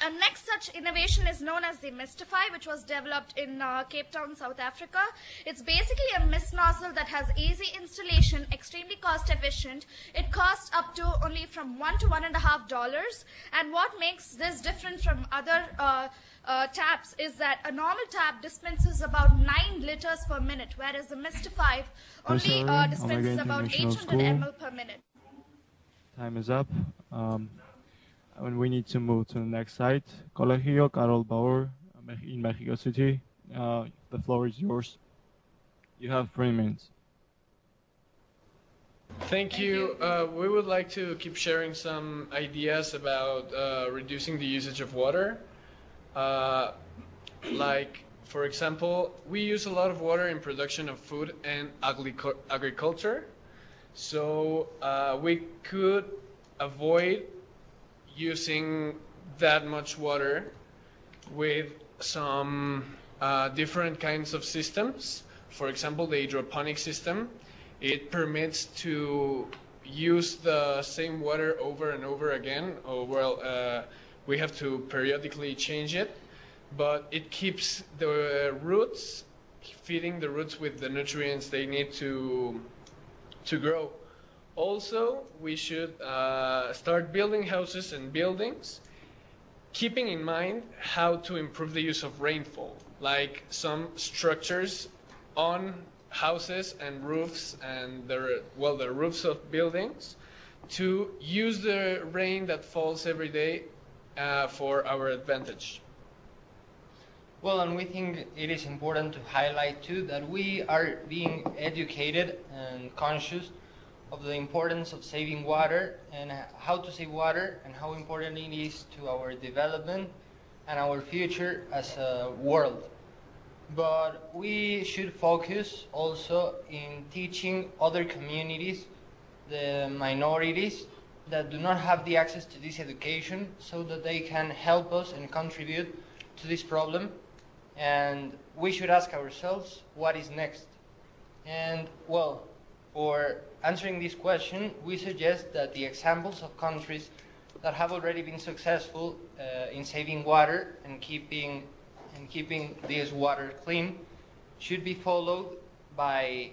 A next such innovation is known as the Mistify, which was developed in Cape Town, South Africa. It's basically a mist nozzle that has easy installation, extremely cost efficient. It costs up to only from $1 to $1.50. And what makes this different from other taps is that a normal tap dispenses about 9 liters per minute, whereas the Mistify only dispenses about 800 ml per minute. Time is up. And we need to move to the next site. Colegio Carol Bauer in Mexico City. The floor is yours. You have 3 minutes. Thank you. We would like to keep sharing some ideas about reducing the usage of water. Like, for example, we use a lot of water in production of food and agriculture. So we could avoid using that much water with some different kinds of systems. For example, the hydroponic system. It permits to use the same water over and over again. We have to periodically change it, but it keeps the roots, feeding the roots with the nutrients they need to grow. Also, we should start building houses and buildings, keeping in mind how to improve the use of rainfall, like some structures on houses and roofs and the roofs of buildings to use the rain that falls every day for our advantage. Well, and we think it is important to highlight too that we are being educated and conscious of the importance of saving water and how to save water and how important it is to our development and our future as a world. But we should focus also in teaching other communities, the minorities that do not have the access to this education, so that they can help us and contribute to this problem. And we should ask ourselves, what is next? And well, for answering this question, we suggest that the examples of countries that have already been successful in saving water and keeping this water clean should be followed by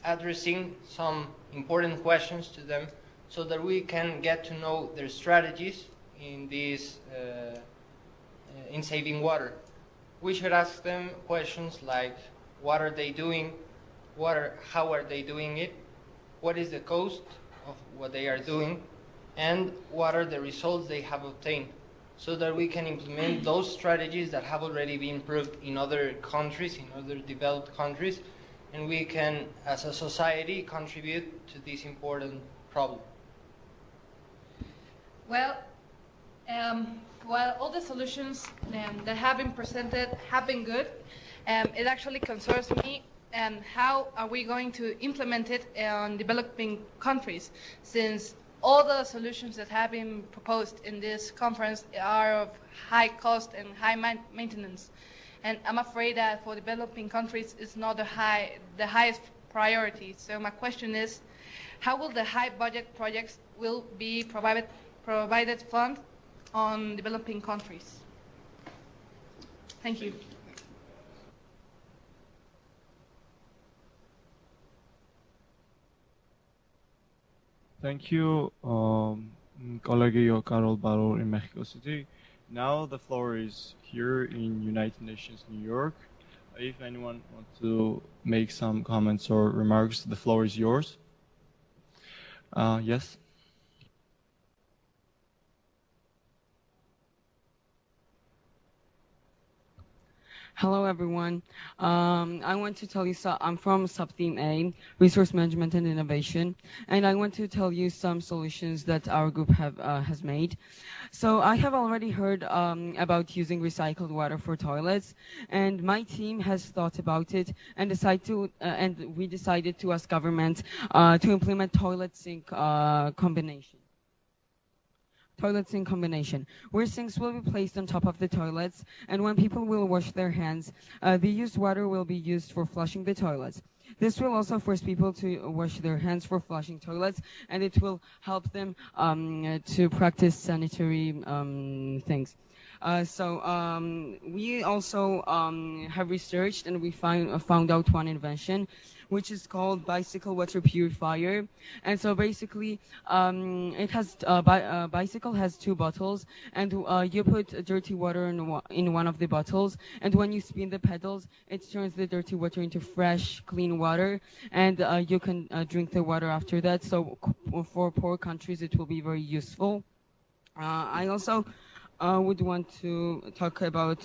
addressing some important questions to them, so that we can get to know their strategies in this in saving water. We should ask them questions like, what are they doing? How are they doing it? What is the cost of what they are doing? And what are the results they have obtained? So that we can implement those strategies that have already been proved in other countries, in other developed countries, and we can, as a society, contribute to this important problem. Well, while all the solutions that have been presented have been good, it actually concerns me how are we going to implement it in developing countries, since all the solutions that have been proposed in this conference are of high cost and high maintenance. And I'm afraid that for developing countries, it's not the highest priority. So my question is, how will the high budget projects will be provided fund on developing countries? Thank you. Thank you, Colegio Carol Bauer in Mexico City. Now the floor is here in United Nations, New York. If anyone wants to make some comments or remarks, the floor is yours. Yes. Hello, everyone. I want to tell you, I'm from Subtheme A, Resource Management and Innovation, and I want to tell you some solutions that our group has made. So I have already heard about using recycled water for toilets, and my team has thought about it and we decided to ask government to implement toilet sink combination. Toilet sink combination, where sinks will be placed on top of the toilets, and when people will wash their hands, the used water will be used for flushing the toilets. This will also force people to wash their hands for flushing toilets, and it will help them to practice sanitary things. We also have researched and we found out one invention, which is called bicycle water purifier. And so basically, it has bicycle has two bottles, and you put dirty water in one of the bottles, and when you spin the pedals, it turns the dirty water into fresh, clean water, and you can drink the water after that. So for poor countries, it will be very useful. I also would want to talk about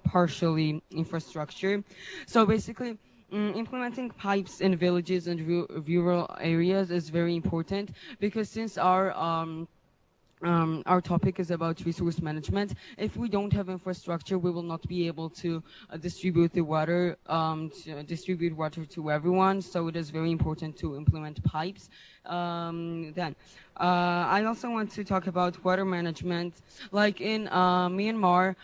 partially infrastructure. So basically, implementing pipes in villages and rural areas is very important, because since our topic is about resource management. If we don't have infrastructure, we will not be able to distribute the water, distribute water to everyone. So it is very important to implement pipes. I also want to talk about water management. Like in Myanmar,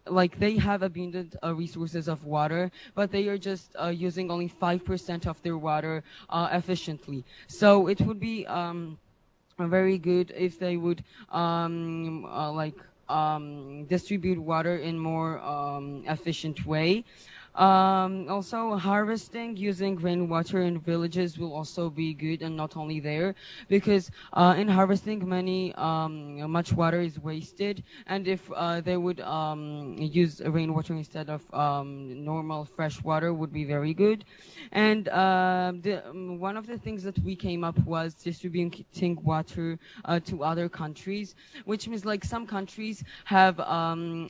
like they have abundant resources of water, but they are just using only 5% of their water efficiently. So it would be very good if they would distribute water in more efficient way. Also, harvesting using rainwater in villages will also be good, and not only there, because in harvesting much water is wasted, and if they would use rainwater instead of normal fresh water would be very good. And one of the things that we came up was distributing water to other countries, which means like some countries have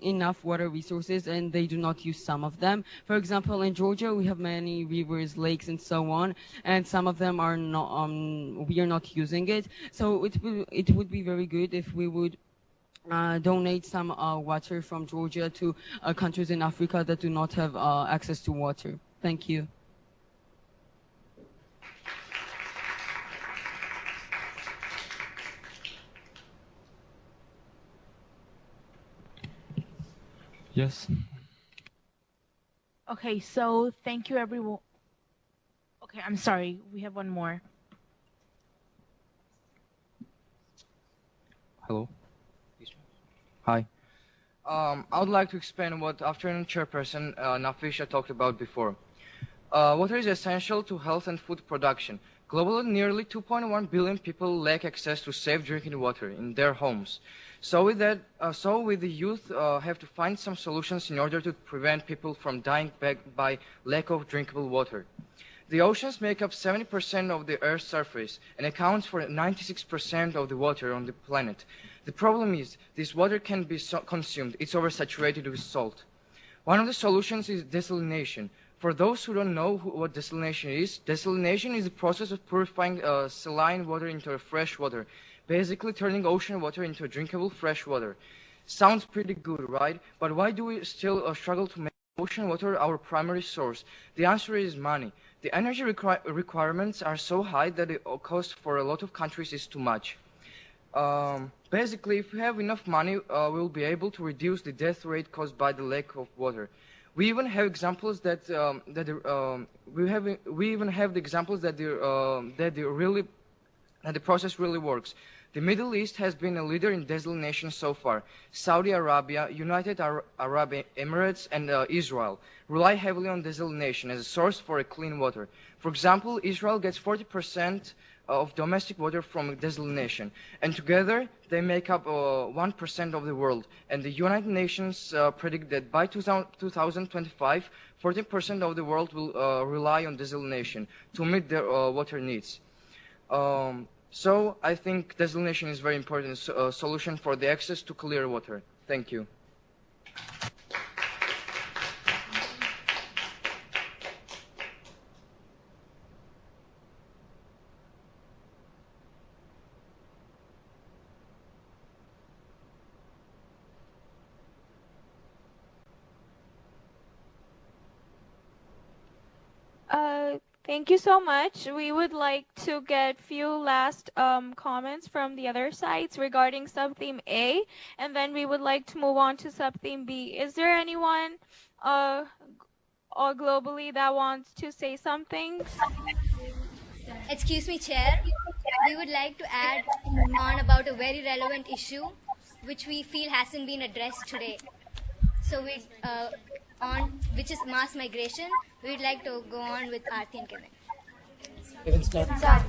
enough water resources and they do not use some of them. For example, in Georgia, we have many rivers, lakes, and so on, and some of them are not. We are not using it. So it would be very good if we would donate some water from Georgia to countries in Africa that do not have access to water. Thank you. Yes. Okay, so thank you everyone. Okay, I'm sorry, we have one more. Hello. Hi. I would like to explain what afternoon chairperson Nafisha talked about before. Water is essential to health and food production. Globally, nearly 2.1 billion people lack access to safe drinking water in their homes. So with that, we the youth have to find some solutions in order to prevent people from dying by lack of drinkable water. The oceans make up 70% of the Earth's surface and accounts for 96% of the water on the planet. The problem is this water can be consumed. It's oversaturated with salt. One of the solutions is desalination. For those who don't know what desalination is the process of purifying saline water into fresh water, basically turning ocean water into drinkable fresh water. Sounds pretty good, right? But why do we still struggle to make ocean water our primary source? The answer is money. The energy requirements are so high that the cost for a lot of countries is too much. Basically, if we have enough money, we'll be able to reduce the death rate caused by the lack of water. We even have examples that the process really works. The Middle East has been a leader in desalination so far. Saudi Arabia, United Arab Emirates, and Israel rely heavily on desalination as a source for clean water. For example, Israel gets 40% of domestic water from desalination, and together they make up 1% of the world. And the United Nations predict that by 2025, 40% of the world will rely on desalination to meet their water needs. So I think desalination is a very important solution for the access to clear water. Thank you. Thank you so much. We would like to get few last comments from the other sides regarding sub-theme A, and then we would like to move on to sub-theme B. Is there anyone or globally that wants to say something? Excuse me, Chair. We would like to add on about a very relevant issue, which we feel hasn't been addressed today. So which is mass migration. We'd like to go on with Aarti and Kevin. Kevin, start.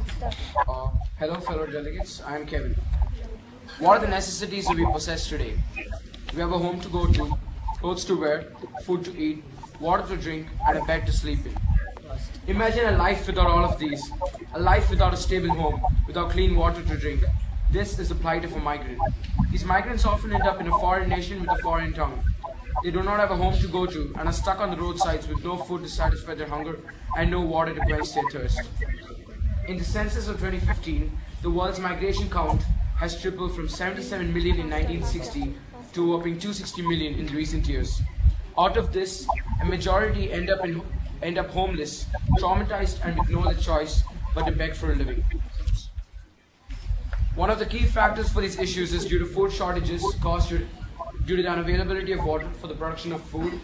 Hello, fellow delegates. I am Kevin. What are the necessities that we possess today? We have a home to go to, clothes to wear, food to eat, water to drink, and a bed to sleep in. Imagine a life without all of these, a life without a stable home, without clean water to drink. This is the plight of a migrant. These migrants often end up in a foreign nation with a foreign tongue. They do not have a home to go to and are stuck on the roadsides with no food to satisfy their hunger and no water to quench their thirst. In the census of 2015, the world's migration count has tripled from 77 million in 1960 to a whopping 260 million in recent years. Out of this, a majority end up homeless, traumatized, and with no other choice but to beg for a living. One of the key factors for these issues is due to food shortages caused due to the unavailability of water for the production of food.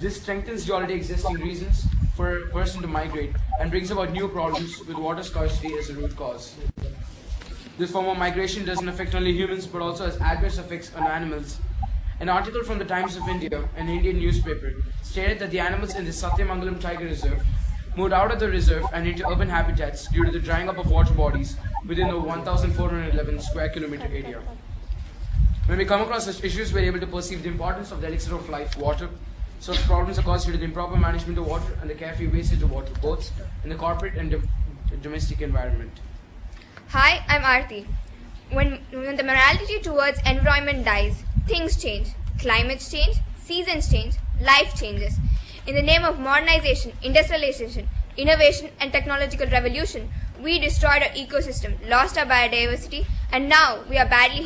This strengthens the already existing reasons for a person to migrate and brings about new problems with water scarcity as a root cause. This form of migration doesn't affect only humans but also has adverse effects on animals. An article from the Times of India, an Indian newspaper, stated that the animals in the Satyamangalam Tiger Reserve moved out of the reserve and into urban habitats due to the drying up of water bodies within the 1,411 square kilometer area. When we come across such issues, we are able to perceive the importance of the elixir of life, water. Such problems are caused due to the improper management of water and the carefree wastage of water, both in the corporate and domestic environment. Hi, I'm Aarti. When the morality towards environment dies, things change. Climates change, seasons change, life changes. In the name of modernization, industrialization, innovation, and technological revolution, we destroyed our ecosystem, lost our biodiversity, and now we are badly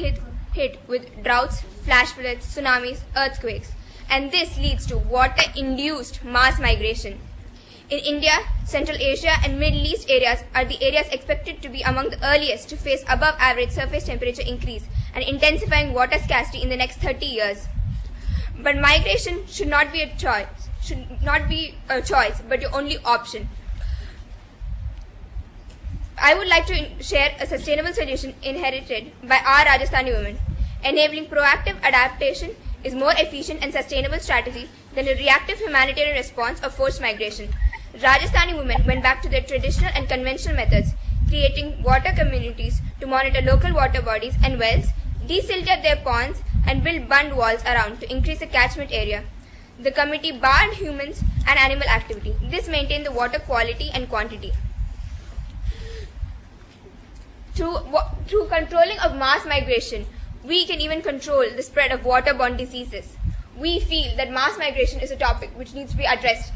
hit with droughts, flash floods, tsunamis, earthquakes. And this leads to water-induced mass migration. In India, Central Asia, and Middle East areas are the areas expected to be among the earliest to face above-average surface temperature increase and intensifying water scarcity in the next 30 years. But migration should not be a choice, but your only option. I would like to share a sustainable solution inherited by our Rajasthani women. Enabling proactive adaptation is more efficient and sustainable strategy than a reactive humanitarian response of forced migration. Rajasthani women went back to their traditional and conventional methods, creating water communities to monitor local water bodies and wells, desilted their ponds, and built bund walls around to increase the catchment area. The committee barred humans and animal activity. This maintained the water quality and quantity. Through controlling of mass migration, we can even control the spread of waterborne diseases. We feel that mass migration is a topic which needs to be addressed.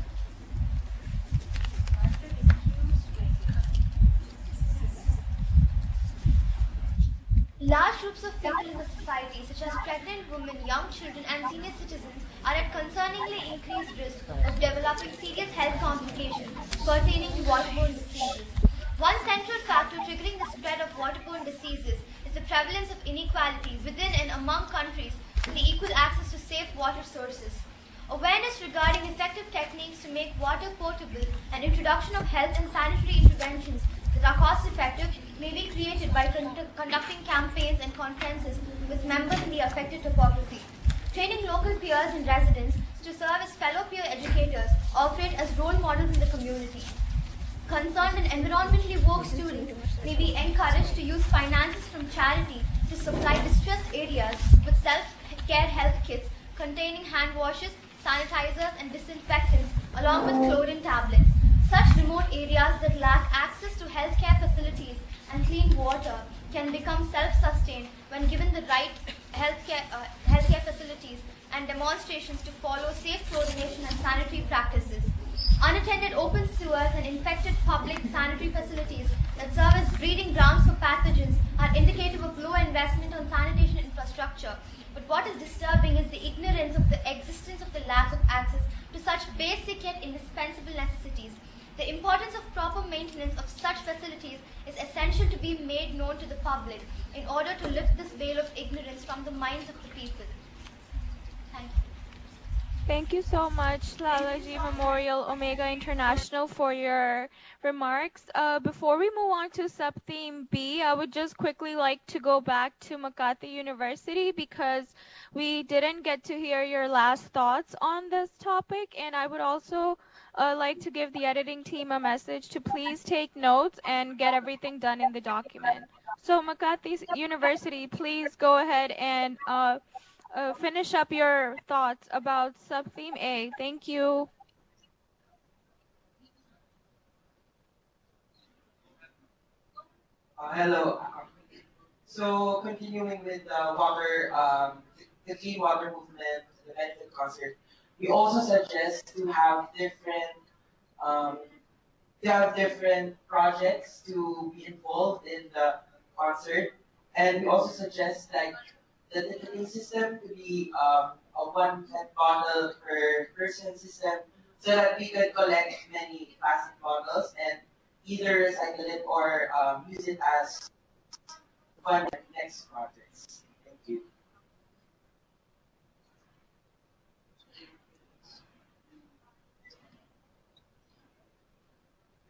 Large groups of people in the society, such as pregnant women, young children, and senior citizens, are at concerningly increased risk of developing serious health complications pertaining to waterborne diseases. One central factor triggering the spread of waterborne diseases is the prevalence of inequality within and among countries in the equal access to safe water sources. Awareness regarding effective techniques to make water potable and introduction of health and sanitary interventions that are cost-effective may be created by conducting campaigns and conferences with members in the affected topography. Training local peers and residents to serve as fellow peer educators operate as role models in the community. Concerned and environmentally woke students may be encouraged to use finances from charity to supply distressed areas with self-care health kits containing hand washes, sanitizers, and disinfectants, along with chlorine tablets. Such remote areas that lack access to healthcare facilities and clean water can become self-sustained when given the right healthcare facilities and demonstrations to follow safe fluoridation and sanitary practices. Unattended open sewers and infected public sanitary facilities that serve as breeding grounds for pathogens are indicative of low investment on sanitation infrastructure. But what is disturbing is the ignorance of the existence of the lack of access to such basic yet indispensable necessities. The importance of proper maintenance of such facilities is essential to be made known to the public in order to lift this veil of ignorance from the minds of the people. Thank you. Thank you so much, Lalaji Memorial Omega International, for your remarks. Before we move on to sub-theme B, I would just quickly like to go back to Makati University because we didn't get to hear your last thoughts on this topic, and I would also like to give the editing team a message to please take notes and get everything done in the document. So Makati University, please go ahead and finish up your thoughts about sub-theme A. Thank you. Hello. So continuing with the clean water movement, the benefit concert, we also suggest um, to have different projects to be involved in the concert, and we also suggest like the ticketing system to be a one pet bottle per person system, so that we could collect many plastic bottles and either recycle it or use it as fund the next projects. Thank you.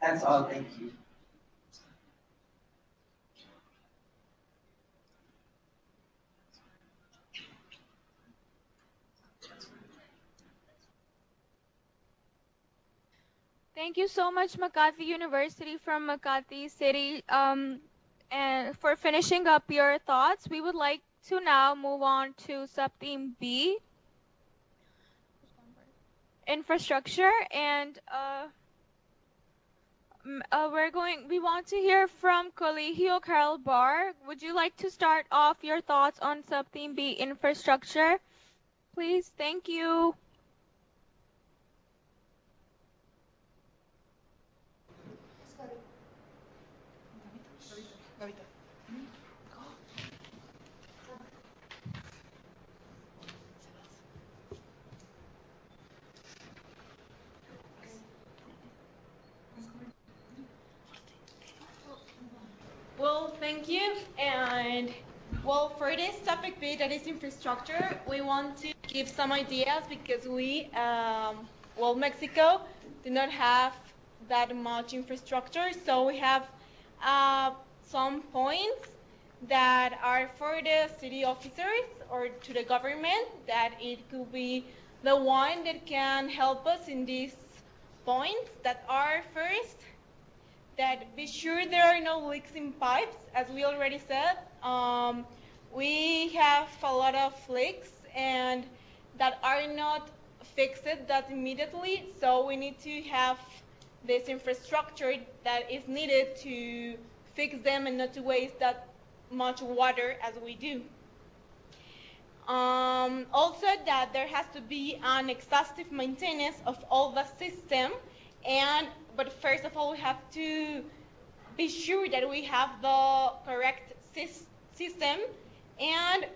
That's all. Thank you. Thank you so much, Makati University from Makati City. And for finishing up your thoughts, we would like to now move on to sub-theme B, infrastructure, and we want to hear from Colegio Carl Bar. Would you like to start off your thoughts on sub-theme B, infrastructure? Please, thank you. Well, thank you. And well, for this topic B, that is infrastructure, we want to give some ideas because Mexico do not have that much infrastructure. So we have some points that are for the city officers or to the government that it could be the one that can help us in these points that are first, that be sure there are no leaks in pipes, as we already said. We have a lot of leaks and that are not fixed that immediately, so we need to have this infrastructure that is needed to fix them and not to waste that much water as we do. Also that there has to be an exhaustive maintenance of all the system, but first of all we have to be sure that we have the correct system, and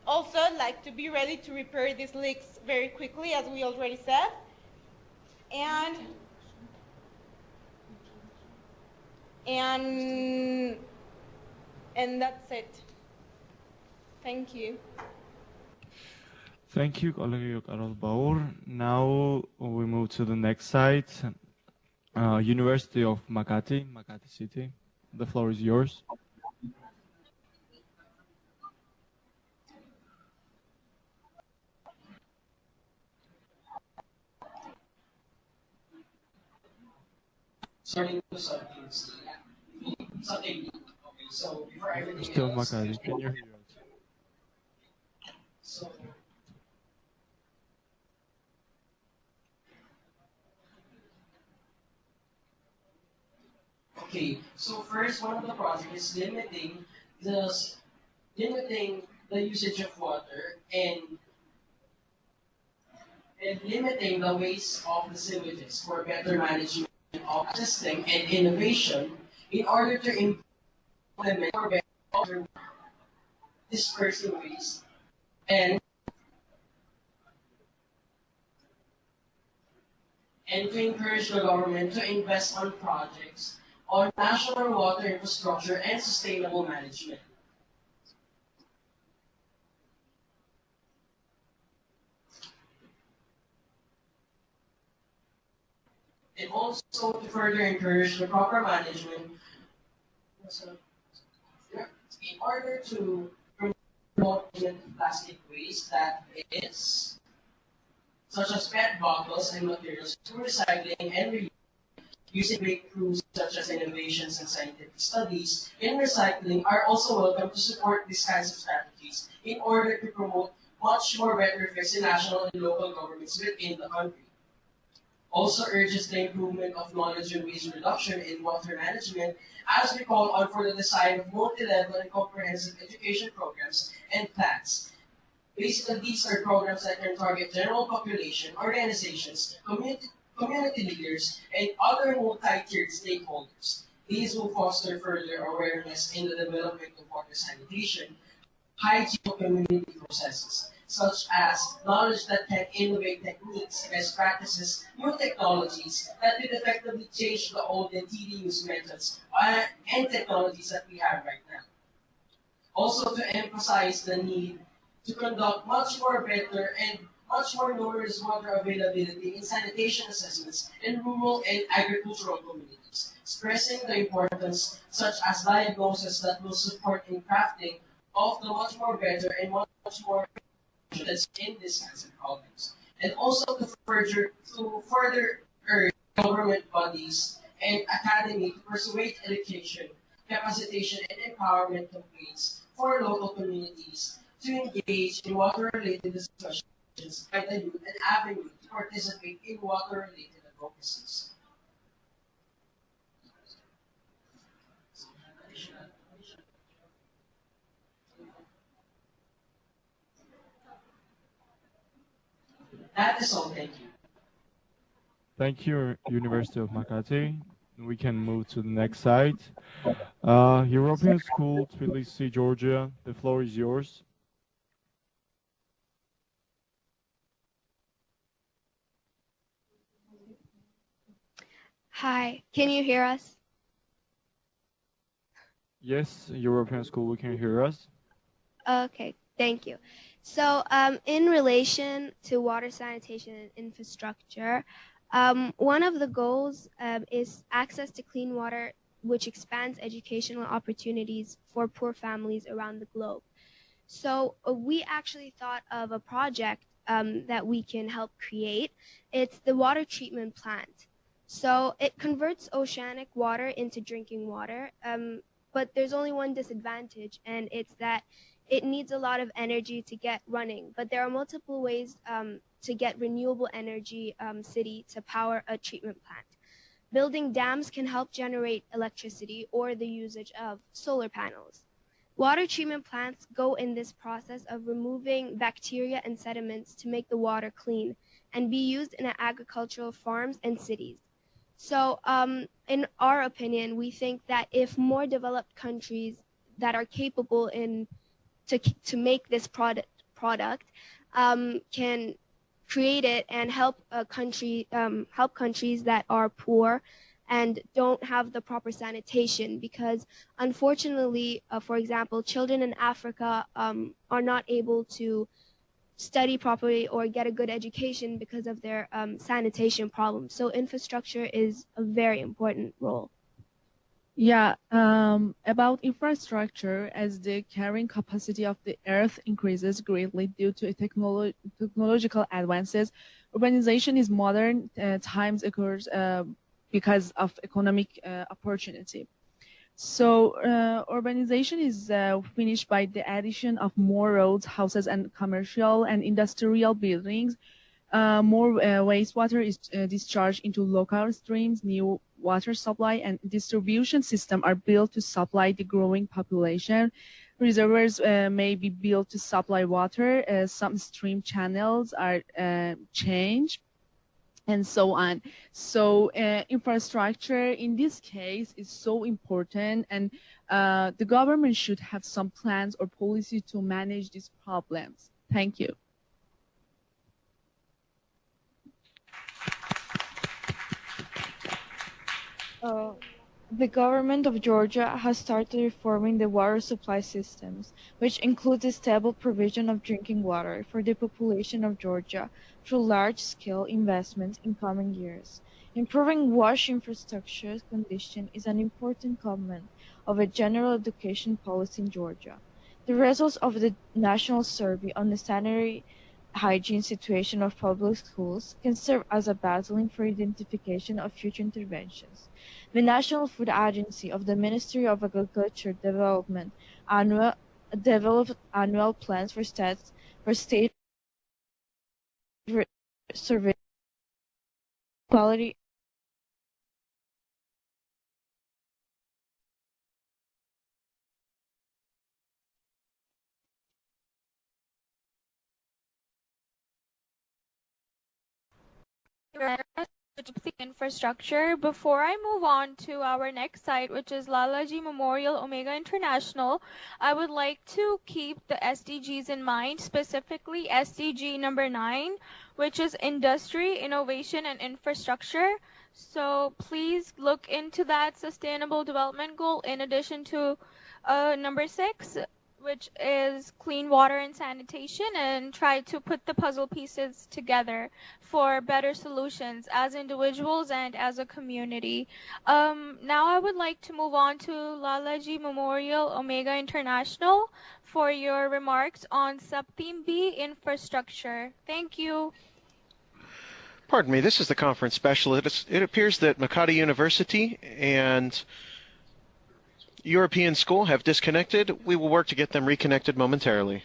also like to be ready to repair these leaks very quickly, as we already said. And that's it. Thank you. Thank you, Colegio Carlos Baur. Now we move to the next site, University of Makati, Makati City. The floor is yours. Starting with something. Okay, so before everything Still else, Makati, can you hear us? So, okay, so first one of the projects is limiting the usage of water and limiting the waste of the sewages for better management of system and innovation in order to implement for better dispersing waste and to encourage the government to invest on projects on national water infrastructure and sustainable management. also to further encourage the proper management in order to promote plastic waste that is such as PET bottles and materials to recycling and reuse. Using breakthroughs such as innovations and scientific studies in recycling are also welcome to support these kinds of strategies in order to promote much more better fix in national and local governments within the country. Also urges the improvement of knowledge and waste reduction in water management as we call on for the design of multi-level and comprehensive education programs and plans. Basically, these are programs that can target general population, organizations, community leaders, and other multi-tiered stakeholders. These will foster further awareness in the development of water sanitation, hygiene community processes, such as knowledge that can innovate techniques, best practices, new technologies that will effectively change the old and tedious methods and technologies that we have right now. Also to emphasize the need to conduct much more better and much more numerous water availability in sanitation assessments in rural and agricultural communities, stressing the importance such as diagnosis that will support in crafting of the much more better and much more that's in these kinds of problems. And also to further urge government bodies and academy to persuade education, capacitation, and empowerment campaigns for local communities to engage in water-related discussions by the youth and avenue to participate in water-related advocacies. That is all, thank you. Thank you, University of Makati. We can move to the next site. European School, Tbilisi, Georgia. The floor is yours. Hi, can you hear us? Yes, European School, we can hear us. Okay, thank you. So in relation to water sanitation and infrastructure, one of the goals is access to clean water, which expands educational opportunities for poor families around the globe. So we actually thought of a project that we can help create. It's the water treatment plant. So it converts oceanic water into drinking water, but there's only one disadvantage, and it's that it needs a lot of energy to get running. But there are multiple ways to get renewable energy city to power a treatment plant. Building dams can help generate electricity or the usage of solar panels. Water treatment plants go in this process of removing bacteria and sediments to make the water clean and be used in agricultural farms and cities. So in our opinion, we think that if more developed countries that are capable to make this product can create it and help countries that are poor and don't have the proper sanitation, because unfortunately, for example, children in Africa are not able to study properly or get a good education because of their sanitation problems. So infrastructure is a very important role. Yeah, about infrastructure, as the carrying capacity of the Earth increases greatly due to technological advances, urbanization is modern times occurs because of economic opportunity. So urbanization is finished by the addition of more roads, houses, and commercial and industrial buildings. More wastewater is discharged into local streams. New water supply and distribution system are built to supply the growing population. Reservoirs may be built to supply water. Some stream channels are changed, and so on. So infrastructure in this case is so important, and the government should have some plans or policy to manage these problems. Thank you. The government of Georgia has started reforming the water supply systems, which includes the stable provision of drinking water for the population of Georgia through large-scale investments in coming years. Improving wash infrastructure condition is an important component of a general education policy in Georgia. The results of the National Survey on the sanitary hygiene situation of public schools can serve as a baseline for identification of future interventions. The National Food Agency of the Ministry of Agriculture Development developed annual plans for state survey quality infrastructure. Before I move on to our next site, which is Lalaji Memorial Omega International, I would like to keep the SDGs in mind, specifically SDG number 9, which is industry, innovation, and infrastructure. So please look into that sustainable development goal in addition to number 6, which is clean water and sanitation, and try to put the puzzle pieces together for better solutions as individuals and as a community. Now I would like to move on to Lalaji Memorial Omega International for your remarks on Subtheme B, infrastructure. Thank you. Pardon me, this is the conference specialist. It appears that Makati University and European School have disconnected. We will work to get them reconnected momentarily.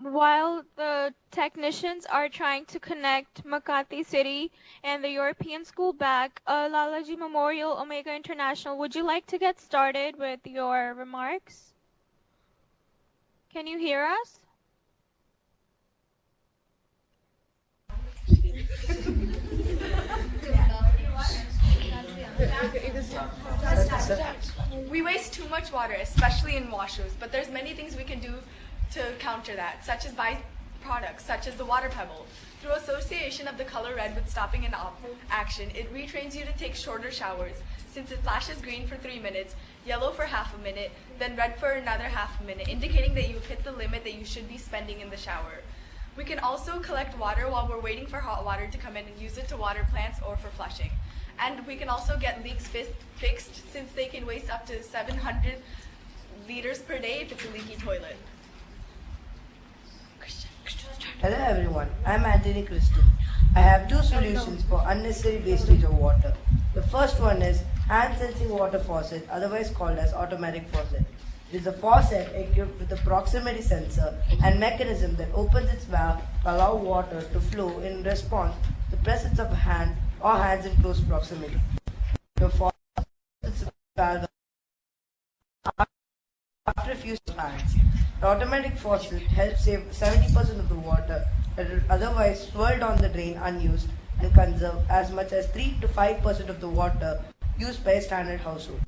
While the technicians are trying to connect Makati City and the European School back, Lalaji Memorial Omega International, would you like to get started with your remarks? Can you hear us? We waste too much water, especially in washrooms, but there's many things we can do to counter that, such as buy products such as the water pebble. Through association of the color red with stopping an action, it retrains you to take shorter showers, since it flashes green for 3 minutes, yellow for half a minute, then red for another half a minute, indicating that you've hit the limit that you should be spending in the shower. We can also collect water while we're waiting for hot water to come in and use it to water plants or for flushing. And we can also get leaks fixed, since they can waste up to 700 liters per day if it's a leaky toilet. Hello everyone, I'm Anthony Christian. I have two solutions for unnecessary wastage of water. The first one is hand sensing water faucet, otherwise called as automatic faucet. It is a faucet equipped with a proximity sensor and mechanism that opens its valve to allow water to flow in response to the presence of a hand or hands in close proximity. The faucet valve after a few hands. The automatic faucet helps save 70% of the water that would otherwise swirl down the drain unused and conserve as much as 3 to 5% of the water used by a standard household.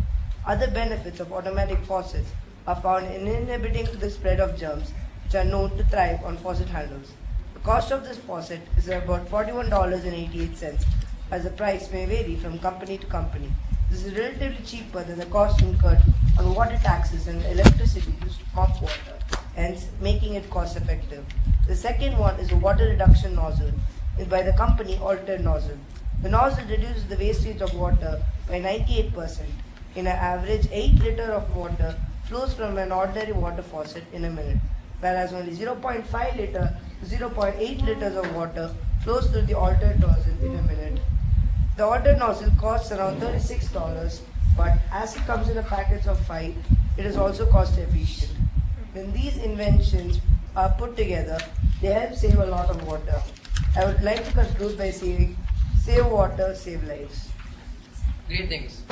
Other benefits of automatic faucets are found in inhibiting the spread of germs, which are known to thrive on faucet handles. The cost of this faucet is about $41.88, as the price may vary from company to company. This is relatively cheaper than the cost incurred on water taxes and electricity used to pump water, hence making it cost effective. The second one is a water reduction nozzle by the company Altered Nozzle. The nozzle reduces the wastage of water by 98%. In an average, 8 liters of water flows from an ordinary water faucet in a minute, whereas only 0.5 liter to 0.8 liters of water flows through the altered nozzle in a minute. The altered nozzle costs around $36, but as it comes in a package of 5, it is also cost efficient. When these inventions are put together, they help save a lot of water. I would like to conclude by saying, save water, save lives. Greetings.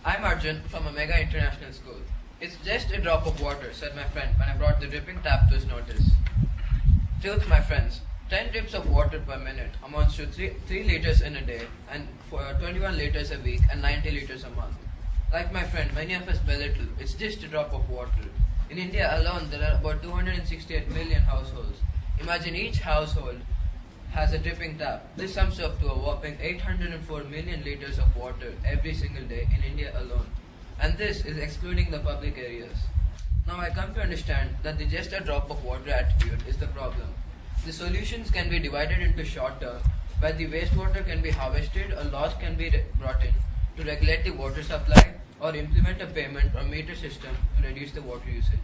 I'm Arjun from Omega International School. It's just a drop of water, said my friend when I brought the dripping tap to his notice. Truth, my friends, 10 drips of water per minute amounts to 3 liters in a day, and for 21 liters a week and 90 liters a month. Like my friend, many of us belittle, it's just a drop of water. In India alone, there are about 268 million households. Imagine each household has a dripping tap. This sums up to a whopping 804 million liters of water every single day in India alone. And this is excluding the public areas. Now I come to understand that the just a drop of water attitude is the problem. The solutions can be divided into short term, where the wastewater can be harvested or laws can be brought in to regulate the water supply or implement a payment or meter system to reduce the water usage.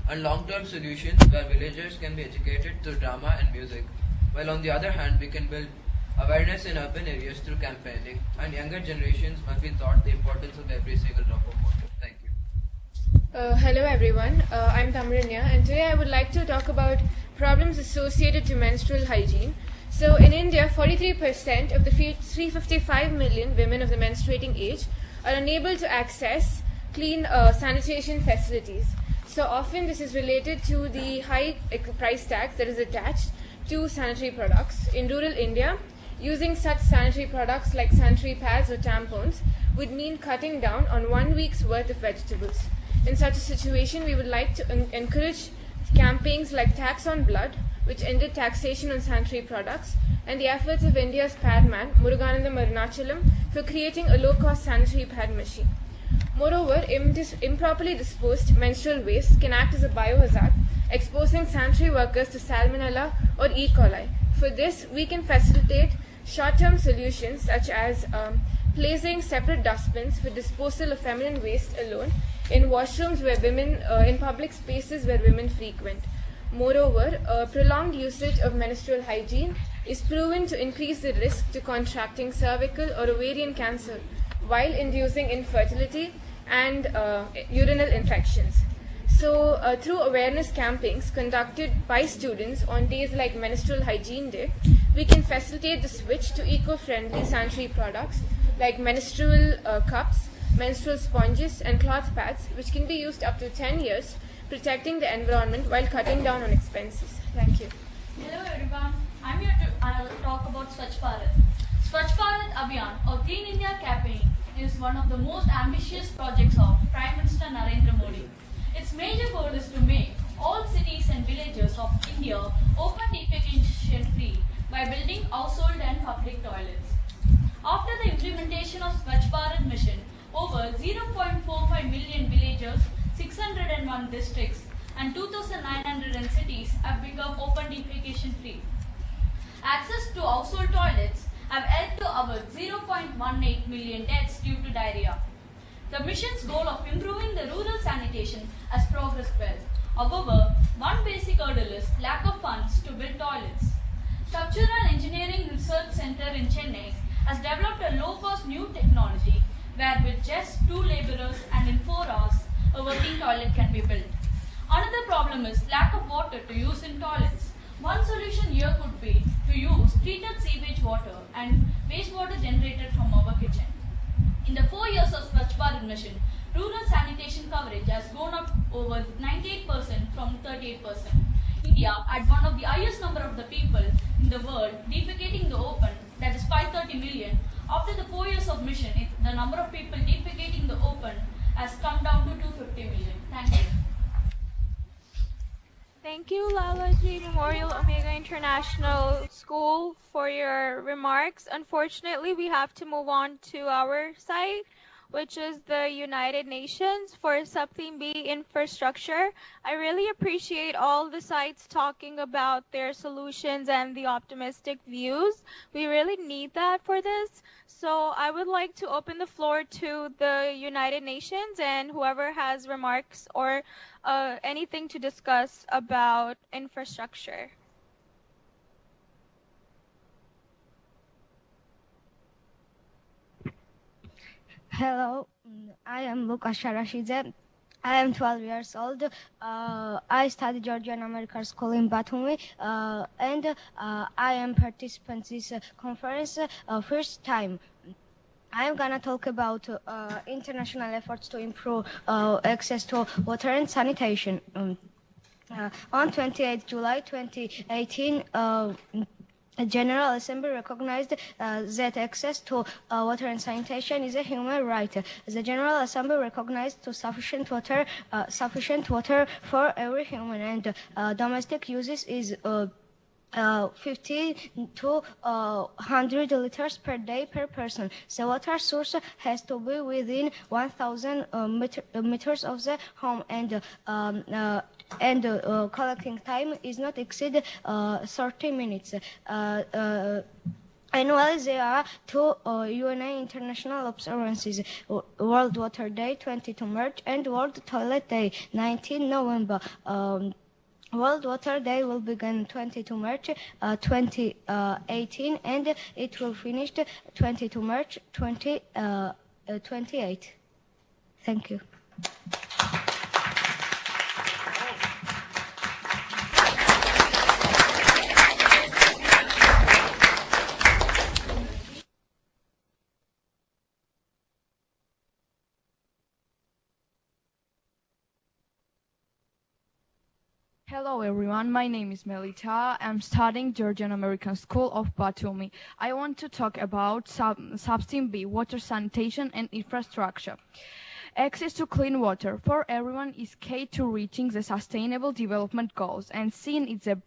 And long-term solutions where villagers can be educated through drama and music, while on the other hand we can build awareness in urban areas through campaigning, and younger generations must be taught the importance of every single drop of water. Thank you. Hello everyone, I'm Tamranya, and today I would like to talk about problems associated to menstrual hygiene. So in India, 43% of the 355 million women of the menstruating age are unable to access clean sanitation facilities. So often this is related to the high price tax that is attached to sanitary products. In rural India, using such sanitary products like sanitary pads or tampons would mean cutting down on 1 week's worth of vegetables. In such a situation, we would like to encourage campaigns like Tax on Blood, which ended taxation on sanitary products, and the efforts of India's pad man, Muruganandam Arunachalam, for creating a low-cost sanitary pad machine. Moreover, improperly disposed menstrual waste can act as a biohazard, exposing sanitary workers to Salmonella or E. coli. For this, we can facilitate short-term solutions such as placing separate dustbins for disposal of feminine waste alone in washrooms where women, in public spaces where women frequent. Moreover, prolonged usage of menstrual hygiene is proven to increase the risk to contracting cervical or ovarian cancer while inducing infertility and urinary infections. So, through awareness campaigns conducted by students on days like Menstrual Hygiene Day, we can facilitate the switch to eco-friendly sanitary products like menstrual cups, menstrual sponges, and cloth pads, which can be used up to 10 years, protecting the environment while cutting down on expenses. Thank you. Hello everyone, I'm here to talk about Swachh Bharat. Swachh Bharat Abhiyan or Clean India campaign is one of the most ambitious projects of Prime Minister Narendra Modi. Its major goal is to make all cities and villages of India open defecation free by building household and public toilets. After the implementation of Swachh Bharat mission, over 0.45 million villages, 601 districts and 2,900 cities have become open defecation free. Access to household toilets have helped to avert 0.18 million deaths due to diarrhea. The mission's goal of improving the rural sanitation has progressed well. However, one basic hurdle is lack of funds to build toilets. Structural Engineering Research Center in Chennai has developed a low-cost new technology where with just 2 laborers and in 4 hours, a working toilet can be built. Another problem is lack of water to use in toilets. One solution here could be to use treated sewage water and wastewater generated from our kitchen. In the 4 years of Swachh Bharat mission, rural sanitation coverage has gone up over 98% from 38%. India had one of the highest number of the people in the world defecating the open, that is 530 million. After the 4 years of mission, the number of people defecating the open has come down to 250 million. Thank you. Thank you, Lalaji Memorial Omega International School, for your remarks. Unfortunately, we have to move on to our site, which is the United Nations, for Sub-Theme B, Infrastructure. I really appreciate all the sites talking about their solutions and the optimistic views. We really need that for this. So I would like to open the floor to the United Nations and whoever has remarks or anything to discuss about infrastructure. Hello, I am Lucas Sharashidze. I am 12 years old. I study Georgian American School in Batumi, and I am participant in this conference first time. I am gonna talk about international efforts to improve access to water and sanitation. On 28 July 2018, the General Assembly recognized that access to water and sanitation is a human right. The General Assembly recognized sufficient water for every human, and domestic uses is 50 to 100 liters per day per person. The water source has to be within 1,000 meters of the home, and collecting time is not exceed 30 minutes. Annually, there are two UNA international observances: World Water Day, 22 March, and World Toilet Day, 19 November. World Water Day will begin 22 March 2018, and it will finish 22 March 2028. Thank you. Hello everyone, my name is Melita. I'm studying Georgian American School of Batumi. I want to talk about Subsystem B, water sanitation and infrastructure. Access to clean water for everyone is key to reaching the Sustainable Development Goals, and seen in the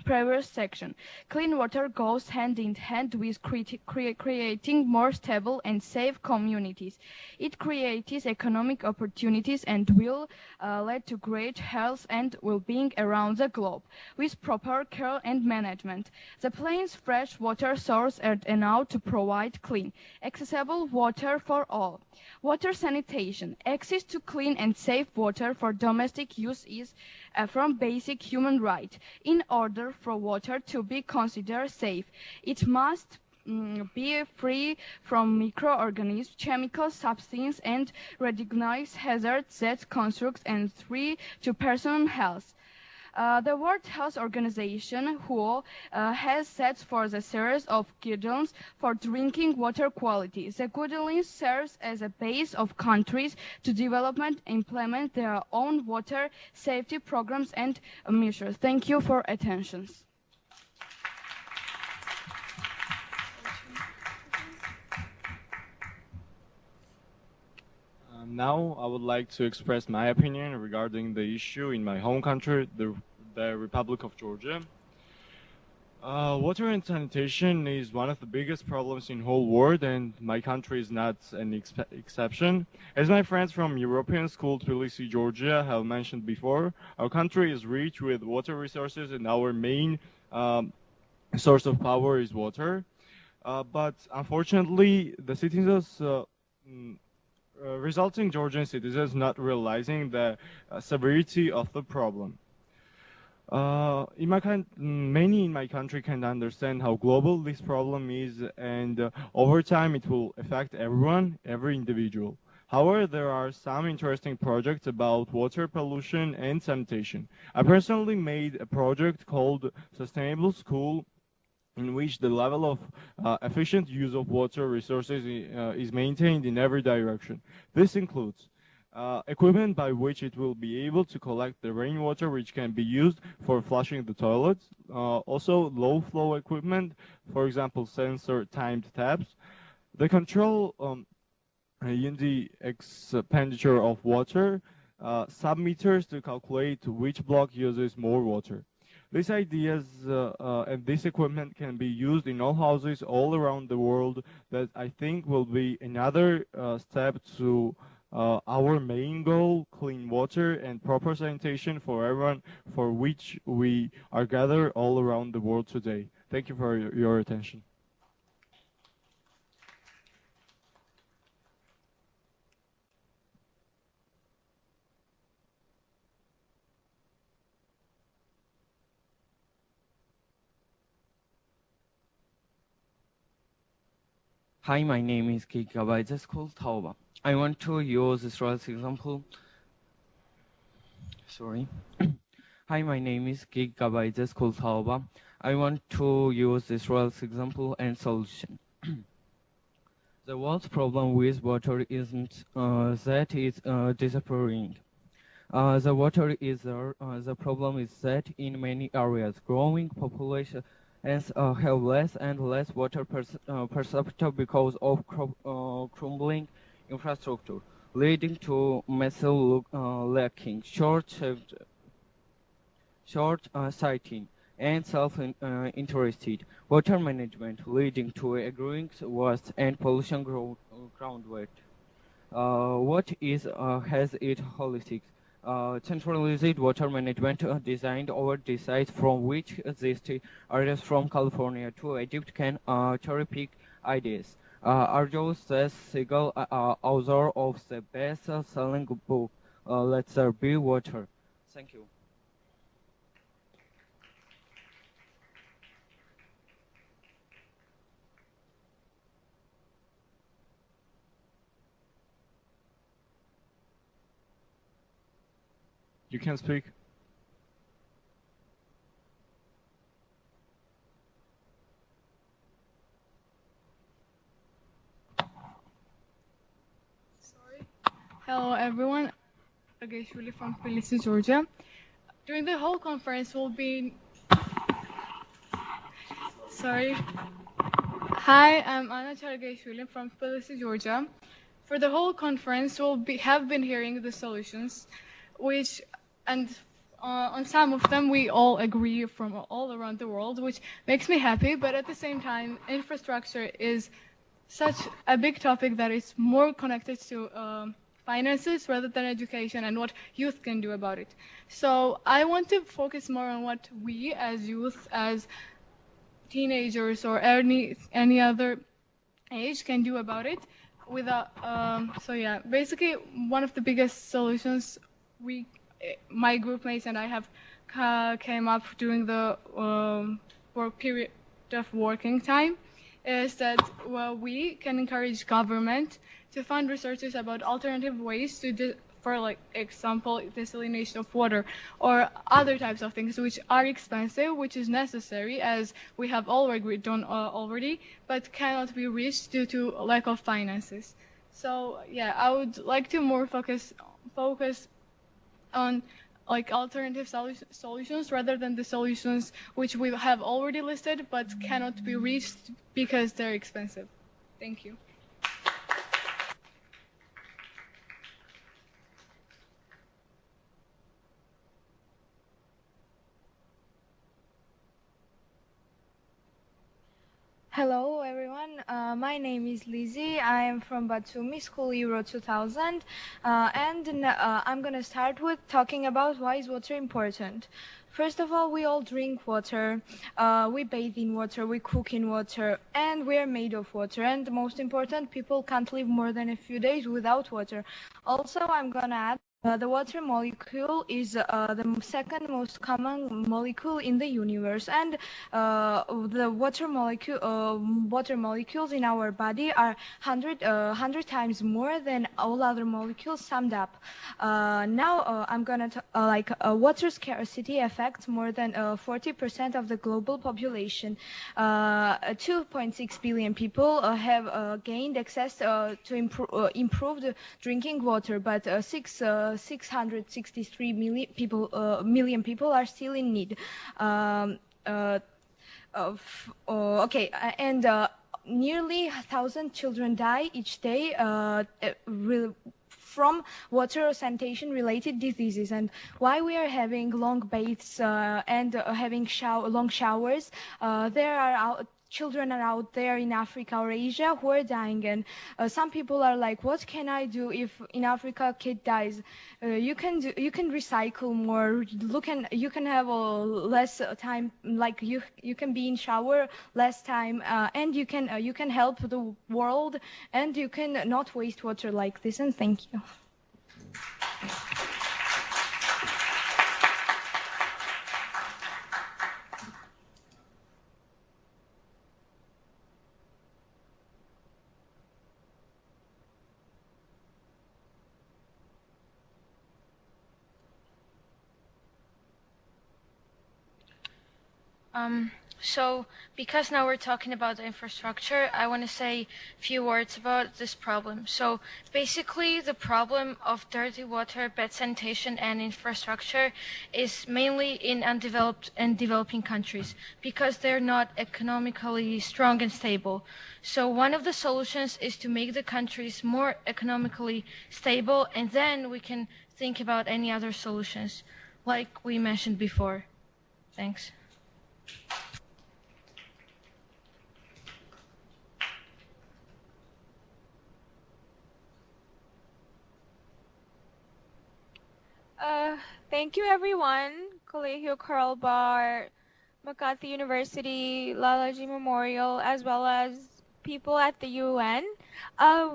previous section. Clean water goes hand in hand with creating more stable and safe communities. It creates economic opportunities and will lead to great health and well-being around the globe. With proper care and management, the plains fresh water source are enough to provide clean, accessible water for all. Water sanitation. Access to clean and safe water for domestic use is from basic human right. In order for water to be considered safe, it must be free from microorganisms, chemical substances, and recognize hazards that construct and threat to personal health. The World Health Organization, WHO, has set forth a series of guidelines for drinking water quality. The guidelines serves as a base of countries to develop and implement their own water safety programs and measures. Thank you for attention. Now I would like to express my opinion regarding the issue in my home country, the Republic of Georgia. Water and sanitation is one of the biggest problems in the whole world, and my country is not an exception. As my friends from European School Tbilisi, Georgia have mentioned before, our country is rich with water resources, and our main source of power is water. But unfortunately, the citizens resulting Georgian citizens not realizing the severity of the problem. Many in my country can understand how global this problem is, and over time it will affect everyone, every individual. However, there are some interesting projects about water pollution and sanitation. I personally made a project called Sustainable School, in which the level of efficient use of water resources is maintained in every direction. This includes equipment by which it will be able to collect the rainwater which can be used for flushing the toilets. Also low flow equipment, for example sensor timed taps. The control in the expenditure of water, sub-meters to calculate which block uses more water. These ideas and this equipment can be used in all houses all around the world. That I think will be another step to our main goal, clean water and proper sanitation for everyone, for which we are gathered all around the world today. Thank you for your attention. Hi, my name is Gigabyte School Tauba. I want to use Israel's example. Sorry. Hi, my name is Gigabyte School Tauba. I want to use Israel's example and solution. The world's problem with water isn't that it's disappearing. The water is there. The problem is that in many areas, growing population have less and less water per capita because of crumbling infrastructure, leading to massive lacking, short-sighting, and self-interested water management, leading to a growing waste and pollution groundwater. What is has it holistic? Centralized water management designed over the sites from which exist areas from California to Egypt can cherry pick ideas. Arjo says Siegel, author of the best-selling book, Let There Be Water. Thank you. You can speak. Hello, everyone. Agashwili from Tbilisi, Georgia. During the whole conference, we'll be. Sorry. Hi, I'm Anna Charagashvili from Tbilisi, Georgia. For the whole conference, have been hearing the solutions, which, and on some of them we all agree from all around the world, which makes me happy. But at the same time, infrastructure is such a big topic that is more connected to finances rather than education and what youth can do about it. So I want to focus more on what we as youth, as teenagers or any other age can do about it. Without so yeah, basically one of the biggest solutions my group mates and I have came up during the work period of working time is that we can encourage government to fund researches about alternative ways to for like example desalination of water or other types of things which are expensive, which is necessary as we have already done already, but cannot be reached due to lack of finances. So yeah, I would like to more focus on like alternative solutions rather than the solutions which we have already listed but cannot be reached because they're expensive. Thank you. Hello everyone, my name is Lizzie. I am from Batumi, School Euro 2000, and I'm gonna start with talking about why is water important. First of all, we all drink water, we bathe in water, we cook in water, and we are made of water. And the most important, people can't live more than a few days without water. Also, I'm gonna add the water molecule is the second most common molecule in the universe, and the water molecules in our body are 100 times more than all other molecules summed up. Now I'm gonna water scarcity affects more than 40% of the global population. 2.6 billion people have gained access to improved drinking water, but 663 million people are still in need. Nearly 1,000 children die each day from water or sanitation related diseases. And why we are having long baths and having long showers, children are out there in Africa or Asia who are dying, and some people are like, what can I do if in Africa a kid dies? You can recycle more. You can have less time, like you can be in shower less time, and you can help the world, and you can not waste water like this. And thank you. So because now we're talking about the infrastructure, I want to say a few words about this problem. So basically the problem of dirty water, bad sanitation and infrastructure is mainly in undeveloped and developing countries because they're not economically strong and stable. So one of the solutions is to make the countries more economically stable, and then we can think about any other solutions like we mentioned before. Thanks. Uh, Thank you, everyone. Colegio Carl Bar, Makati University, Lalaji Memorial, as well as people at the UN.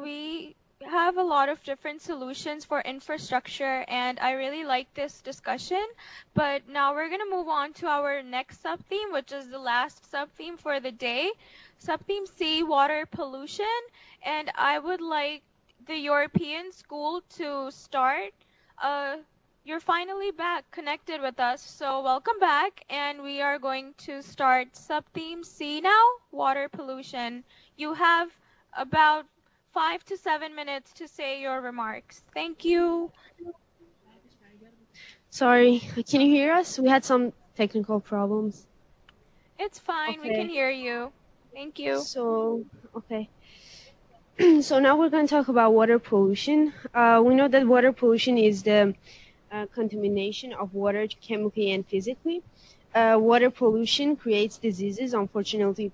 We have a lot of different solutions for infrastructure, and I really like this discussion. But now we're going to move on to our next sub-theme, which is the last sub-theme for the day. Sub-theme C, water pollution. And I would like the European school to start. You're finally back connected with us, so welcome back, and we are going to start sub-theme C now, water pollution. You have about 5 to 7 minutes to say your remarks. Thank you. Sorry, can you hear us? We had some technical problems. It's fine, we can hear you. Thank you. So, okay. So now we're going to talk about water pollution. We know that water pollution is the contamination of water chemically and physically. Water pollution creates diseases. Unfortunately,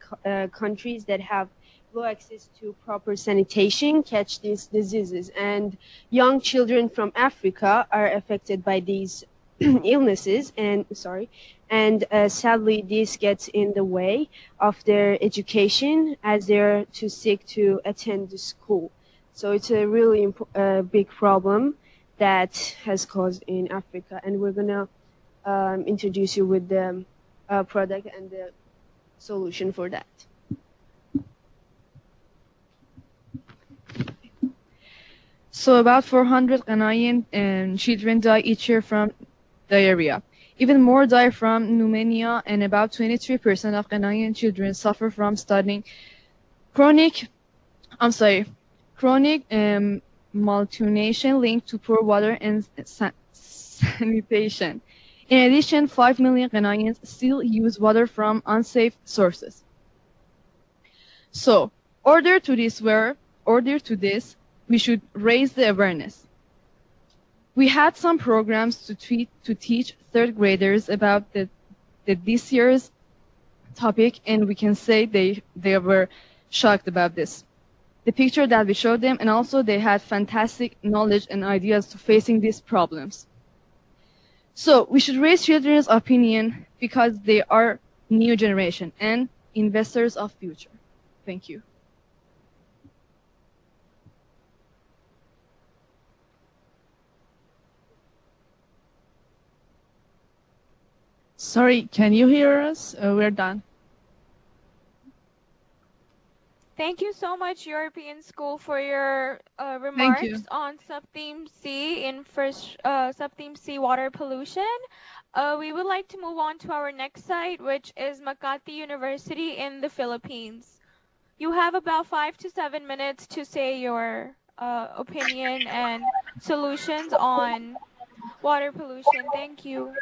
countries that have low access to proper sanitation catch these diseases, and young children from Africa are affected by these illnesses. And sadly, this gets in the way of their education as they're too sick to attend the school. So it's a really big problem that has caused in Africa, and we're gonna introduce you with the product and the solution for that. So about 400 Ghanaian children die each year from diarrhea. Even more die from pneumonia, and about 23% of Ghanaian children suffer from chronic malnutrition linked to poor water and sanitation. In addition, 5 million Ghanaians still use water from unsafe sources. So, order to this, we should raise the awareness. We had some programs to teach third graders about this year's topic, and we can say they were shocked about this. The picture that we showed them, and also they had fantastic knowledge and ideas to facing these problems. So we should raise children's opinion because they are new generation and investors of future. Thank you. Sorry, can you hear us? We're done. Thank you so much, European School, for your remarks on sub-theme C sub-theme C, water pollution. We would like to move on to our next site, which is Makati University in the Philippines. You have about 5 to 7 minutes to say your opinion and solutions on water pollution. Thank you.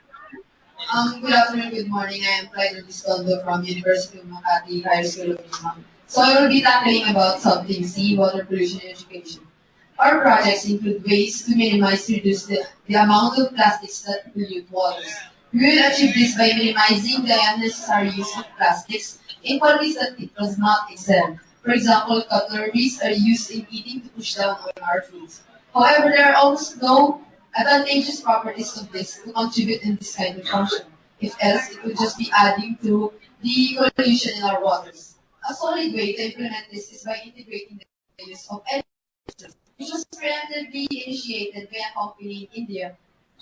Good afternoon, good morning. I am Clyde Discondo from University of Makati High School of Islam. So I will be tackling about sub-theme C, water pollution and education. Our projects include ways to minimize to reduce the amount of plastics that pollute waters. We will achieve this by minimizing the unnecessary use of plastics in quantities that it does not excel. For example, cutleries are used in eating to push down on our foods. However, there are almost no advantageous properties of this to contribute in this kind of function. If else, it would just be adding to the pollution in our waters. A solid way to implement this is by integrating the use of energy sources, which was preemptively initiated by a company in India.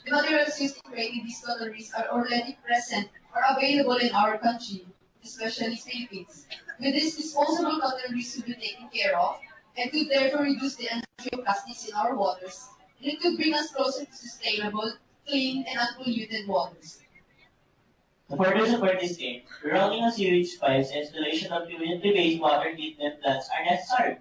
The materials used in creating these cutleries are already present or available in our country, especially Philippines. With this, disposable cutleries should be taken care of and could therefore reduce the entry of plastics in our waters, and it could bring us closer to sustainable, clean, and unpolluted waters. To further support this aim, rolling of sewage pipes and installation of community-based water treatment plants are necessary.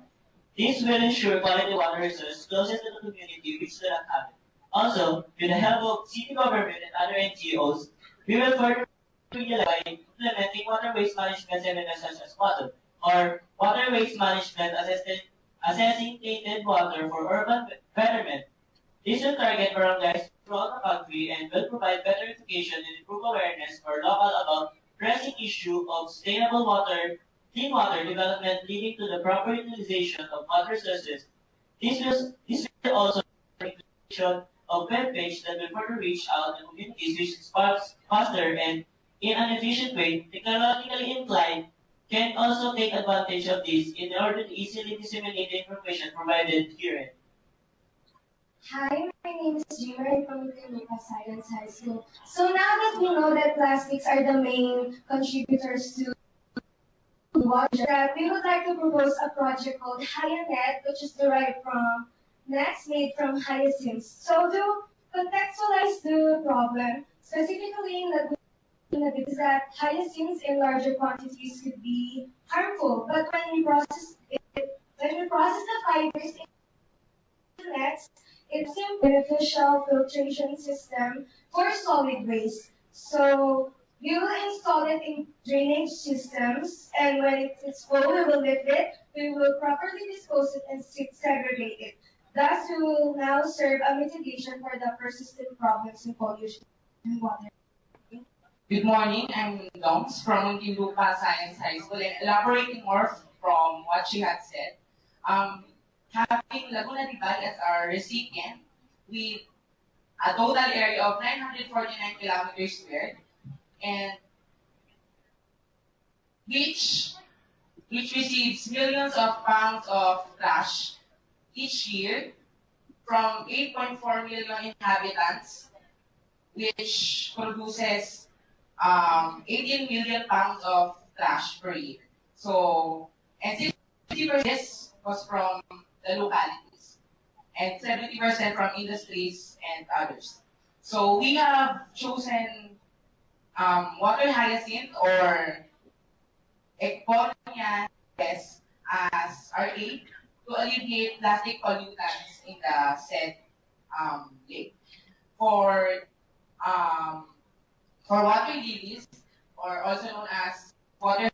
This will ensure quality water resources closest to the community which do not have it. Also, with the help of city government and other NGOs, we will further realize by implementing water waste management seminars such as WATO, or water waste management assessing treated water for urban betterment. This will target barangays throughout the country and will provide better education and improve awareness for local about pressing issue of sustainable water, clean water development leading to the proper utilization of water sources. This will also creation of web page that will further reach out to communities which sparks faster and in an efficient way, technologically inclined can also take advantage of this in order to easily disseminate the information provided herein. Hi, my name is Jimmer. I'm from Millennium Science High School. So now that we know that plastics are the main contributors to water, we would like to propose a project called HyaNet, which is derived from nets made from hyacinths. So to contextualize the problem, specifically in the is that hyacinths in larger quantities could be harmful, but when we process the fibers into nets, it's a beneficial filtration system for solid waste. So we will install it in drainage systems, and when it's full, we will lift it, we will properly dispose it and segregate it. Thus, we will now serve a mitigation for the persistent problems in pollution in water. Good morning, I'm Doms from Muntinlupa Science High School, and elaborating more from what she had said. Having Laguna de Valle as our recipient with a total area of 949 kilometers squared, and which receives millions of pounds of trash each year from 8.4 million inhabitants, which produces 18 million pounds of trash per year. So, and 60% was from the localities, and 70% from industries and others. So we have chosen water hyacinth or Ecponia as our aid to alleviate plastic pollutants in the said lake. For water lilies, or also known as water,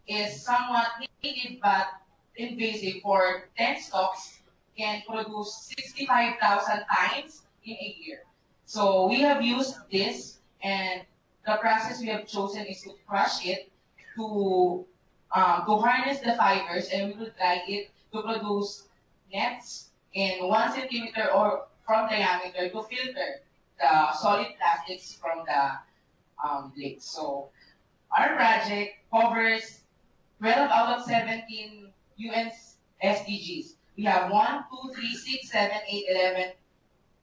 is somewhat native but invasive. For 10 stalks, can produce 65,000 times in a year. So we have used this, and the process we have chosen is to crush it to harness the fibers, and we will dry it to produce nets in 1 centimeter or from diameter to filter the solid plastics from the lake. So our project covers 12 out of 17 UN SDGs. We have 1, 2, 3, 6, 7, 8, 11,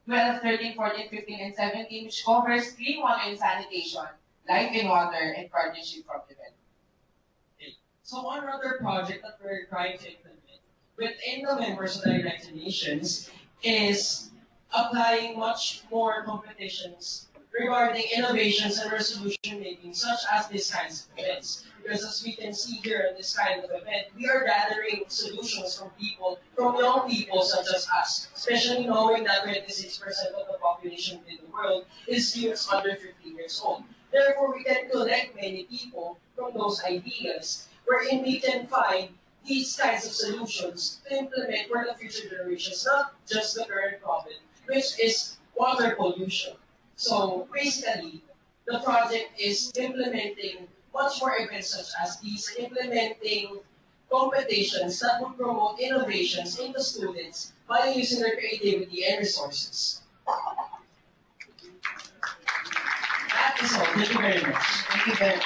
12, 13, 14, 15, and 17, which covers clean water and sanitation, life in water, and partnership from development. So one other project that we're trying to implement within the members of the United Nations is applying much more competitions regarding innovations and resolution making, such as these kinds of events. Because as we can see here in this kind of event, we are gathering solutions from people, from young people such as us, especially knowing that 26% of the population in the world is youths under 15 years old. Therefore, we can collect many people from those ideas, wherein we can find these kinds of solutions to implement for the future generations, not just the current problem, which is water pollution. So basically, the project is implementing much more events such as these, implementing competitions that would promote innovations in the students by using their creativity and resources. That is all. Thank you very much. Thank you very much.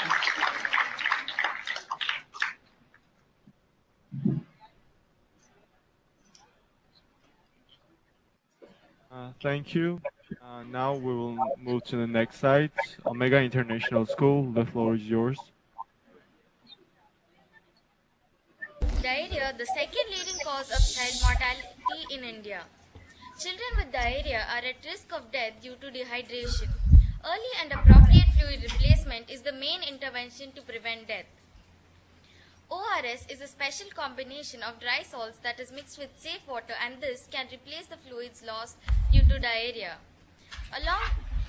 Thank you. Now we will move to the next site, Omega International School. The floor is yours. Diarrhea, the second leading cause of child mortality in India. Children with diarrhea are at risk of death due to dehydration. Early and appropriate fluid replacement is the main intervention to prevent death. ORS is a special combination of dry salts that is mixed with safe water, and this can replace the fluids lost due to diarrhea.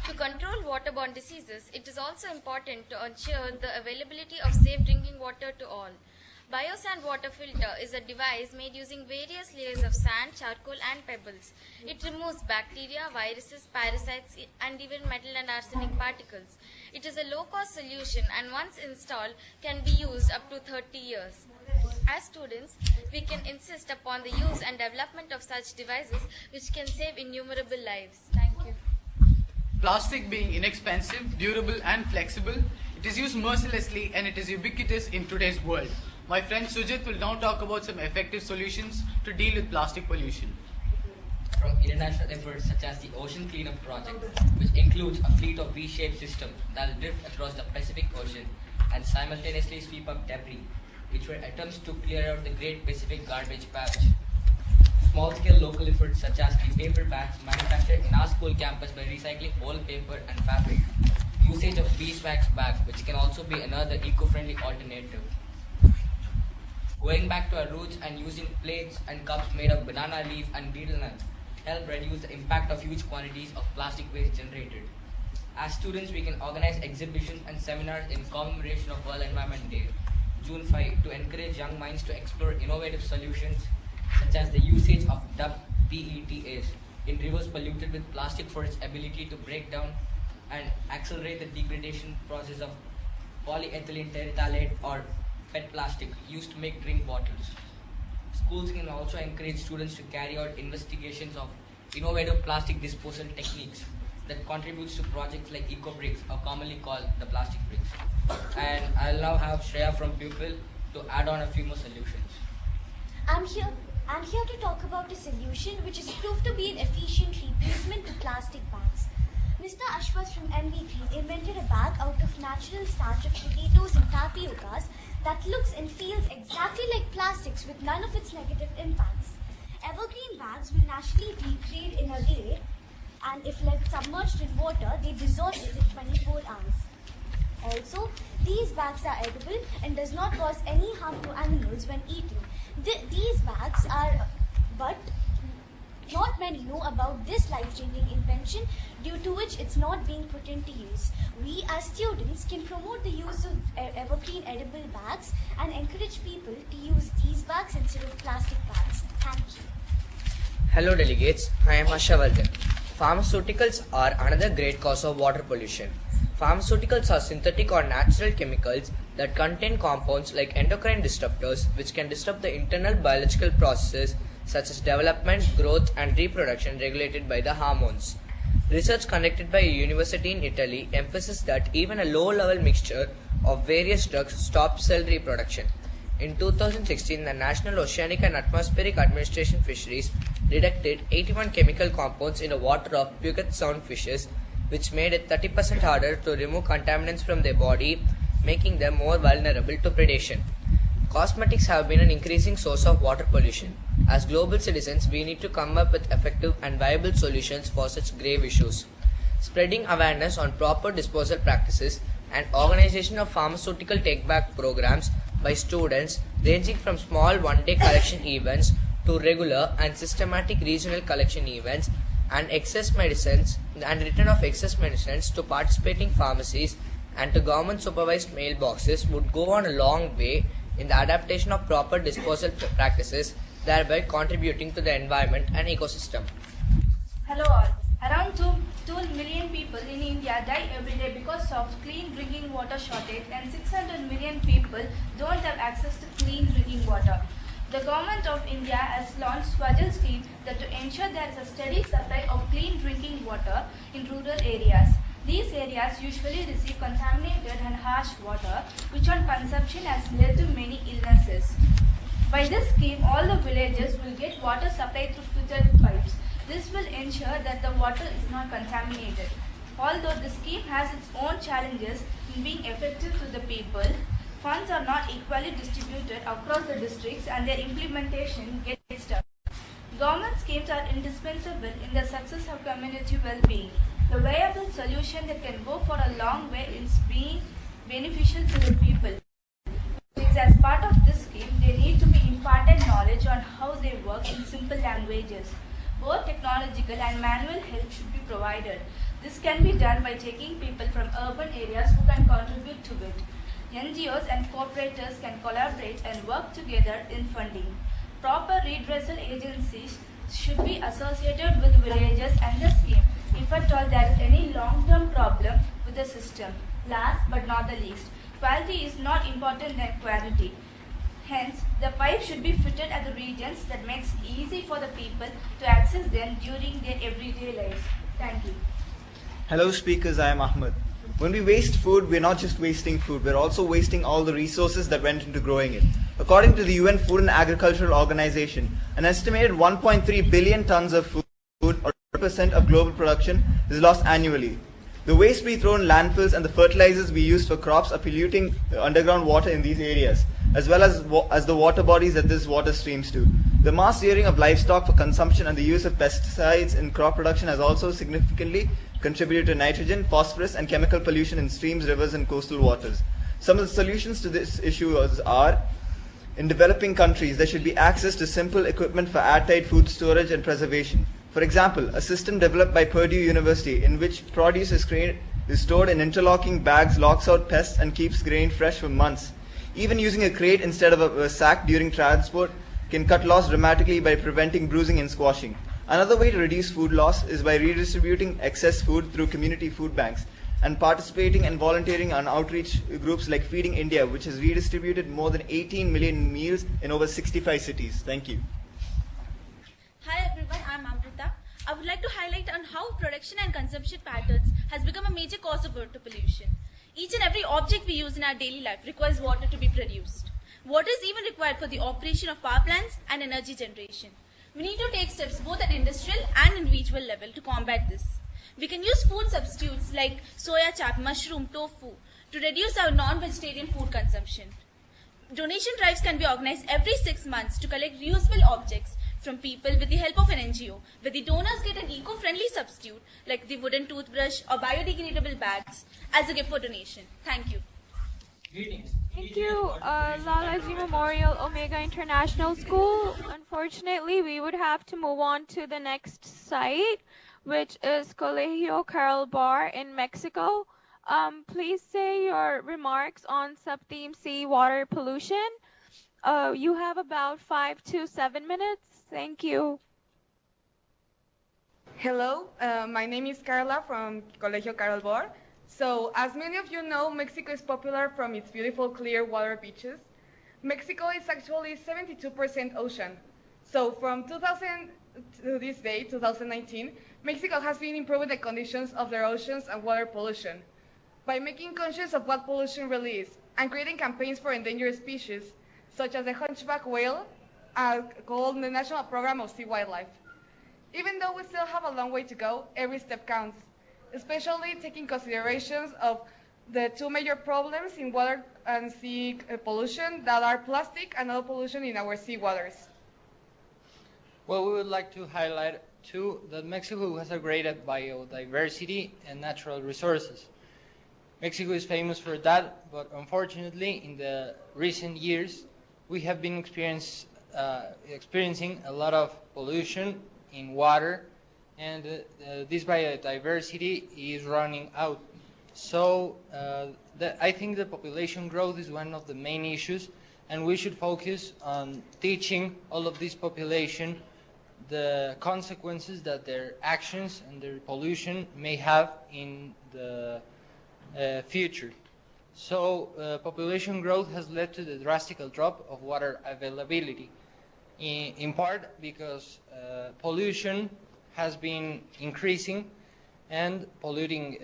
To control waterborne diseases, it is also important to ensure the availability of safe drinking water to all. Biosand water filter is a device made using various layers of sand, charcoal and pebbles. It removes bacteria, viruses, parasites and even metal and arsenic particles. It is a low-cost solution and once installed can be used up to 30 years. As students, we can insist upon the use and development of such devices which can save innumerable lives. Thank you. Plastic being inexpensive, durable and flexible, it is used mercilessly and it is ubiquitous in today's world. My friend Sujit will now talk about some effective solutions to deal with plastic pollution. From international efforts such as the Ocean Cleanup Project, which includes a fleet of V-shaped systems that will drift across the Pacific Ocean and simultaneously sweep up debris, which were attempts to clear out the Great Pacific Garbage Patch. Small-scale local efforts such as the paper bags manufactured in our school campus by recycling old paper and fabric. Usage of beeswax bags, which can also be another eco-friendly alternative. Going back to our roots and using plates and cups made of banana leaf and betel nut help reduce the impact of huge quantities of plastic waste generated. As students, we can organize exhibitions and seminars in commemoration of World Environment Day, June 5, to encourage young minds to explore innovative solutions such as the usage of dubbed PETs in rivers polluted with plastic for its ability to break down and accelerate the degradation process of polyethylene terephthalate or PET plastic used to make drink bottles. Schools can also encourage students to carry out investigations of innovative plastic disposal techniques that contributes to projects like EcoBricks, or commonly called the plastic bricks. And I'll now have Shreya from Pupil to add on a few more solutions. I'm here to talk about a solution which is proved to be an efficient replacement to plastic bags. Mr. Ashwath from MV3 invented a bag out of natural starch of potatoes and tapiocas that looks and feels exactly like plastics with none of its negative impacts. Evergreen bags will naturally degrade in a day, and if left submerged in water, they dissolve within 24 hours. Also, these bags are edible and does not cause any harm to animals when eaten. These bags are, but not many know about this life-changing invention, due to which it's not being put into use. We as students can promote the use of evergreen edible bags and encourage people to use these bags instead of plastic bags. Thank you. Hello delegates, I am Ashavardhan. Pharmaceuticals are another great cause of water pollution. Pharmaceuticals are synthetic or natural chemicals that contain compounds like endocrine disruptors which can disrupt the internal biological processes such as development, growth and reproduction regulated by the hormones. Research conducted by a university in Italy emphasizes that even a low-level mixture of various drugs stops cell reproduction. In 2016, the National Oceanic and Atmospheric Administration Fisheries detected 81 chemical compounds in the water of Puget Sound fishes, which made it 30% harder to remove contaminants from their body, making them more vulnerable to predation. Cosmetics have been an increasing source of water pollution. As global citizens, we need to come up with effective and viable solutions for such grave issues. Spreading awareness on proper disposal practices and organization of pharmaceutical take-back programs by students ranging from small one-day collection events to regular and systematic regional collection events and excess medicines and return of excess medicines to participating pharmacies and to government supervised mailboxes would go on a long way in the adaptation of proper disposal practices, thereby contributing to the environment and ecosystem. Hello all. Around 2 million people in India die every day because of clean drinking water shortage, and 600 million people don't have access to clean drinking water. The government of India has launched Swajal scheme that to ensure there is a steady supply of clean drinking water in rural areas. These areas usually receive contaminated and harsh water, which on consumption has led to many illnesses. By this scheme, all the villages will get water supplied through filtered pipes. This will ensure that the water is not contaminated. Although the scheme has its own challenges in being effective to the people, funds are not equally distributed across the districts and their implementation gets stuck. Government schemes are indispensable in the success of community well-being. The viable solution that can go for a long way is being beneficial to the people. As part of this scheme, they need to be imparted knowledge on how they work in simple languages. Both technological and manual help should be provided. This can be done by taking people from urban areas who can contribute to it. NGOs and cooperators can collaborate and work together in funding. Proper redressal agencies should be associated with villages and the scheme if at all there is any long-term problem with the system. Last but not the least, quality is not important than quantity. Hence, the pipe should be fitted at the regions that makes it easy for the people to access them during their everyday lives. Thank you. Hello speakers, I am Ahmed. When we waste food, we're not just wasting food, we're also wasting all the resources that went into growing it. According to the UN Food and Agricultural Organization, an estimated 1.3 billion tons of food, or 2% of global production, is lost annually. The waste we throw in landfills and the fertilizers we use for crops are polluting the underground water in these areas, as well as the water bodies that this water streams to. The mass rearing of livestock for consumption and the use of pesticides in crop production has also significantly contributed to nitrogen, phosphorus, and chemical pollution in streams, rivers, and coastal waters. Some of the solutions to this issue are: in developing countries, there should be access to simple equipment for airtight food storage and preservation. For example, a system developed by Purdue University in which produce is stored in interlocking bags locks out pests and keeps grain fresh for months. Even using a crate instead of a sack during transport can cut loss dramatically by preventing bruising and squashing. Another way to reduce food loss is by redistributing excess food through community food banks and participating and volunteering on outreach groups like Feeding India, which has redistributed more than 18 million meals in over 65 cities. Thank you. Hi everyone, I'm Amrita. I would like to highlight on how production and consumption patterns has become a major cause of water pollution. Each and every object we use in our daily life requires water to be produced. Water is even required for the operation of power plants and energy generation. We need to take steps both at industrial and individual level to combat this. We can use food substitutes like soya chap, mushroom, tofu to reduce our non-vegetarian food consumption. Donation drives can be organized every 6 months to collect reusable objects from people with the help of an NGO, where the donors get an eco-friendly substitute like the wooden toothbrush or biodegradable bags as a gift for donation. Thank you. Thank you, Lalaji Memorial Omega International School. Unfortunately, we would have to move on to the next site, which is Colegio Carol Bar in Mexico. Please say your remarks on sub-theme C, water pollution. You have about 5 to 7 minutes. Thank you. Hello, my name is Carla from Colegio Carol Bar. So, as many of you know, Mexico is popular from its beautiful clear water beaches. Mexico is actually 72% ocean. So, from 2000 to this day, 2019, Mexico has been improving the conditions of their oceans and water pollution. By making conscious of what pollution really is and creating campaigns for endangered species, such as the hunchback whale, called the National Program of Sea Wildlife. Even though we still have a long way to go, every step counts, especially taking considerations of the two major problems in water and sea pollution that are plastic and oil pollution in our sea waters. Well, we would like to highlight too that Mexico has a great biodiversity and natural resources. Mexico is famous for that, but unfortunately in the recent years we have been experiencing a lot of pollution in water, and this biodiversity is running out. So I think the population growth is one of the main issues, and we should focus on teaching all of this population the consequences that their actions and their pollution may have in the future. So population growth has led to the drastic drop of water availability, in part because pollution has been increasing and polluting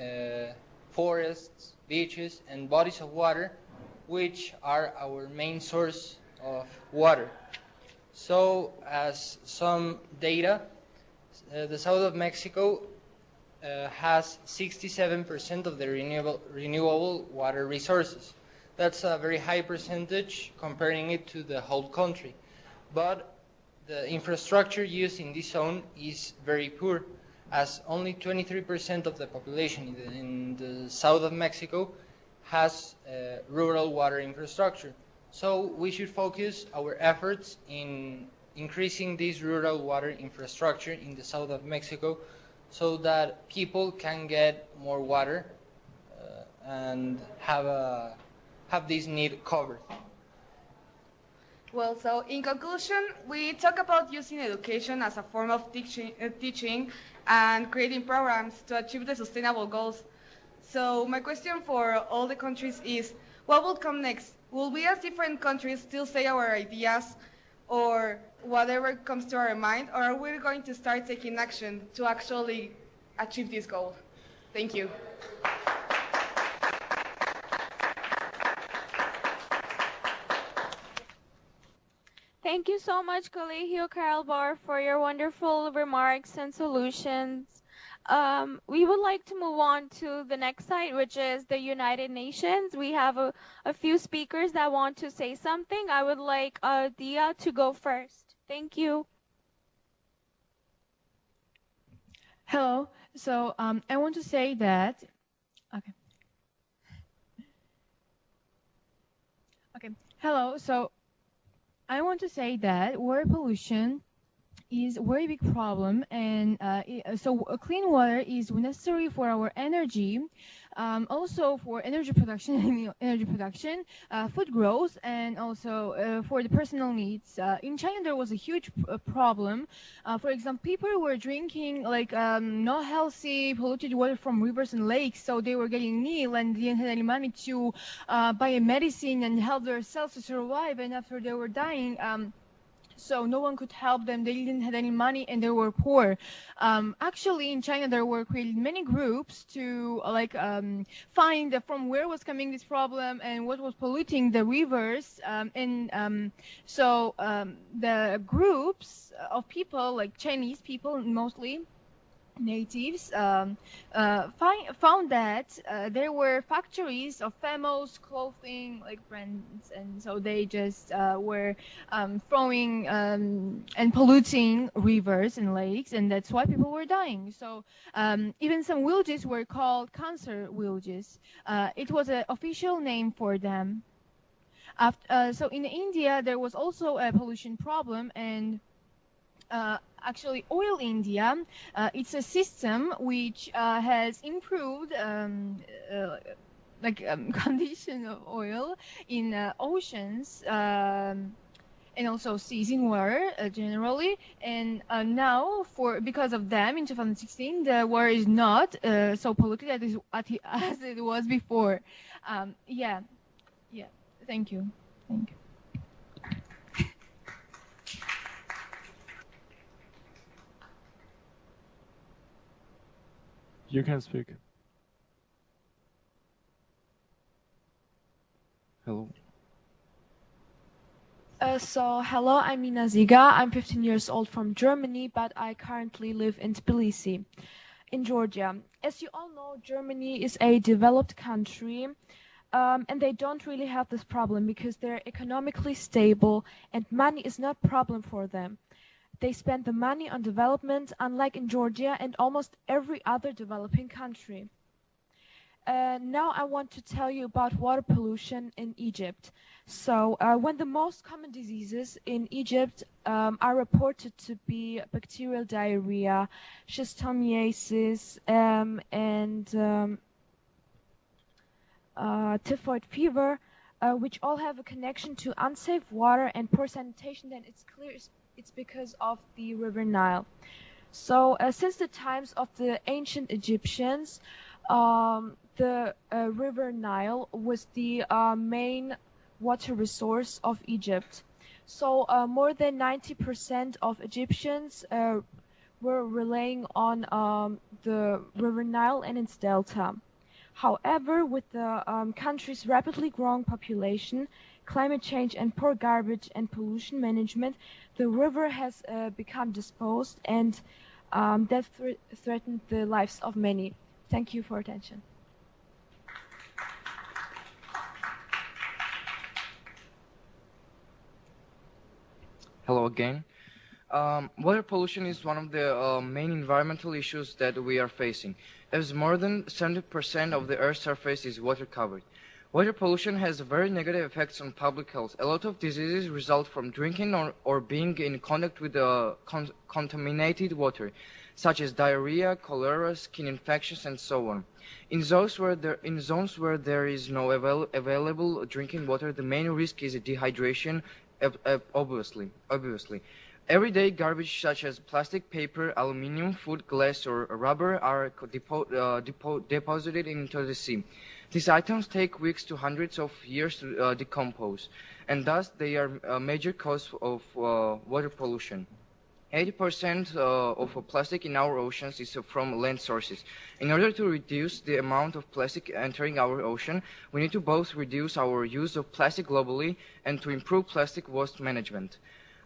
forests, beaches, and bodies of water, which are our main source of water. So, as some data, the south of Mexico has 67% of the renewable water resources. That's a very high percentage comparing it to the whole country. But the infrastructure used in this zone is very poor, as only 23% of the population in the south of Mexico has rural water infrastructure. So we should focus our efforts in increasing this rural water infrastructure in the south of Mexico so that people can get more water and have a have this need covered. Well, so in conclusion, we talk about using education as a form of teaching and creating programs to achieve the sustainable goals. So my question for all the countries is, what will come next? Will we as different countries still say our ideas or whatever comes to our mind, or are we going to start taking action to actually achieve this goal? Thank you. Thank you so much, Colegio Carl Bar, for your wonderful remarks and solutions. We would like to move on to the next site, which is the United Nations. We have a few speakers that want to say something. I would like Dia to go first. Thank you. Hello. So I want to say that. Okay. Okay. Hello. So I want to say that water pollution is a very big problem, and so clean water is necessary for our energy, also for energy production, food growth, and also for the personal needs. In China, there was a huge problem. For example, people were drinking like not healthy, polluted water from rivers and lakes, so they were getting ill and didn't have any money to buy a medicine and help themselves to survive. And after they were dying, so no one could help them. They didn't have any money and they were poor. Actually, in China, there were created many groups to find from where was coming this problem and what was polluting the rivers. So the groups of people, like Chinese people mostly, natives, found that there were factories of famous clothing like brands, and so they just were throwing and polluting rivers and lakes, and that's why people were dying. So even some villages were called cancer villages. It was an official name for them. So in India there was also a pollution problem, and actually Oil India, it's a system which has improved condition of oil in oceans and also seas in water generally. And now, because of them, in 2016, the water is not so polluted as it was before. Yeah. Thank you. You can speak. Hello. Hello, I'm Mina Ziga. I'm 15 years old from Germany, but I currently live in Tbilisi, in Georgia. As you all know, Germany is a developed country, and they don't really have this problem because they're economically stable and money is not a problem for them. They spend the money on development, unlike in Georgia and almost every other developing country. Now I want to tell you about water pollution in Egypt. So when the most common diseases in Egypt are reported to be bacterial diarrhea, schistosomiasis, and typhoid fever, which all have a connection to unsafe water and poor sanitation, then it's clear it's because of the River Nile. So since the times of the ancient Egyptians, the River Nile was the main water resource of Egypt. So more than 90% of Egyptians were relying on the River Nile and its delta. However, with the country's rapidly growing population, climate change and poor garbage and pollution management, the river has become disposed, and that threatened the lives of many. Thank you for attention. Hello again. Water pollution is one of the main environmental issues that we are facing, as more than 70% of the Earth's surface is water covered. Water pollution has very negative effects on public health. A lot of diseases result from drinking or being in contact with contaminated water. such as diarrhea, cholera, skin infections, and so on. In zones where there is no available drinking water, the main risk is dehydration, obviously. Everyday garbage such as plastic, paper, aluminium, food, glass, or rubber are deposited into the sea. These items take weeks to hundreds of years to decompose, and thus they are a major cause of water pollution. 80% of plastic in our oceans is from land sources. In order to reduce the amount of plastic entering our ocean, we need to both reduce our use of plastic globally and to improve plastic waste management.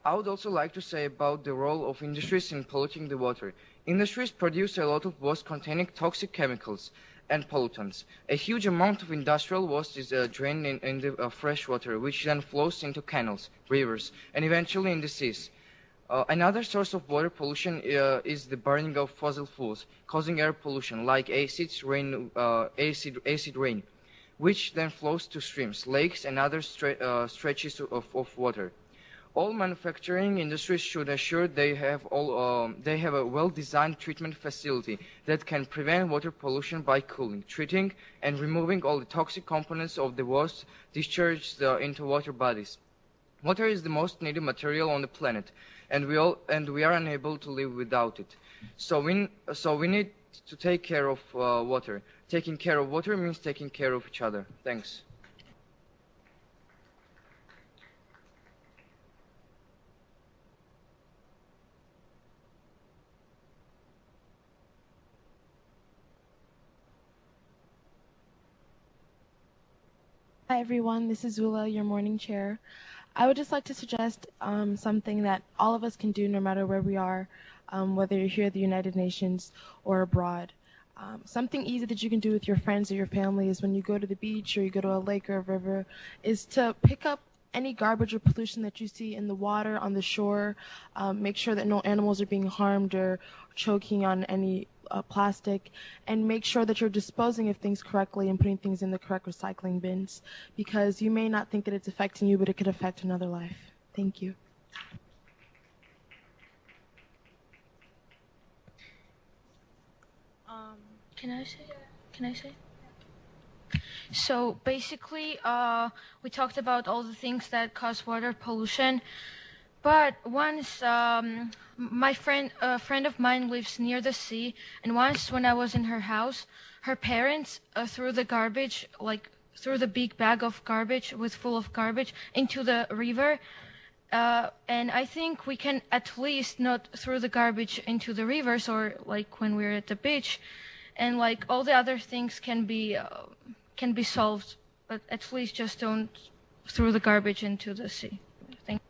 I would also like to say about the role of industries in polluting the water. Industries produce a lot of waste containing toxic chemicals and pollutants. A huge amount of industrial waste is drained in the fresh water, which then flows into canals, rivers, and eventually in the seas. Another source of water pollution is the burning of fossil fuels, causing air pollution like acid rain, which then flows to streams, lakes, and other stretches of water. All manufacturing industries should ensure they have a well-designed treatment facility that can prevent water pollution by cooling, treating, and removing all the toxic components of the waste discharged into water bodies. Water is the most needed material on the planet, and we are unable to live without it. So we need to take care of water. Taking care of water means taking care of each other. Thanks. Hi everyone, this is Zula, your morning chair. I would just like to suggest something that all of us can do no matter where we are, whether you're here at the United Nations or abroad. Something easy that you can do with your friends or your family is when you go to the beach or you go to a lake or a river, is to pick up any garbage or pollution that you see in the water, on the shore. Make sure that no animals are being harmed or choking on any plastic, and make sure that you're disposing of things correctly and putting things in the correct recycling bins, because you may not think that it's affecting you, but it could affect another life. Thank you. Can I say? So basically, we talked about all the things that cause water pollution. But once, a friend of mine lives near the sea, and once when I was in her house, her parents threw the garbage, threw the big bag of garbage full of garbage into the river. And I think we can at least not throw the garbage into the rivers or when we're at the beach, and all the other things can be solved, but at least just don't throw the garbage into the sea. Thank you.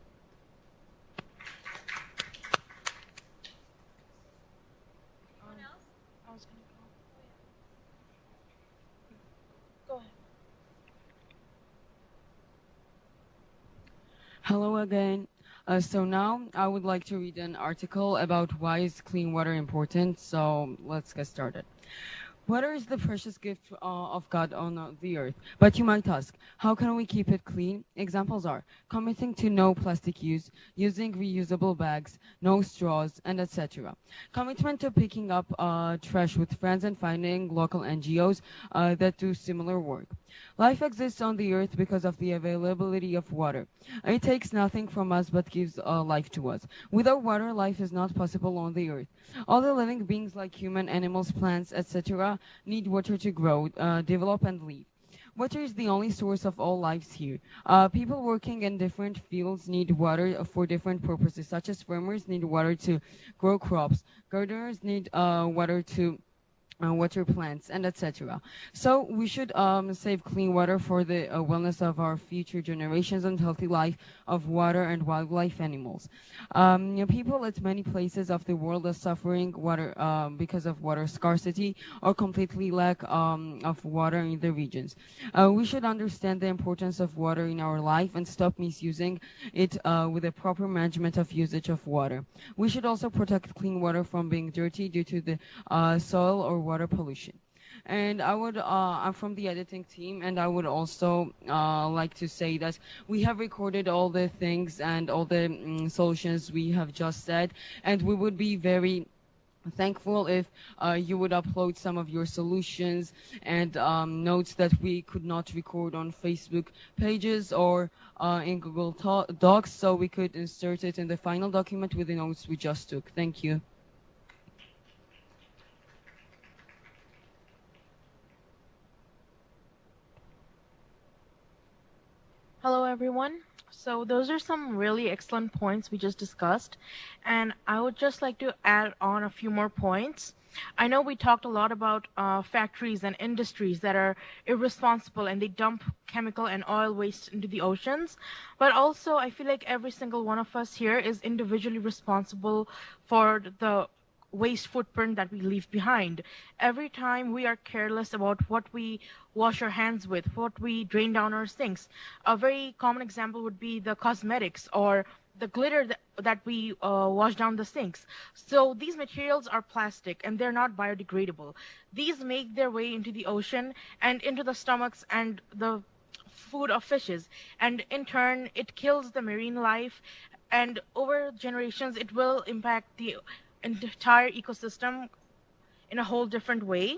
Hello again. So now I would like to read an article about why is clean water important. So let's get started. Water is the precious gift of God on the earth. But you might ask, how can we keep it clean? Examples are committing to no plastic use, using reusable bags, no straws, and etc. Commitment to picking up trash with friends and finding local NGOs that do similar work. Life exists on the earth because of the availability of water. It takes nothing from us but gives life to us. Without water, life is not possible on the earth. All the living beings like human, animals, plants, etc. need water to grow, develop, and live. Water is the only source of all lives here. People working in different fields need water for different purposes, such as farmers need water to grow crops, gardeners need water to water plants, and etc. So we should save clean water for the wellness of our future generations and healthy life of water and wildlife animals. People at many places of the world are suffering water because of water scarcity or completely lack of water in the regions. We should understand the importance of water in our life and stop misusing it with a proper management of usage of water. We should also protect clean water from being dirty due to the soil or water pollution. And I'm from the editing team, and I would also like to say that we have recorded all the things and all the solutions we have just said, and we would be very thankful if you would upload some of your solutions and notes that we could not record on Facebook pages or in Google Docs, so we could insert it in the final document with the notes we just took. Thank you. Hello, everyone. So those are some really excellent points we just discussed, and I would just like to add on a few more points. I know we talked a lot about factories and industries that are irresponsible and they dump chemical and oil waste into the oceans, but also I feel like every single one of us here is individually responsible for the waste footprint that we leave behind. Every time we are careless about what we wash our hands with, what we drain down our sinks. A very common example would be the cosmetics or the glitter that we wash down the sinks. So these materials are plastic and they're not biodegradable. These make their way into the ocean and into the stomachs and the food of fishes, and in turn it kills the marine life, and over generations it will impact the entire ecosystem in a whole different way.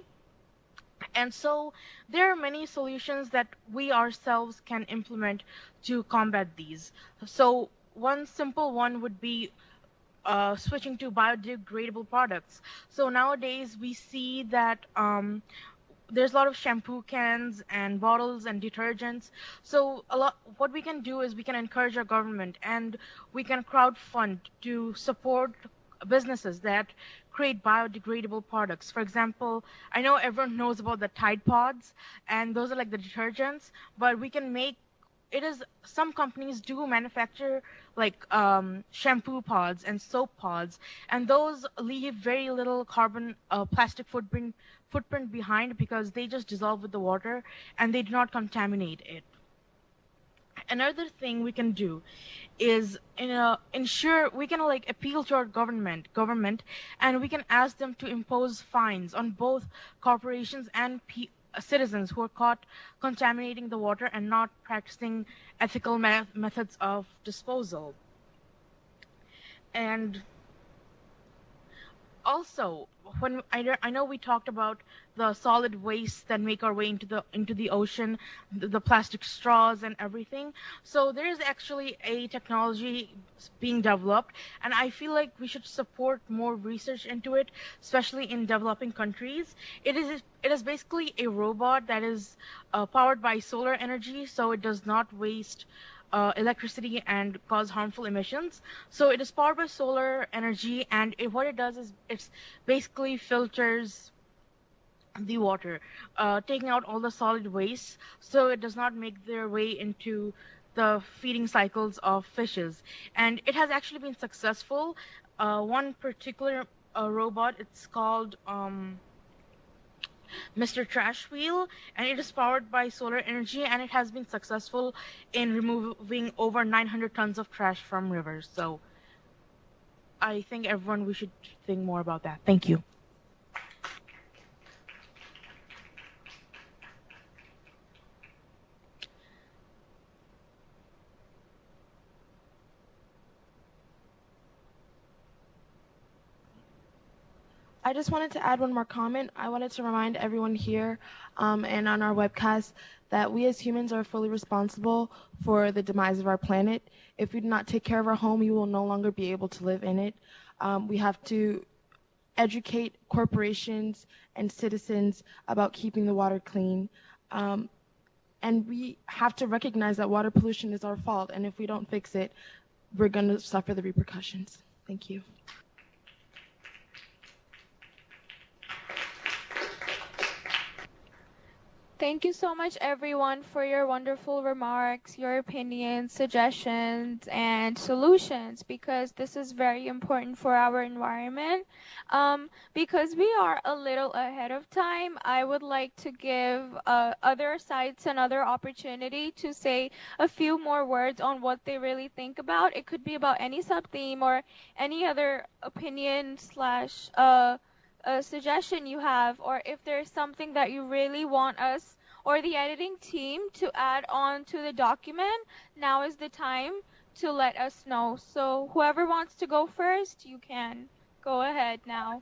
And so there are many solutions that we ourselves can implement to combat these. So one simple one would be switching to biodegradable products. So nowadays we see that there's a lot of shampoo cans and bottles and detergents. So what we can do is we can encourage our government and we can crowdfund to support businesses that create biodegradable products. For example, I know everyone knows about the Tide Pods, and those are like the detergents, but we can make it is some companies do manufacture like shampoo pods and soap pods, and those leave very little carbon plastic footprint behind because they just dissolve with the water and they do not contaminate it. Another thing we can do is ensure we can like appeal to our government and we can ask them to impose fines on both corporations and citizens who are caught contaminating the water and not practicing ethical methods of disposal. And also, when I know we talked about the solid waste that make our way into the ocean, the plastic straws and everything. So there is actually a technology being developed, and I feel like we should support more research into it, especially in developing countries. It is basically a robot that is powered by solar energy, so it does not waste electricity and cause harmful emissions. So it is powered by solar energy, and what it does is it basically filters the water, taking out all the solid waste so it does not make their way into the feeding cycles of fishes. And it has actually been successful. One particular robot, it's called Mr. Trash Wheel, and it is powered by solar energy, and it has been successful in removing over 900 tons of trash from rivers. So I think everyone, we should think more about that. Thank you. I just wanted to add one more comment. I wanted to remind everyone here and on our webcast that we as humans are fully responsible for the demise of our planet. If we do not take care of our home, we will no longer be able to live in it. We have to educate corporations and citizens about keeping the water clean. And we have to recognize that water pollution is our fault, and if we don't fix it, we're going to suffer the repercussions. Thank you. Thank you so much, everyone, for your wonderful remarks, your opinions, suggestions, and solutions, because this is very important for our environment. Because we are a little ahead of time, I would like to give other sites another opportunity to say a few more words on what they really think about. It could be about any sub-theme or any other opinion slash a suggestion you have, or if there's something that you really want us or the editing team to add on to the document, now is the time to let us know. So whoever wants to go first, you can go ahead now.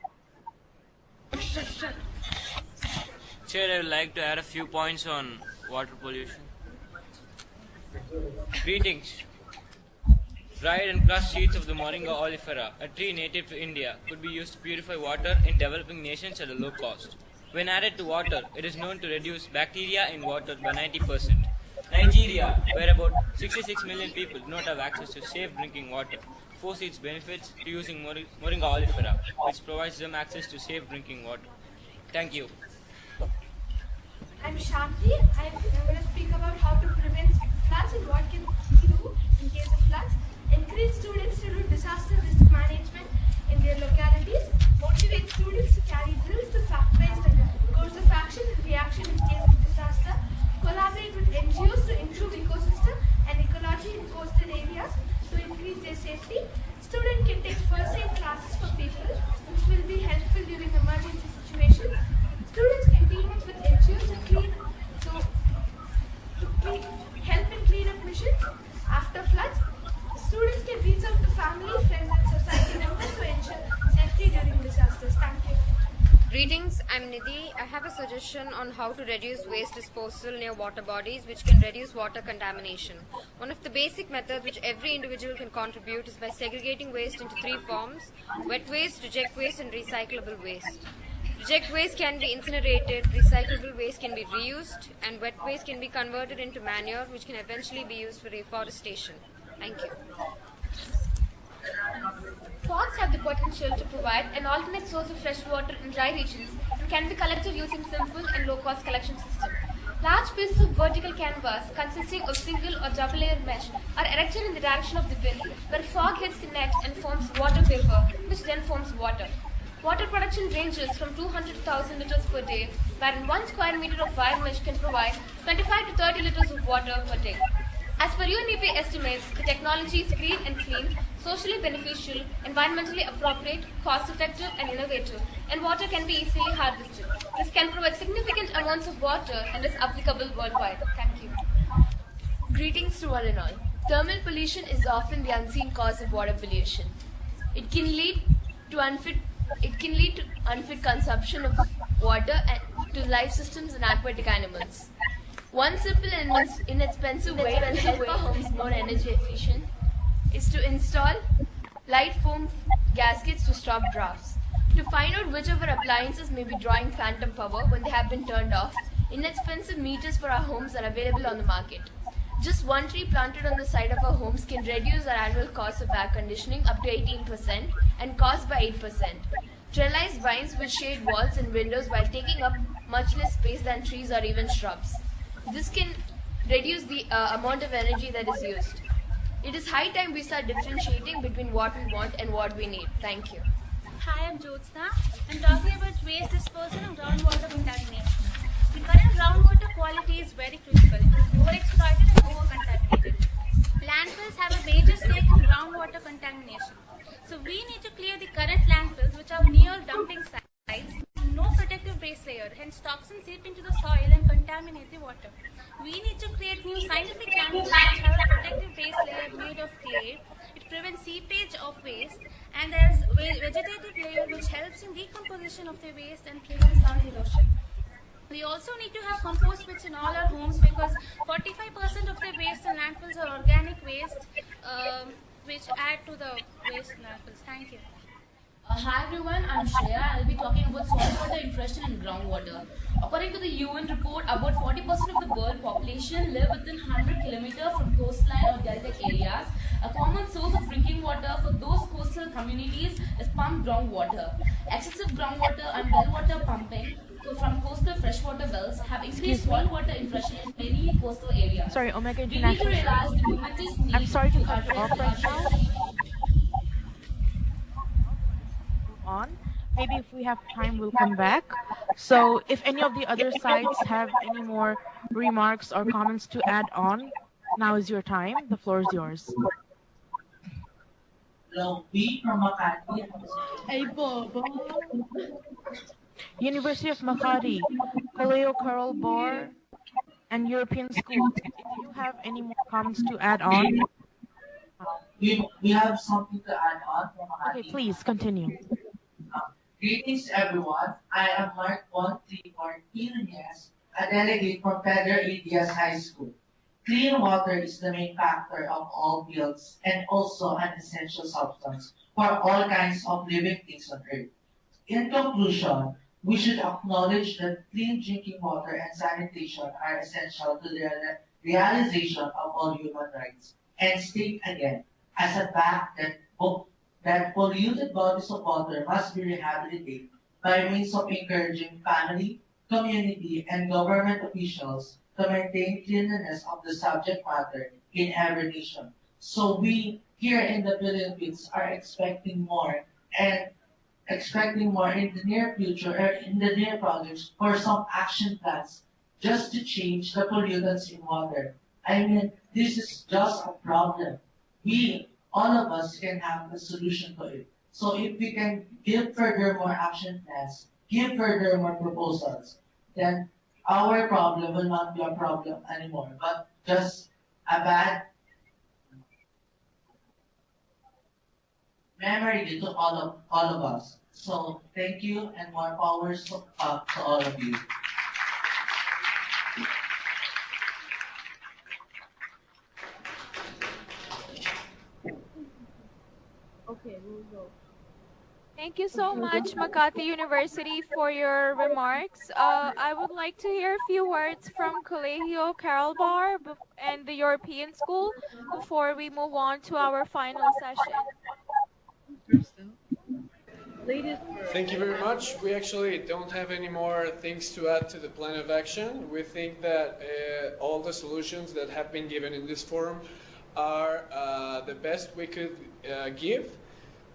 Chair, I would like to add a few points on water pollution. Greetings. Dried and crushed seeds of the Moringa oleifera, a tree native to India, could be used to purify water in developing nations at a low cost. When added to water, it is known to reduce bacteria in water by 90%. Nigeria, where about 66 million people do not have access to safe drinking water, foresees benefits to using Moringa oleifera, which provides them access to safe drinking water. Thank you. I'm Shanti. I'm going to speak about how to prevent floods and what can we do in case of floods. Encourage students to do disaster risk management in their localities. Motivate students to carry drills to fact-based and course of action and reaction in case of disaster. Collaborate with NGOs to improve ecosystem and ecology in coastal areas to increase their safety. Students can take first aid classes for people, which will be helpful during emergency situations. Students can team up with NGOs to help in cleanup missions after floods. Students can reach out to family, friends, and society members to ensure safety during disasters. Thank you. Greetings, I'm Nidhi. I have a suggestion on how to reduce waste disposal near water bodies, which can reduce water contamination. One of the basic methods which every individual can contribute is by segregating waste into three forms: wet waste, reject waste, and recyclable waste. Reject waste can be incinerated, recyclable waste can be reused, and wet waste can be converted into manure, which can eventually be used for reforestation. Thank you. Fogs have the potential to provide an alternate source of fresh water in dry regions and can be collected using simple and low-cost collection system. Large pieces of vertical canvas consisting of single or double-layer mesh are erected in the direction of the wind, where fog hits the net and forms water vapor, which then forms water. Water production ranges from 200 to 1,000 liters per day, wherein 1 square meter of wire mesh can provide 25 to 30 liters of water per day. As per UNEP estimates, the technology is green and clean, socially beneficial, environmentally appropriate, cost-effective and innovative, and water can be easily harvested. This can provide significant amounts of water and is applicable worldwide. Thank you. Greetings to one and all. Thermal pollution is often the unseen cause of water pollution. It can lead to unfit consumption of water and to life systems and aquatic animals. One simple and inexpensive way to help our homes more energy efficient is to install light foam gaskets to stop drafts. To find out which of our appliances may be drawing phantom power when they have been turned off, inexpensive meters for our homes are available on the market. Just one tree planted on the side of our homes can reduce our annual cost of air conditioning up to 18% and cost by 8%. Trellis vines will shade walls and windows while taking up much less space than trees or even shrubs. This can reduce the amount of energy that is used. It is high time we start differentiating between what we want and what we need. Thank you. Hi, I'm Jyotsna. I'm talking about waste disposal and groundwater contamination. The current groundwater quality is very critical. It is overexploited and overcontaminated. Landfills have a major stake in groundwater contamination. So we need to clear the current landfills which are near dumping sites. No protective base layer, hence toxins seep into the soil and contaminate the water. We need to create new scientific landfills which have a protective base layer made of clay. It prevents seepage of waste, and there is a vegetative layer which helps in decomposition of the waste and prevents soil erosion. We also need to have compost pits in all our homes because 45% of the waste in landfills are organic waste, which add to the waste landfills. Thank you. Hi everyone, I'm Shreya. I'll be talking about saltwater infiltration and groundwater. According to the UN report, about 40% of the world population live within 100 kilometers from coastline or delta areas. A common source of drinking water for those coastal communities is pumped groundwater. Excessive groundwater and well water pumping from coastal freshwater wells have increased saltwater infiltration in many coastal areas. Sorry, Omega We need to International. realize the momentous need I'm sorry to cut you address off the right now. urgent On. Maybe if we have time, we'll come back. So if any of the other sides have any more remarks or comments to add on, now is your time. The floor is yours. University of Makati, Colegio Carol Bor, and European School. If you have any more comments to add on. We have something to add on. Okay, please continue. Greetings everyone. I am Mark Bontrifor Quinones, a delegate from Pedro A. Diaz High School. Clean water is the main factor of all builds and also an essential substance for all kinds of living things on Earth. In conclusion, we should acknowledge that clean drinking water and sanitation are essential to the realization of all human rights. And state again, as a fact that polluted bodies of water must be rehabilitated by means of encouraging family, community, and government officials to maintain cleanliness of the subject matter in every nation. So we here in the Philippines are expecting more in the near future or in the near projects for some action plans just to change the pollutants in water. I mean, this is just a problem. All of us can have a solution to it. So if we can give further more action plans, give further more proposals, then our problem will not be a problem anymore, but just a bad memory to all of us. So thank you and more powers to all of you. Okay, we'll go. Thank you so much, Makati University, for your remarks. I would like to hear a few words from Colegio Carol Bar and the European School before we move on to our final session. Thank you very much. We actually don't have any more things to add to the plan of action. We think that all the solutions that have been given in this forum are the best we could give.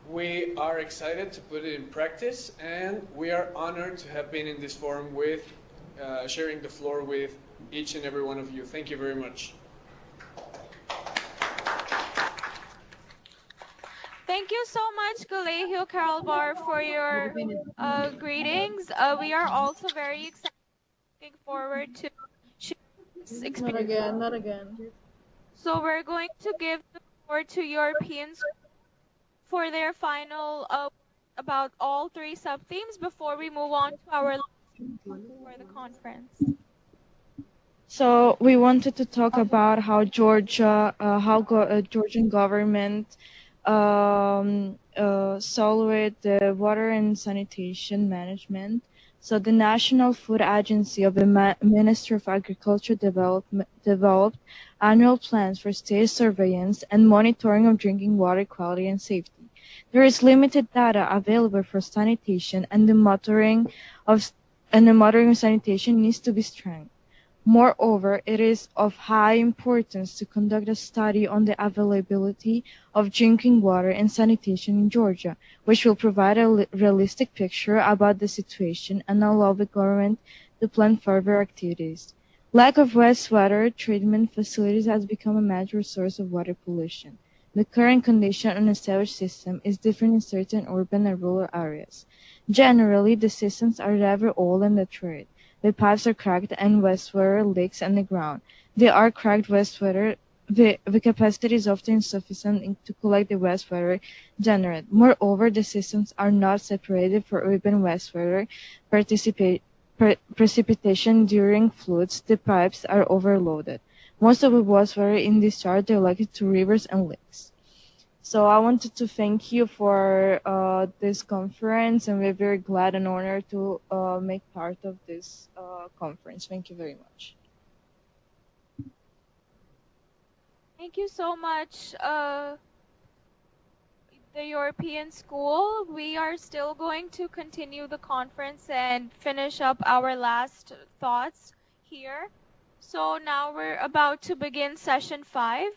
We are excited to put it in practice, and we are honored to have been in this forum with sharing the floor with each and every one of you. Thank you very much. Thank you so much, Colegio Carol Bar, for your greetings. We are also very excited, looking forward to share this experience. Not again. So we're going to give the floor to Europeans for their final about all three sub-themes before we move on to our last for the conference. So we wanted to talk about how Georgian government solved the water and sanitation management. So the National Food Agency of the Ministry of Agriculture developed annual plans for state surveillance and monitoring of drinking water quality and safety. There is limited data available for sanitation, and the monitoring of sanitation needs to be strengthened. Moreover, it is of high importance to conduct a study on the availability of drinking water and sanitation in Georgia, which will provide a realistic picture about the situation and allow the government to plan further activities. Lack of wastewater treatment facilities has become a major source of water pollution. The current condition on the sewage system is different in certain urban and rural areas. Generally, the systems are rather old and deteriorated. The pipes are cracked and wastewater leaks on the ground. They are cracked wastewater. The capacity is often insufficient to collect the wastewater generated. Moreover, the systems are not separated for urban wastewater precipitation during floods. The pipes are overloaded. Most of the wastewater in discharge are directed to rivers and lakes. So I wanted to thank you for this conference, and we're very glad and honored to make part of this conference. Thank you very much. Thank you so much, the European School. We are still going to continue the conference and finish up our last thoughts here. So now we're about to begin session 5.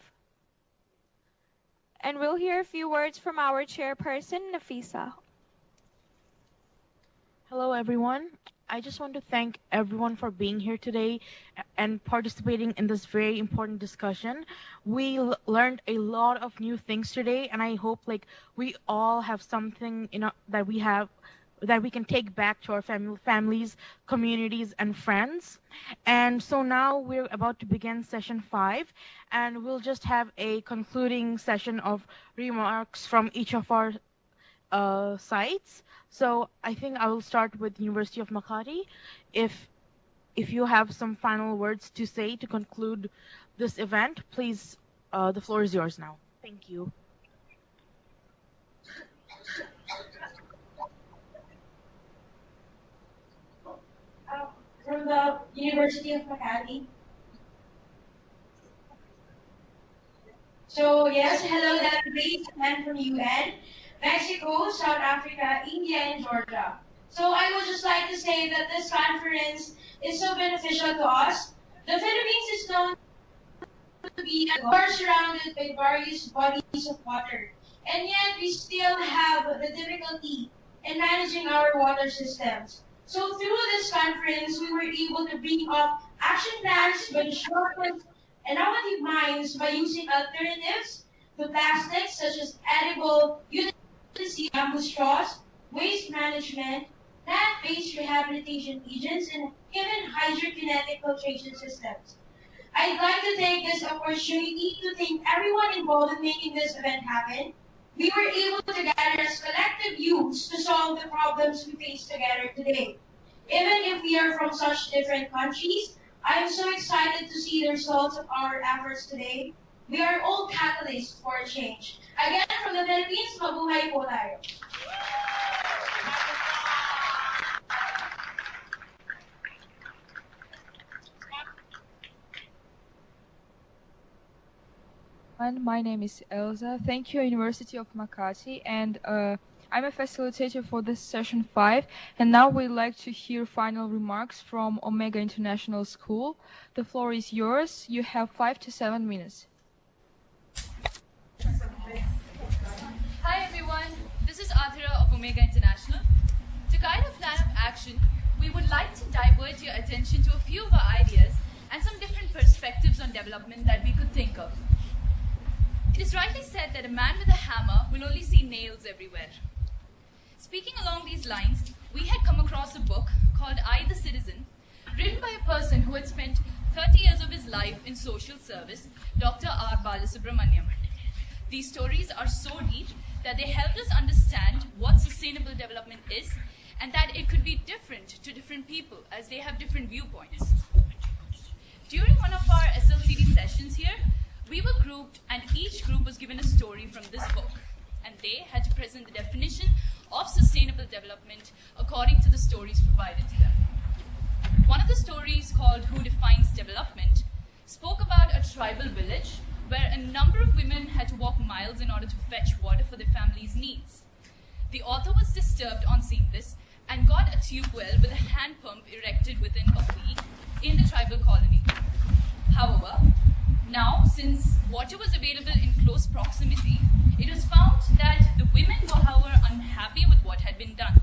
And we'll hear a few words from our chairperson, Nafisa. Hello, everyone. I just want to thank everyone for being here today and participating in this very important discussion. We learned a lot of new things today, and I hope we all have something that we can take back to our families, communities, and friends. And so now we're about to begin session 5, and we'll just have a concluding session of remarks from each of our sites. So I think I will start with University of Makati. If you have some final words to say to conclude this event, please, the floor is yours now. Thank you. From the University of Makati. So yes, hello, that great man from UN, Mexico, South Africa, India, and Georgia. So I would just like to say that this conference is so beneficial to us. The Philippines is known to be surrounded by various bodies of water, and yet we still have the difficulty in managing our water systems. So through this conference, we were able to bring up action plans by shortcut innovative minds by using alternatives to plastics such as edible utility bamboo straws, waste management, plant-based rehabilitation agents, and even hydrokinetic filtration systems. I'd like to take this opportunity to thank everyone involved in making this event happen. We were able to gather as collective youths to solve the problems we face together today. Even if we are from such different countries, I am so excited to see the results of our efforts today. We are all catalysts for a change. Again, from the Philippines, mabuhay po tayo. My name is Elsa. Thank you, University of Makati, and I'm a facilitator for this session 5. And now we'd like to hear final remarks from Omega International School. The floor is yours. You have 5 to 7 minutes. Hi everyone, this is Adhira of Omega International. To guide a plan of action, we would like to divert your attention to a few of our ideas and some different perspectives on development that we could think of. It is rightly said that a man with a hammer will only see nails everywhere. Speaking along these lines, we had come across a book called I the Citizen, written by a person who had spent 30 years of his life in social service, Dr. R. Balasubramaniam. These stories are so deep that they helped us understand what sustainable development is and that it could be different to different people as they have different viewpoints. During one of our SLCD sessions here, we were grouped and each group was given a story from this book, and they had to present the definition of sustainable development according to the stories provided to them. One of the stories, called Who Defines Development, spoke about a tribal village where a number of women had to walk miles in order to fetch water for their family's needs. The author was disturbed on seeing this and got a tube well with a hand pump erected within a week in the tribal colony. However, now, since water was available in close proximity, it was found that the women were, however, unhappy with what had been done.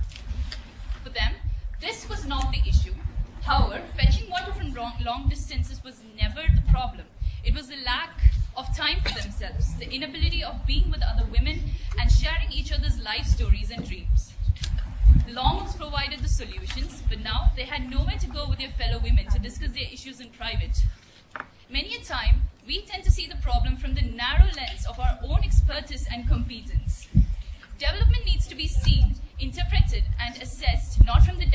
For them, this was not the issue. However, fetching water from long distances was never the problem. It was the lack of time for themselves, the inability of being with other women and sharing each other's life stories and dreams. The law books provided the solutions, but now they had nowhere to go with their fellow women to discuss their issues in private. Many a time, we tend to see the problem from the narrow lens of our own expertise and competence. Development needs to be seen, interpreted, and assessed not from the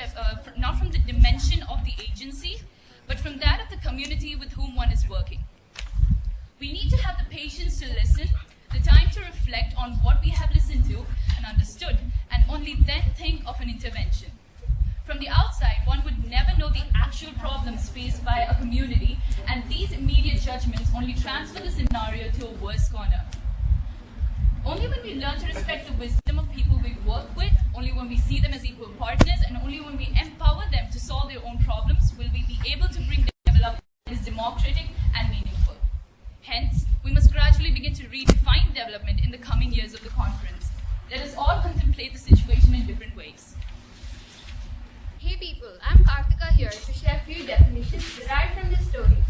dimension of the agency, but from that of the community with whom one is working. We need to have the patience to listen, the time to reflect on what we have listened to and understood, and only then think of an intervention. From the outside, one would never know the actual problems faced by a community, and these immediate judgments only transfer the scenario to a worse corner. Only when we learn to respect the wisdom of people we work with, only when we see them as equal partners, and only when we empower them to solve their own problems, will we be able to bring development that is democratic and meaningful. Hence, we must gradually begin to redefine development in the coming years of the conference. Let us all contemplate the situation in different ways. Hey people, I'm Karthika here to share a few definitions derived from these stories.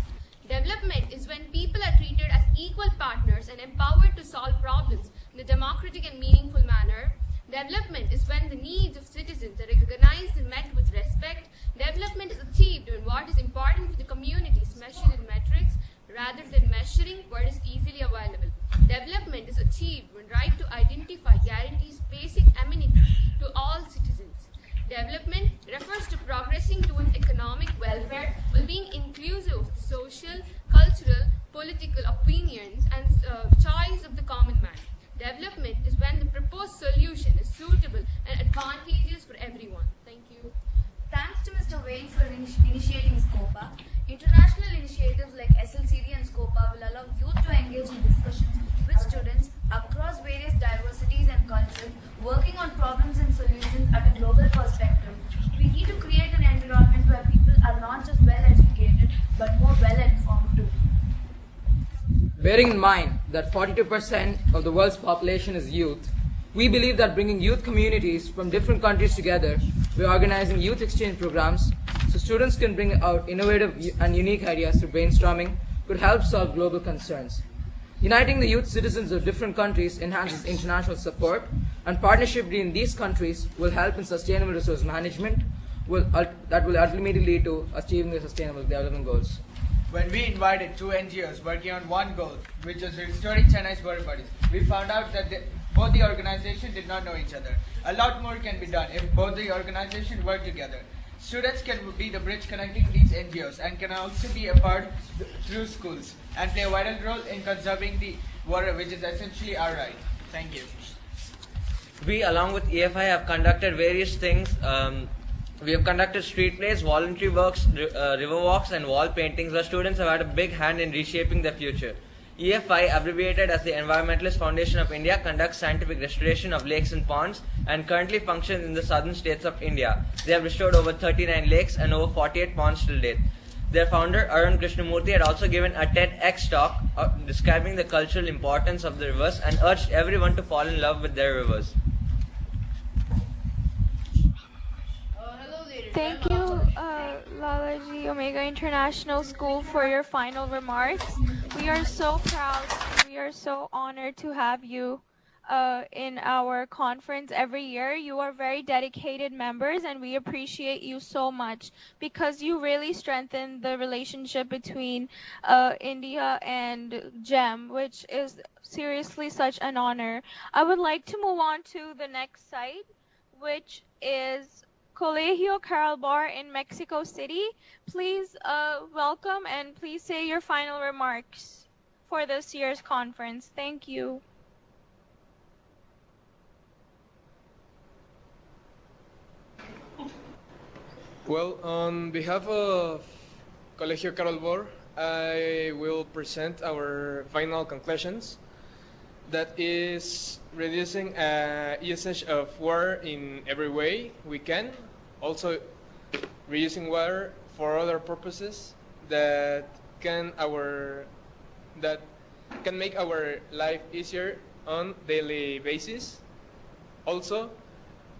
Development is when people are treated as equal partners and empowered to solve problems in a democratic and meaningful manner. Development is when the needs of citizens are recognized and met with respect. Development is achieved when what is important for the community is measured in metrics rather than measuring what is easily available. Development is achieved when right to identify guarantees basic amenity initiating SCOPA. International initiatives like SLCD and SCOPA will allow youth to engage in discussions with students across various diversities and cultures, working on problems and solutions at a global perspective. We need to create an environment where people are not just well educated, but more well informed too. Bearing in mind that 42% of the world's population is youth, we believe that bringing youth communities from different countries together by organizing youth exchange programs so students can bring out innovative and unique ideas through brainstorming could help solve global concerns. Uniting the youth citizens of different countries enhances international support, and partnership between these countries will help in sustainable resource management that will ultimately lead to achieving the Sustainable Development Goals. When we invited two NGOs working on one goal, which was restoring Chennai's water bodies, we found out that both the organizations did not know each other. A lot more can be done if both the organizations work together. Students can be the bridge connecting these NGOs and can also be a part through schools and play a vital role in conserving the water, which is essentially our right. Thank you. We, along with EFI, have conducted various things. We have conducted street plays, voluntary works, river walks, and wall paintings where students have had a big hand in reshaping their future. EFI, abbreviated as the Environmentalist Foundation of India, conducts scientific restoration of lakes and ponds and currently functions in the southern states of India. They have restored over 39 lakes and over 48 ponds till date. Their founder, Arun Krishnamurthy, had also given a TEDx talk describing the cultural importance of the rivers and urged everyone to fall in love with their rivers. Thank you, Lalaji Omega International School, for your final remarks. We are so proud, we are so honored to have you in our conference every year. You are very dedicated members, and we appreciate you so much because you really strengthen the relationship between India and GEM, which is seriously such an honor. I would like to move on to the next site, which is Colegio Caralbar in Mexico City. Please welcome and please say your final remarks for this year's conference. Thank you. Well, on behalf of Colegio Caralbar, I will present our final conclusions. That is reducing usage of water in every way we can. Also, reusing water for other purposes that can make our life easier on daily basis. Also,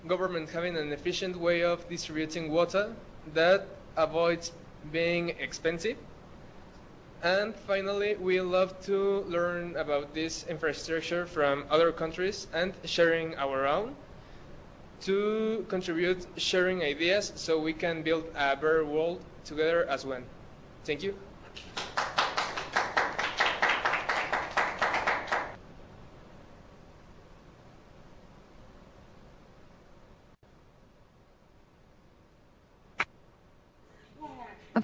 government having an efficient way of distributing water that avoids being expensive. And finally, we love to learn about this infrastructure from other countries and sharing our own to contribute sharing ideas so we can build a better world together as one. Thank you.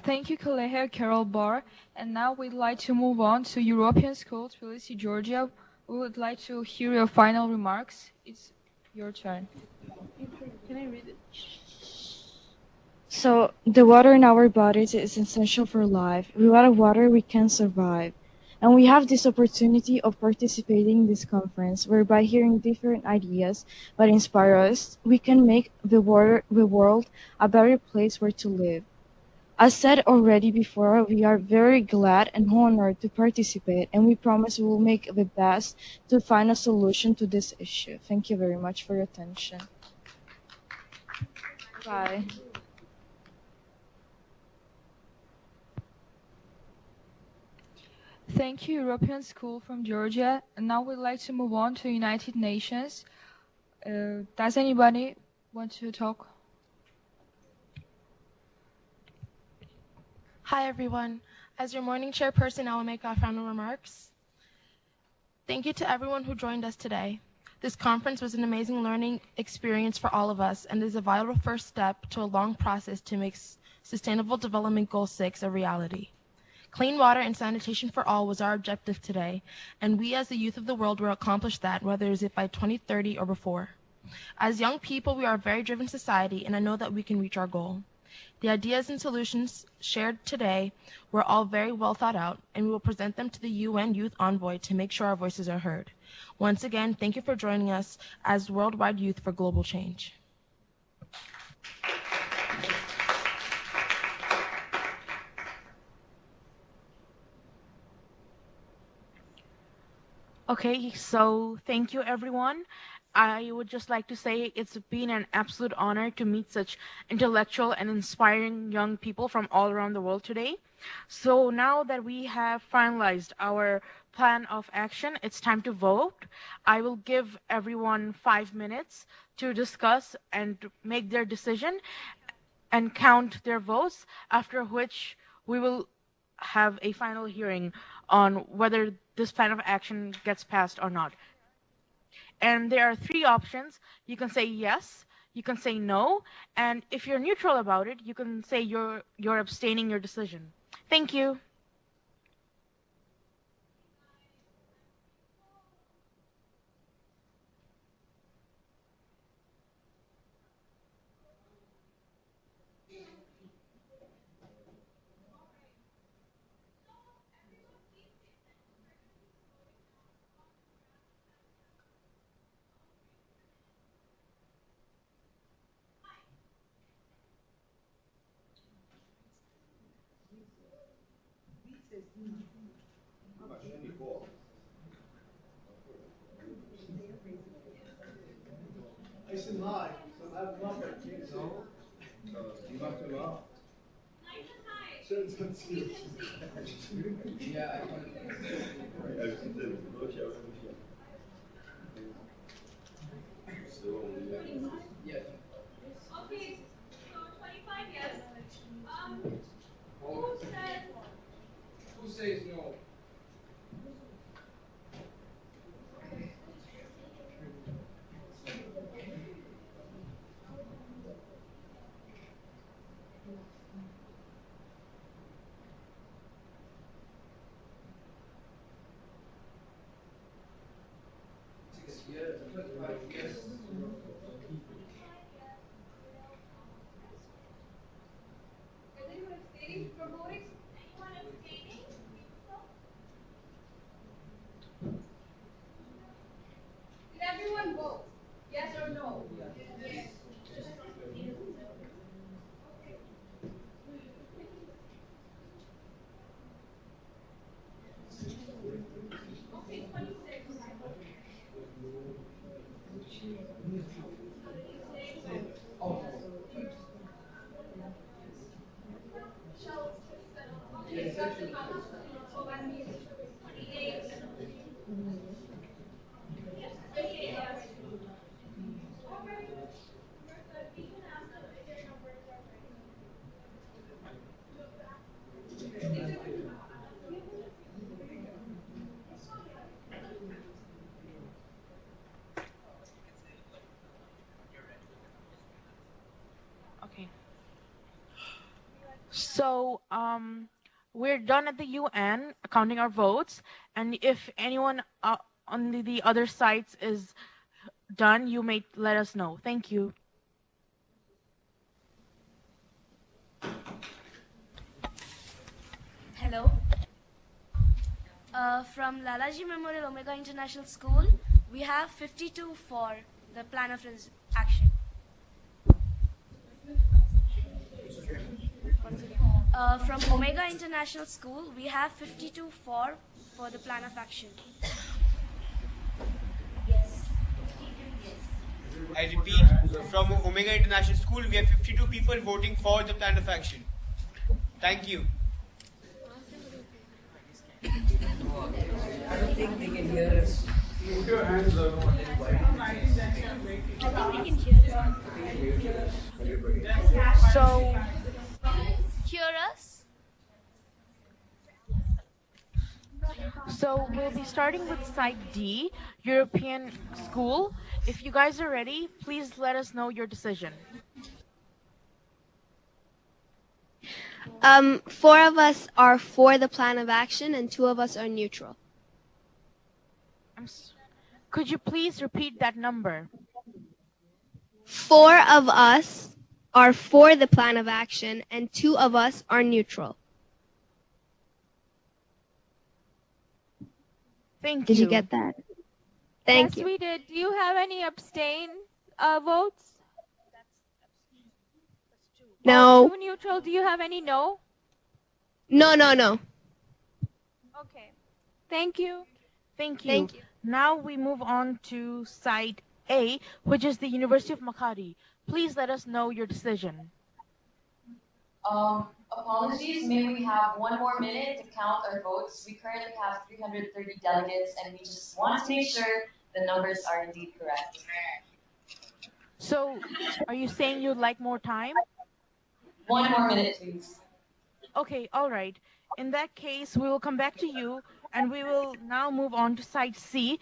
Thank you, Colegio Caralbar. And now we'd like to move on to European School, Tbilisi, Georgia. We would like to hear your final remarks. It's your turn. Can I read it? So, the water in our bodies is essential for life. Without water, we can't survive. And we have this opportunity of participating in this conference, whereby hearing different ideas that inspire us, we can make the world a better place where to live. As said already before, we are very glad and honored to participate, and we promise we will make the best to find a solution to this issue. Thank you very much for your attention. Bye. Thank you, European School from Georgia. And now we'd like to move on to United Nations. Does anybody want to talk? Hi, everyone. As your morning chairperson, I will make our final remarks. Thank you to everyone who joined us today. This conference was an amazing learning experience for all of us and is a vital first step to a long process to make Sustainable Development Goal 6 a reality. Clean water and sanitation for all was our objective today, and we as the youth of the world will accomplish that, whether it is by 2030 or before. As young people, we are a very driven society, and I know that we can reach our goal. The ideas and solutions shared today were all very well thought out, and we will present them to the UN Youth Envoy to make sure our voices are heard. Once again, thank you for joining us as Worldwide Youth for Global Change. Okay, so thank you everyone. I would just like to say it's been an absolute honor to meet such intellectual and inspiring young people from all around the world today. So now that we have finalized our plan of action, it's time to vote. I will give everyone 5 minutes to discuss and make their decision and count their votes, after which we will have a final hearing on whether this plan of action gets passed or not. And there are 3 options. You can say yes, you can say no, and if you're neutral about it, you can say you're abstaining your decision. Thank you. Okay, so 25 yes. Who said? Who says no? Is anyone abstaining from voting? Anyone abstaining? Did everyone vote? Yes or no? Yes. Okay, 26. Okay, that's enough. So that means 28. 28 yes. Alright. We can ask them if their numbers are Okay. So, we're done at the UN counting our votes, and if anyone on the other sites is done, you may let us know. Thank you. Hello. From Lalaji Memorial Omega International School, we have 52 for the plan of action. From Omega International School, we have 52 for the plan of action. I repeat, from Omega International School, we have 52 people voting for the plan of action. Thank you. I don't think they can hear us. If your hands are not I think they can hear us. So, Hear us? So we'll be starting with Site D, European School. If you guys are ready, please let us know your decision. 4 of us are for the plan of action and 2 of us are neutral. Could you please repeat that number? 4 of us are for the plan of action and 2 of us are neutral. Thank Did you. you get that? Thank Yes, you. we did. Do you have any abstain votes? No. Oh, 2 neutral. Do you have any no? No, no, no. Okay. Thank you. Thank you. Thank you. Now we move on to site A, which is the University of Makati. Please let us know your decision. Apologies, may we have one more minute to count our votes? We currently have 330 delegates, and we just want to make sure the numbers are indeed correct. So, are you saying you'd like more time? One more minute, please. Okay, all right. In that case, we will come back to you, and we will now move on to Site C,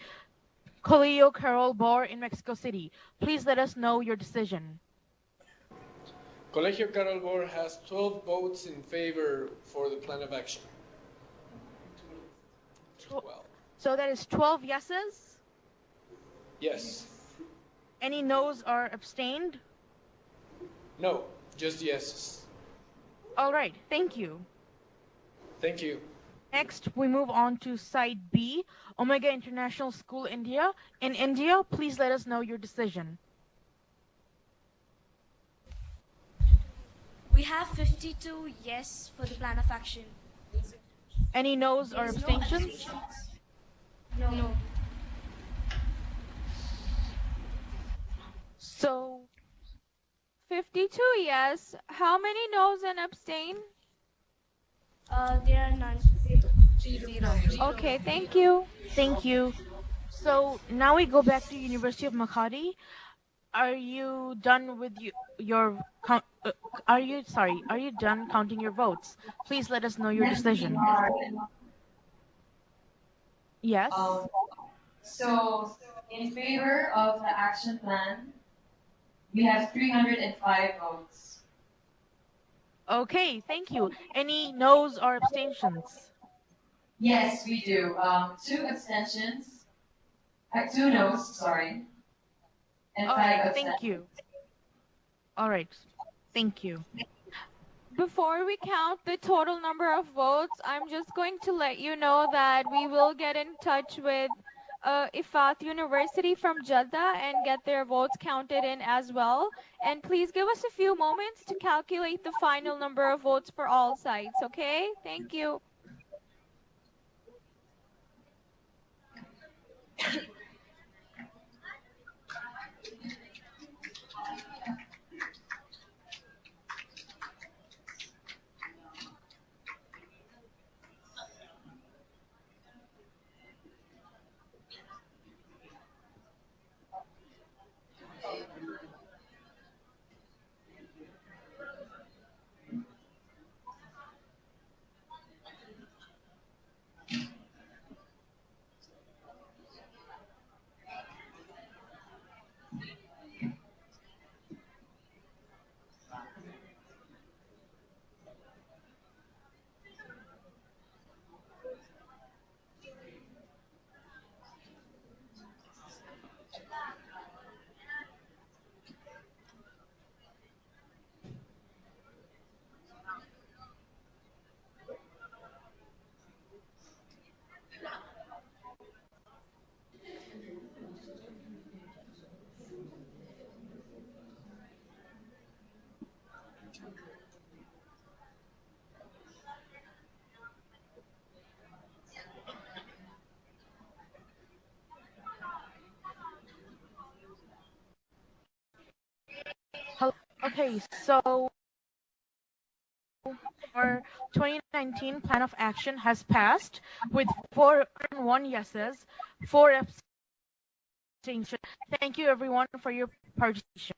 Colegio Carol Bor in Mexico City. Please let us know your decision. Colegio Carol Bor has 12 votes in favor for the plan of action. 12. So that is 12 yeses? Yes. Any noes or abstained? No, just yeses. All right, thank you. Thank you. Next, we move on to Site B, Omega International School, India. In India, please let us know your decision. We have 52 yes for the plan of action. Any noes or There's abstentions? No. So, 52 yes. How many no's and abstain? There are none. Zero. Okay, thank you. Thank you. So now we go back to University of Makati. Are you done with your count? Are you done counting your votes? Please let us know your decision. Yes. So, in favor of the action plan, we have 305 votes. Okay, thank you. Any no's or abstentions? Yes, we do. 2 abstentions. 2 no's, sorry. And 5 abstentions. Thank you. All right. Thank you. Before we count the total number of votes, I'm just going to let you know that we will get in touch with Ifat University from Jeddah and get their votes counted in as well. And please give us a few moments to calculate the final number of votes for all sites, okay? Thank you. Okay, so our 2019 plan of action has passed with 401 yeses, 4 abstentions. Thank you everyone for your participation.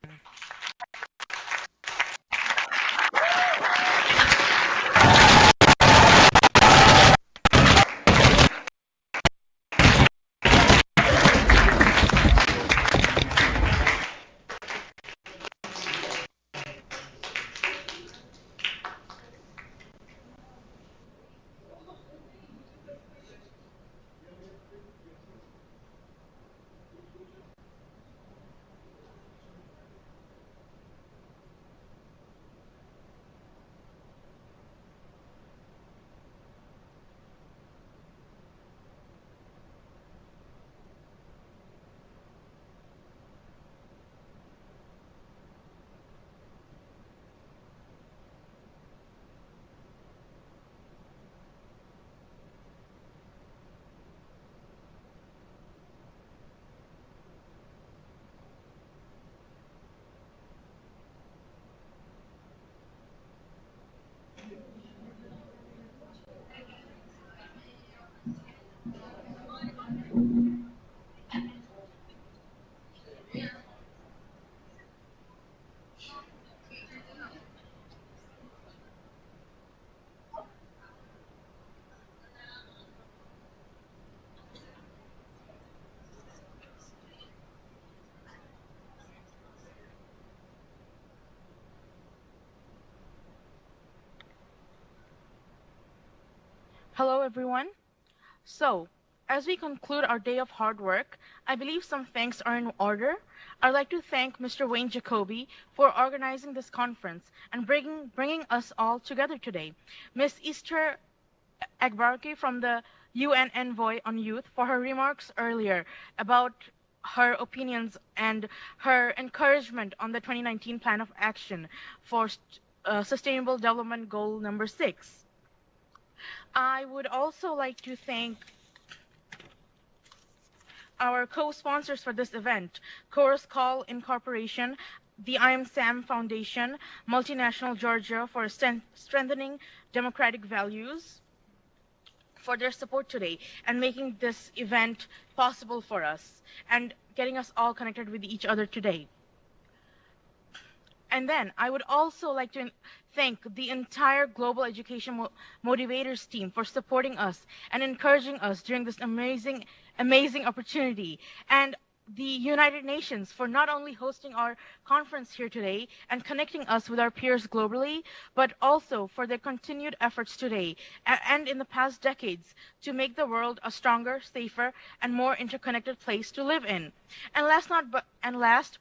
Hello, everyone. So, as we conclude our day of hard work, I believe some thanks are in order. I'd like to thank Mr. Wayne Jacoby for organizing this conference and bringing us all together today. Ms. Easter Agbarki from the UN Envoy on Youth for her remarks earlier about her opinions and her encouragement on the 2019 Plan of Action for Sustainable Development Goal number 6. I would also like to thank our co-sponsors for this event, Chorus Call Incorporation, the I Am Sam Foundation, Multinational Georgia for strengthening democratic values, for their support today and making this event possible for us and getting us all connected with each other today. And then I would also like to thank the entire Global Education Motivators team for supporting us and encouraging us during this amazing opportunity. And the United Nations for not only hosting our conference here today and connecting us with our peers globally, but also for their continued efforts today and in the past decades to make the world a stronger, safer, and more interconnected place to live in. And last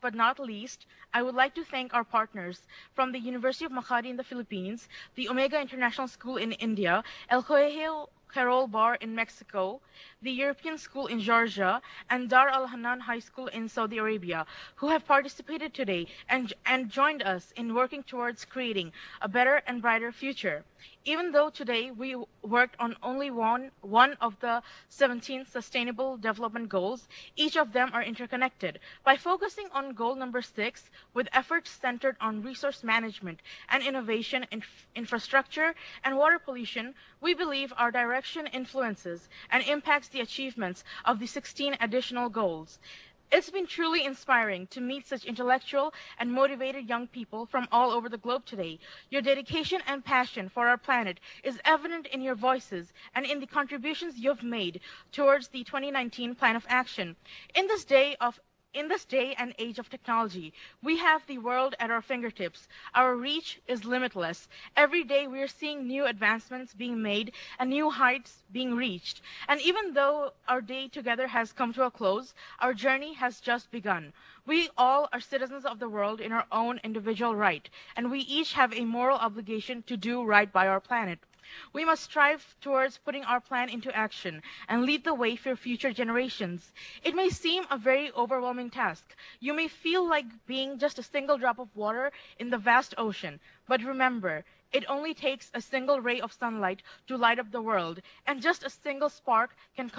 but not least, I would like to thank our partners from the University of Makati in the Philippines, the Omega International School in India, El Colegio Carol Bar in Mexico, the European School in Georgia, and Dar al-Hanan High School in Saudi Arabia, who have participated today and joined us in working towards creating a better and brighter future. Even though today we worked on only one of the 17 Sustainable Development Goals, each of them are interconnected. By focusing on goal number 6, with efforts centered on resource management and innovation in infrastructure and water pollution, we believe our direction influences and impacts the achievements of the 16 additional goals. It's been truly inspiring to meet such intellectual and motivated young people from all over the globe today. Your dedication and passion for our planet is evident in your voices and in the contributions you've made towards the 2019 Plan of Action. In this day and age of technology, we have the world at our fingertips. Our reach is limitless. Every day we are seeing new advancements being made and new heights being reached. And even though our day together has come to a close, our journey has just begun. We all are citizens of the world in our own individual right, and we each have a moral obligation to do right by our planet. We must strive towards putting our plan into action and lead the way for future generations. It may seem a very overwhelming task. You may feel like being just a single drop of water in the vast ocean. But remember, it only takes a single ray of sunlight to light up the world, and just a single spark can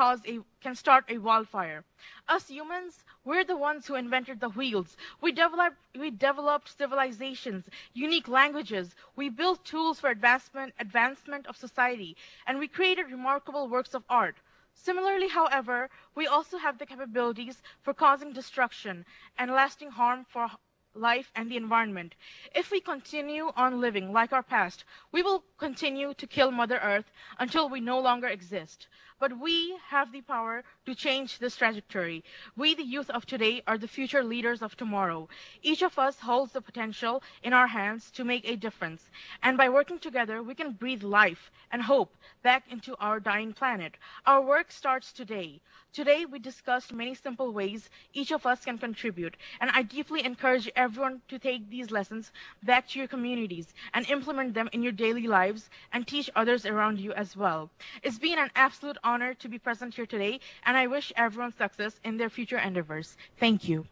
start a wildfire. Us humans, we're the ones who invented the wheels. We developed civilizations, unique languages. We built tools for advancement of society, and we created remarkable works of art. Similarly, however, we also have the capabilities for causing destruction and lasting harm for life and the environment. If we continue on living like our past, we will continue to kill Mother Earth until we no longer exist. But we have the power to change this trajectory. We, the youth of today, are the future leaders of tomorrow. Each of us holds the potential in our hands to make a difference. And by working together, we can breathe life and hope back into our dying planet. Our work starts today. Today, we discussed many simple ways each of us can contribute, and I deeply encourage everyone to take these lessons back to your communities and implement them in your daily lives and teach others around you as well. It's been an absolute honor to be present here today, and I wish everyone success in their future endeavors. Thank you.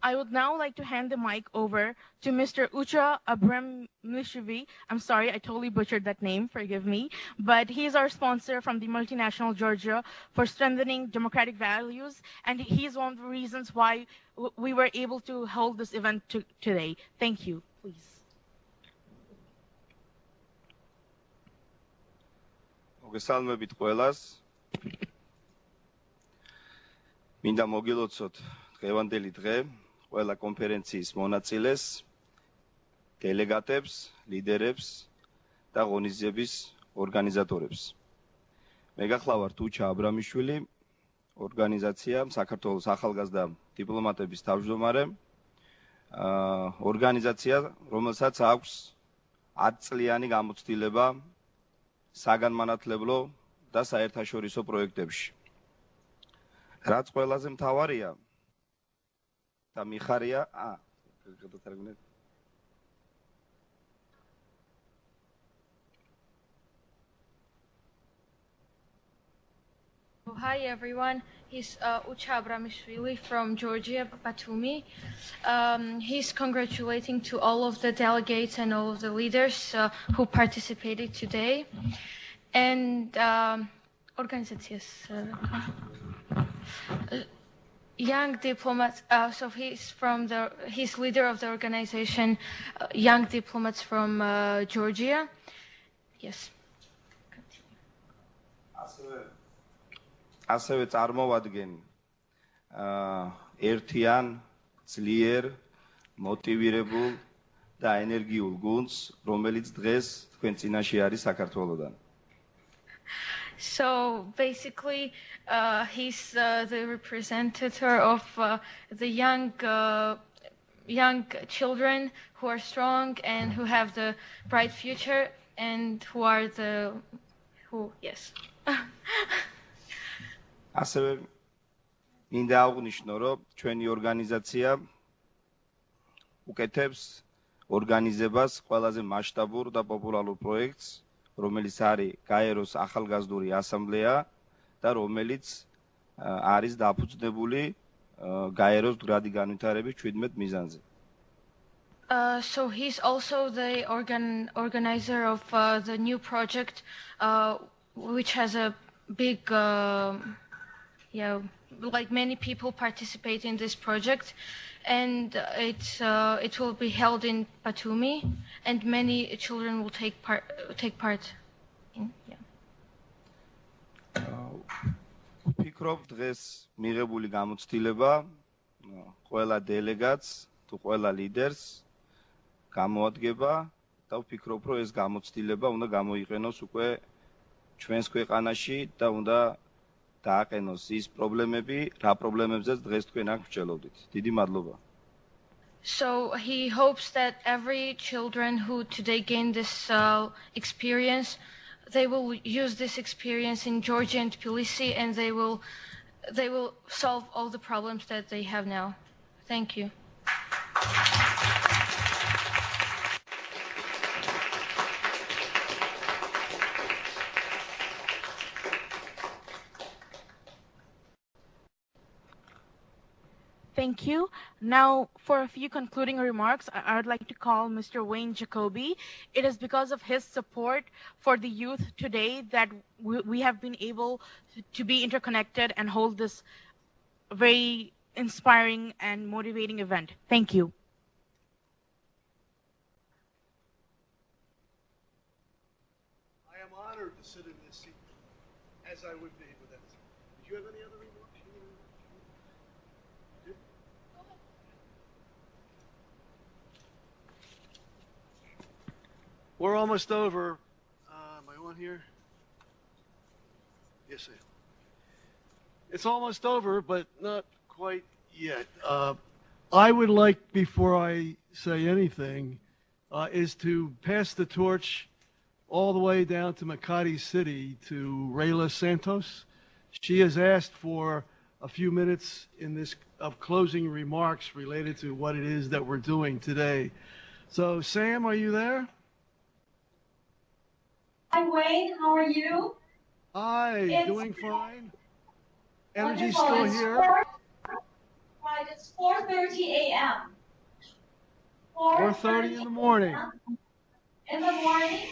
I would now like to hand the mic over to Mr. Ucha Abramishvili. I'm sorry, I totally butchered that name, forgive me. But he's our sponsor from the Multinational Georgia for strengthening democratic values, and he's one of the reasons why we were able to hold this event today. Thank you, please. მოგესალმებით ყველას. მინდა მოგილოცოთ დღევანდელი დღე ყველა კონფერენციის მონაწილეს, დელეგატებს, ლიდერებს და ღონისძიების ორგანიზატორებს. მე გახლავართ უჩა აბრამიშვილი, ორგანიზაცია საქართველოს ახალგაზრდა დიპლომატების თავმჯდომარე. ორგანიზაცია, რომელსაც აქვს 10 წლიანი გამოცდილება საგანმანათლებლო და საერთაშორისო პროექტებში. რაც ყველაზე მთავარია და მიხარია, გადათარგმნეთ. Hi everyone, he's Ucha Abramishvili from Georgia, Batumi. He's congratulating to all of the delegates and all of the leaders who participated today. And organizations, young diplomats, so he's leader of the organization, Young Diplomats from Georgia. Yes. ასევე წარმოვადგენ ერთიან, ძლიერ, მოტივირებულ და ენერგიულ გუნდს, რომელიც დღეს თქვენ წინაშე არის საქართველოსდან. So basically, he's the representative of the young children who are strong and who have the bright future and yes. ასევე მინდა აღვნიშნო, რომ ჩვენი ორგანიზაცია უკეთებს ორგანიზებას ყველაზე მასშტაბურ და პოპულარულ პროექტს, რომელიც არის გაეროს ახალგაზრდული ასამბლეა და რომელიც არის დაფუძნებული გაეროს მდგრადი განვითარების 17 მიზანზე. So he's also the organizer of the new project, which has a big, like many people participate in this project, and it will be held in Batumi, and many children will take part in. ვფიქრობ დღეს მიღებული გამოცდილება ყველა დელეგატს თუ ყველა ლიდერს გამოადგება და ვფიქრობ რომ ეს გამოცდილება უნდა გამოიყენოს უკვე ჩვენს ქვეყანაში და უნდა დააყენოს ის პრობლემები, რა პრობლემებზეც დღეს თქვენ აქ ვჭელობდით. დიდი მადლობა. So he hopes that every children who today gain this experience, they will use this experience in Georgia and Tbilisi, and they will solve all the problems that they have now. Thank you. Thank you. Now, for a few concluding remarks, I would like to call Mr. Wayne Jacoby. It is because of his support for the youth today that we have been able to be interconnected and hold this very inspiring and motivating event. Thank you. I am honored to sit in this seat, as I would be with that. Did you have any other remarks? We're almost over. Am I on here? Yes, I am. It's almost over, but not quite yet. I would like, before I say anything, is to pass the torch all the way down to Makati City to Rayla Santos. She has asked for a few minutes in this of closing remarks related to what it is that we're doing today. So, Sam, are you there? Hi, Wayne. How are you? Hi, doing fine. Energy's Wonderful. still here. Right, it's 4:30 a.m. 4:30 in the morning. In the morning.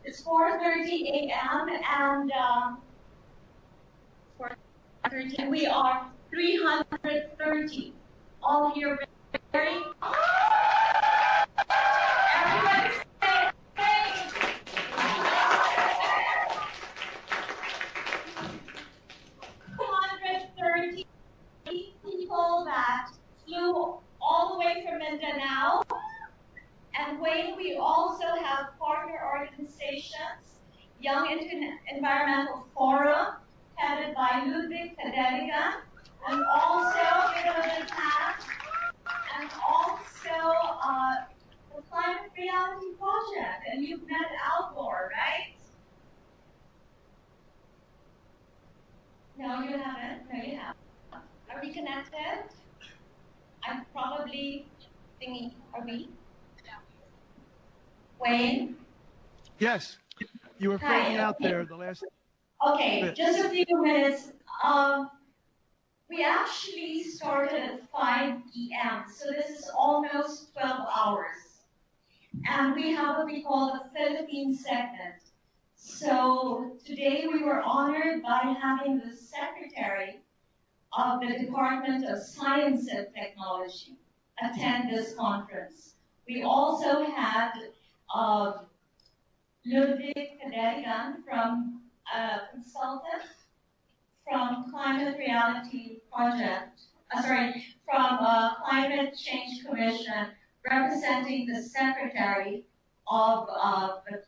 It's 4:30 a.m. and 4:30. We are 330. All here very. Everybody say. 230 people that flew all the way from Mindanao. And Wayne, we also have partner organizations, Young Environmental Forum headed by Ludwig Federica, and also the past, and also the Climate Reality Project. And you've met Outdoor, right? No, you haven't. No, you haven't. Are we connected? I'm probably thinking, are we? Wayne? Yes. You were fading out there the last Okay, bit. just a few minutes. We actually started at 5 p.m., so this is almost 12 hours. And we have what we call the Philippine segment. So today we were honored by having the Secretary of the Department of Science and Technology attend this conference. We also had Ludwig Federican from consultant from Climate Reality Project, from Climate Change Commission, representing the Secretary of the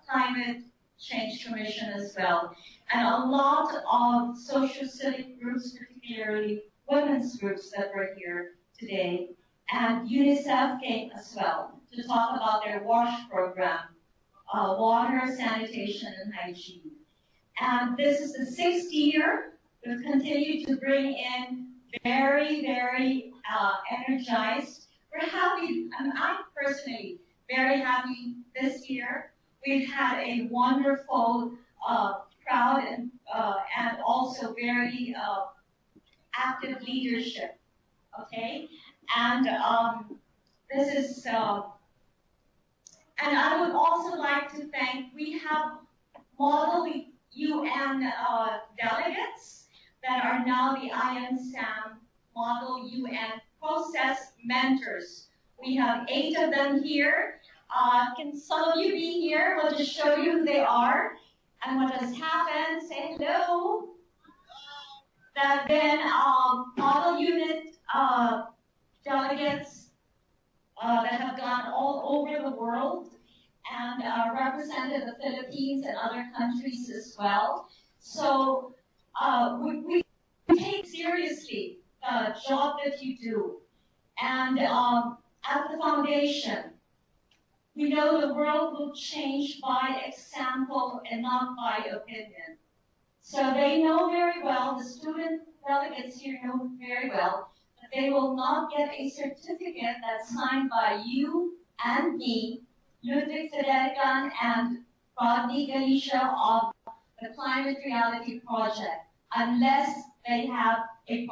Climate Change Commission as well. And a lot of social civic groups, particularly women's groups that were here today. And UNICEF came as well to talk about their WASH program, Water, Sanitation, and Hygiene. And this is the 6th year. We've continued to bring in very, very energized. We're happy, and I'm personally very happy this year. We've had a wonderful crowd and also very active leadership, okay? And this is, and I would also like to thank, we have model UN delegates that are now the INSAM Model UN Process Mentors. We have 8 of them here. Can some of you be here? We'll just show you who they are and what has happened. Say hello. There have been model unit delegates that have gone all over the world and represented the Philippines and other countries as well. So we take seriously the job that you do. And at the foundation, we know the world will change by example and not by opinion. So they know very well, the student delegates here know very well, that they will not get a certificate that's signed by you and me, Ludwig Federican and Rodney Galicia of the Climate Reality Project, unless they have a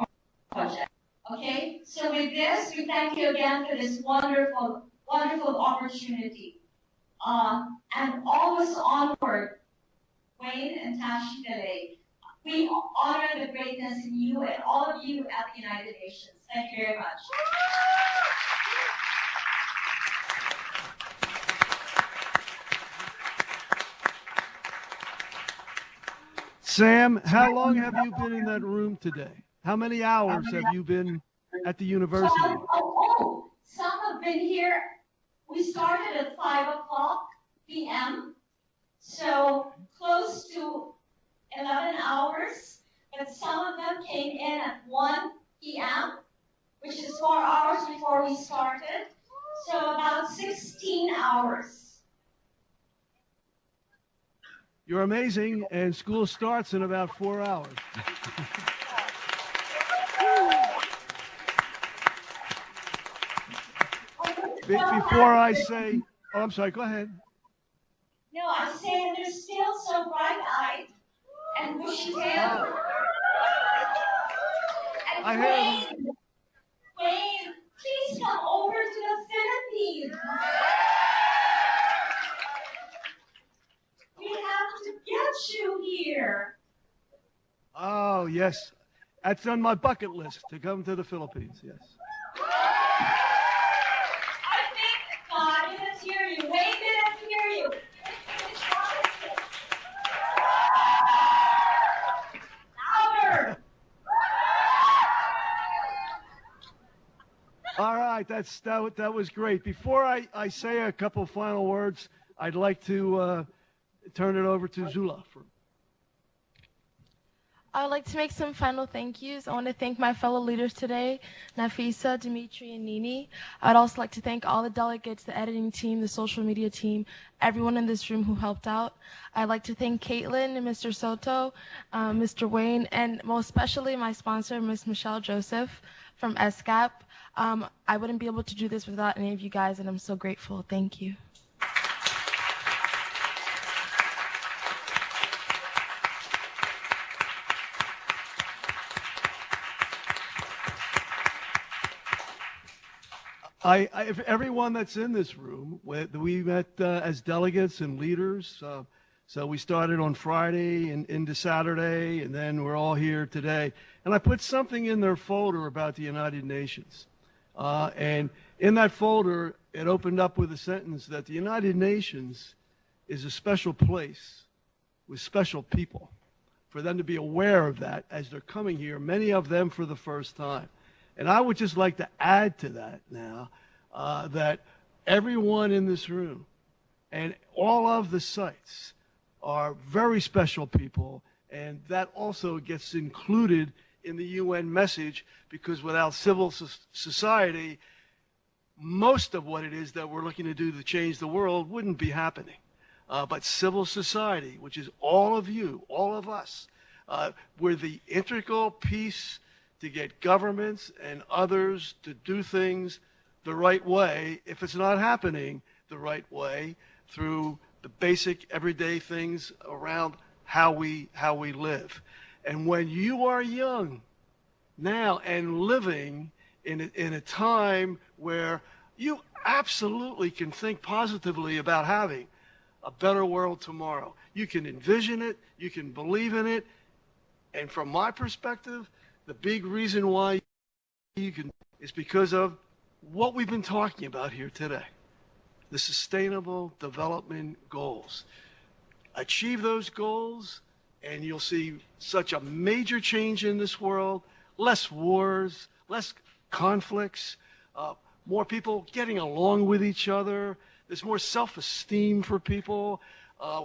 project. Okay? So with this, we thank you again for this wonderful, wonderful opportunity. And always onward, Wayne and Tashi Delay. We honor the greatness in you and all of you at the United Nations. Thank you very much. Sam, how long have you been in that room today? How many hours have you been at the university? Some have been here. We started at 5 o'clock p.m., so close to 11 hours, but some of them came in at 1 p.m., which is 4 hours before we started, so about 16 hours. You're amazing, and school starts in about 4 hours. Before I say, oh, I'm sorry, go ahead. No, I'm saying they're still so bright-eyed and bushy-tailed. And Wayne, please come over to the Philippines. We have to get you here. Oh, yes. That's on my bucket list, to come to the Philippines, yes. I think God didn't hear you. Wayne didn't hear you. Louder. All right, that was great. Before I say a couple final words, I'd like to turn it over to Zula. I would like to make some final thank yous. I want to thank my fellow leaders today, Nafisa, Dimitri, and Nini. I'd also like to thank all the delegates, the editing team, the social media team, everyone in this room who helped out. I'd like to thank Caitlin and Mr. Soto, Mr. Wayne, and most especially my sponsor, Ms. Michelle Joseph from SCAP. I wouldn't be able to do this without any of you guys, and I'm so grateful. Thank you. If everyone that's in this room, we met as delegates and leaders. So we started on Friday and into Saturday, and then we're all here today. And I put something in their folder about the United Nations. And in that folder, it opened up with a sentence that the United Nations is a special place with special people. For them to be aware of that as they're coming here, many of them for the first time. And I would just like to add to that now that everyone in this room and all of the sites are very special people, and that also gets included in the UN message, because without civil society, most of what it is that we're looking to do to change the world wouldn't be happening. But civil society, which is all of you, all of us, we're the integral piece to get governments and others to do things the right way, if it's not happening the right way, through the basic everyday things around how we live. And when you are young now and living in a time where you absolutely can think positively about having a better world tomorrow, you can envision it, you can believe in it, and from my perspective, the big reason why you can is because of what we've been talking about here today. The Sustainable Development Goals. Achieve those goals, and you'll see such a major change in this world. Less wars, less conflicts, more people getting along with each other. There's more self-esteem for people.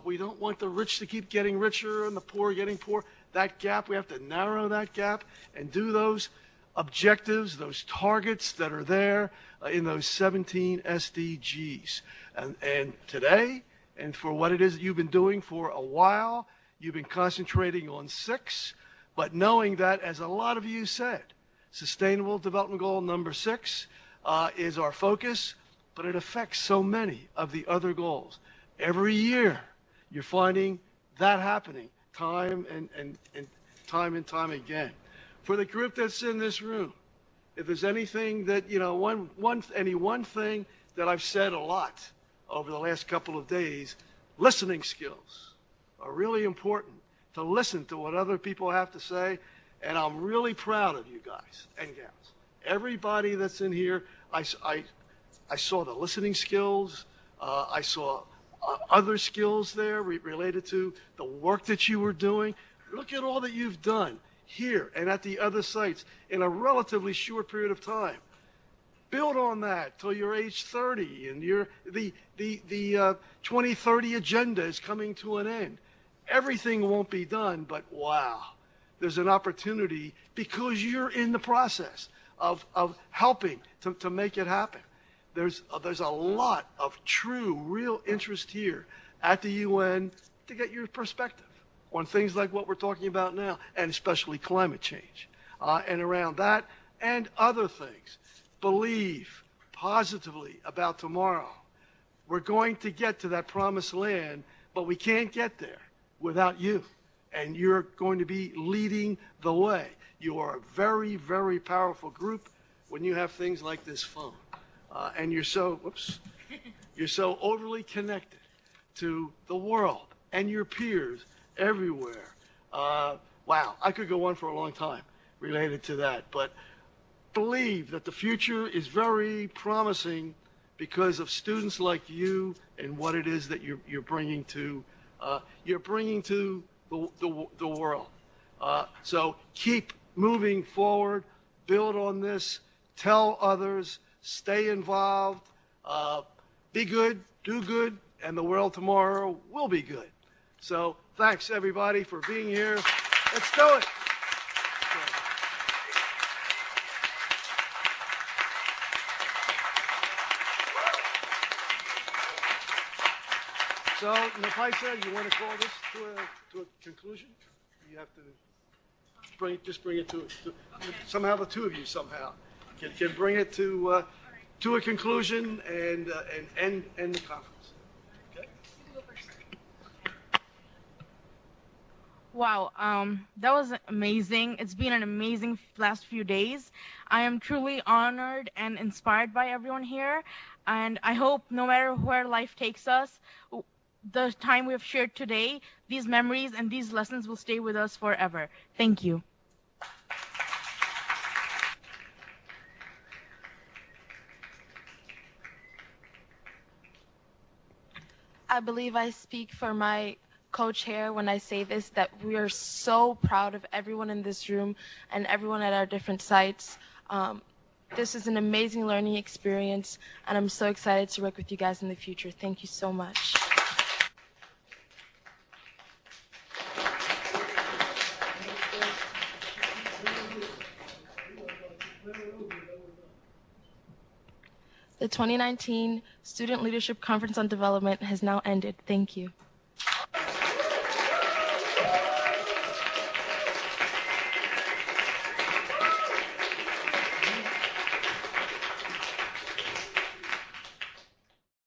We don't want the rich to keep getting richer and the poor getting poor. That gap, we have to narrow that gap and do those objectives, those targets that are there in those 17 SDGs. And today, and for what it is that you've been doing for a while, you've been concentrating on 6, but knowing that, as a lot of you said, Sustainable Development Goal number 6 is our focus, but it affects so many of the other goals. Every year, you're finding that happening time and time again. For the group that's in this room, if there's anything that, any one thing that I've said a lot over the last couple of days, listening skills are really important, to listen to what other people have to say, and I'm really proud of you guys and gals. Everybody that's in here, I saw the listening skills, I saw other skills there related to the work that you were doing. Look at all that you've done here and at the other sites in a relatively short period of time. Build on that till you're age 30, and the 2030 agenda is coming to an end. Everything won't be done, but wow, there's an opportunity because you're in the process of helping to make it happen. There's a lot of true, real interest here at the UN to get your perspective on things like what we're talking about now, and especially climate change, and around that and other things. Believe positively about tomorrow. We're going to get to that promised land, but we can't get there without you, and you're going to be leading the way. You are a very, very powerful group when you have things like this phone. And you're so overly connected to the world and your peers everywhere. Wow, I could go on for a long time related to that, but believe that the future is very promising because of students like you and what it is that you're bringing to the world. So keep moving forward, build on this, tell others, stay involved, be good, do good, and the world tomorrow will be good. So thanks, everybody, for being here. Let's do it. So, Napaisa, you want to call this to a conclusion? You have to just bring it to somehow the two of you somehow can bring it to a conclusion and end the conference. Okay. Wow, that was amazing. It's been an amazing last few days. I am truly honored and inspired by everyone here, and I hope no matter where life takes us, the time we have shared today, these memories and these lessons will stay with us forever. Thank you. I believe I speak for my co-chair when I say this, that we are so proud of everyone in this room and everyone at our different sites. This is an amazing learning experience, and I'm so excited to work with you guys in the future. Thank you so much. The 2019 Student Leadership Conference on Development has now ended. Thank you.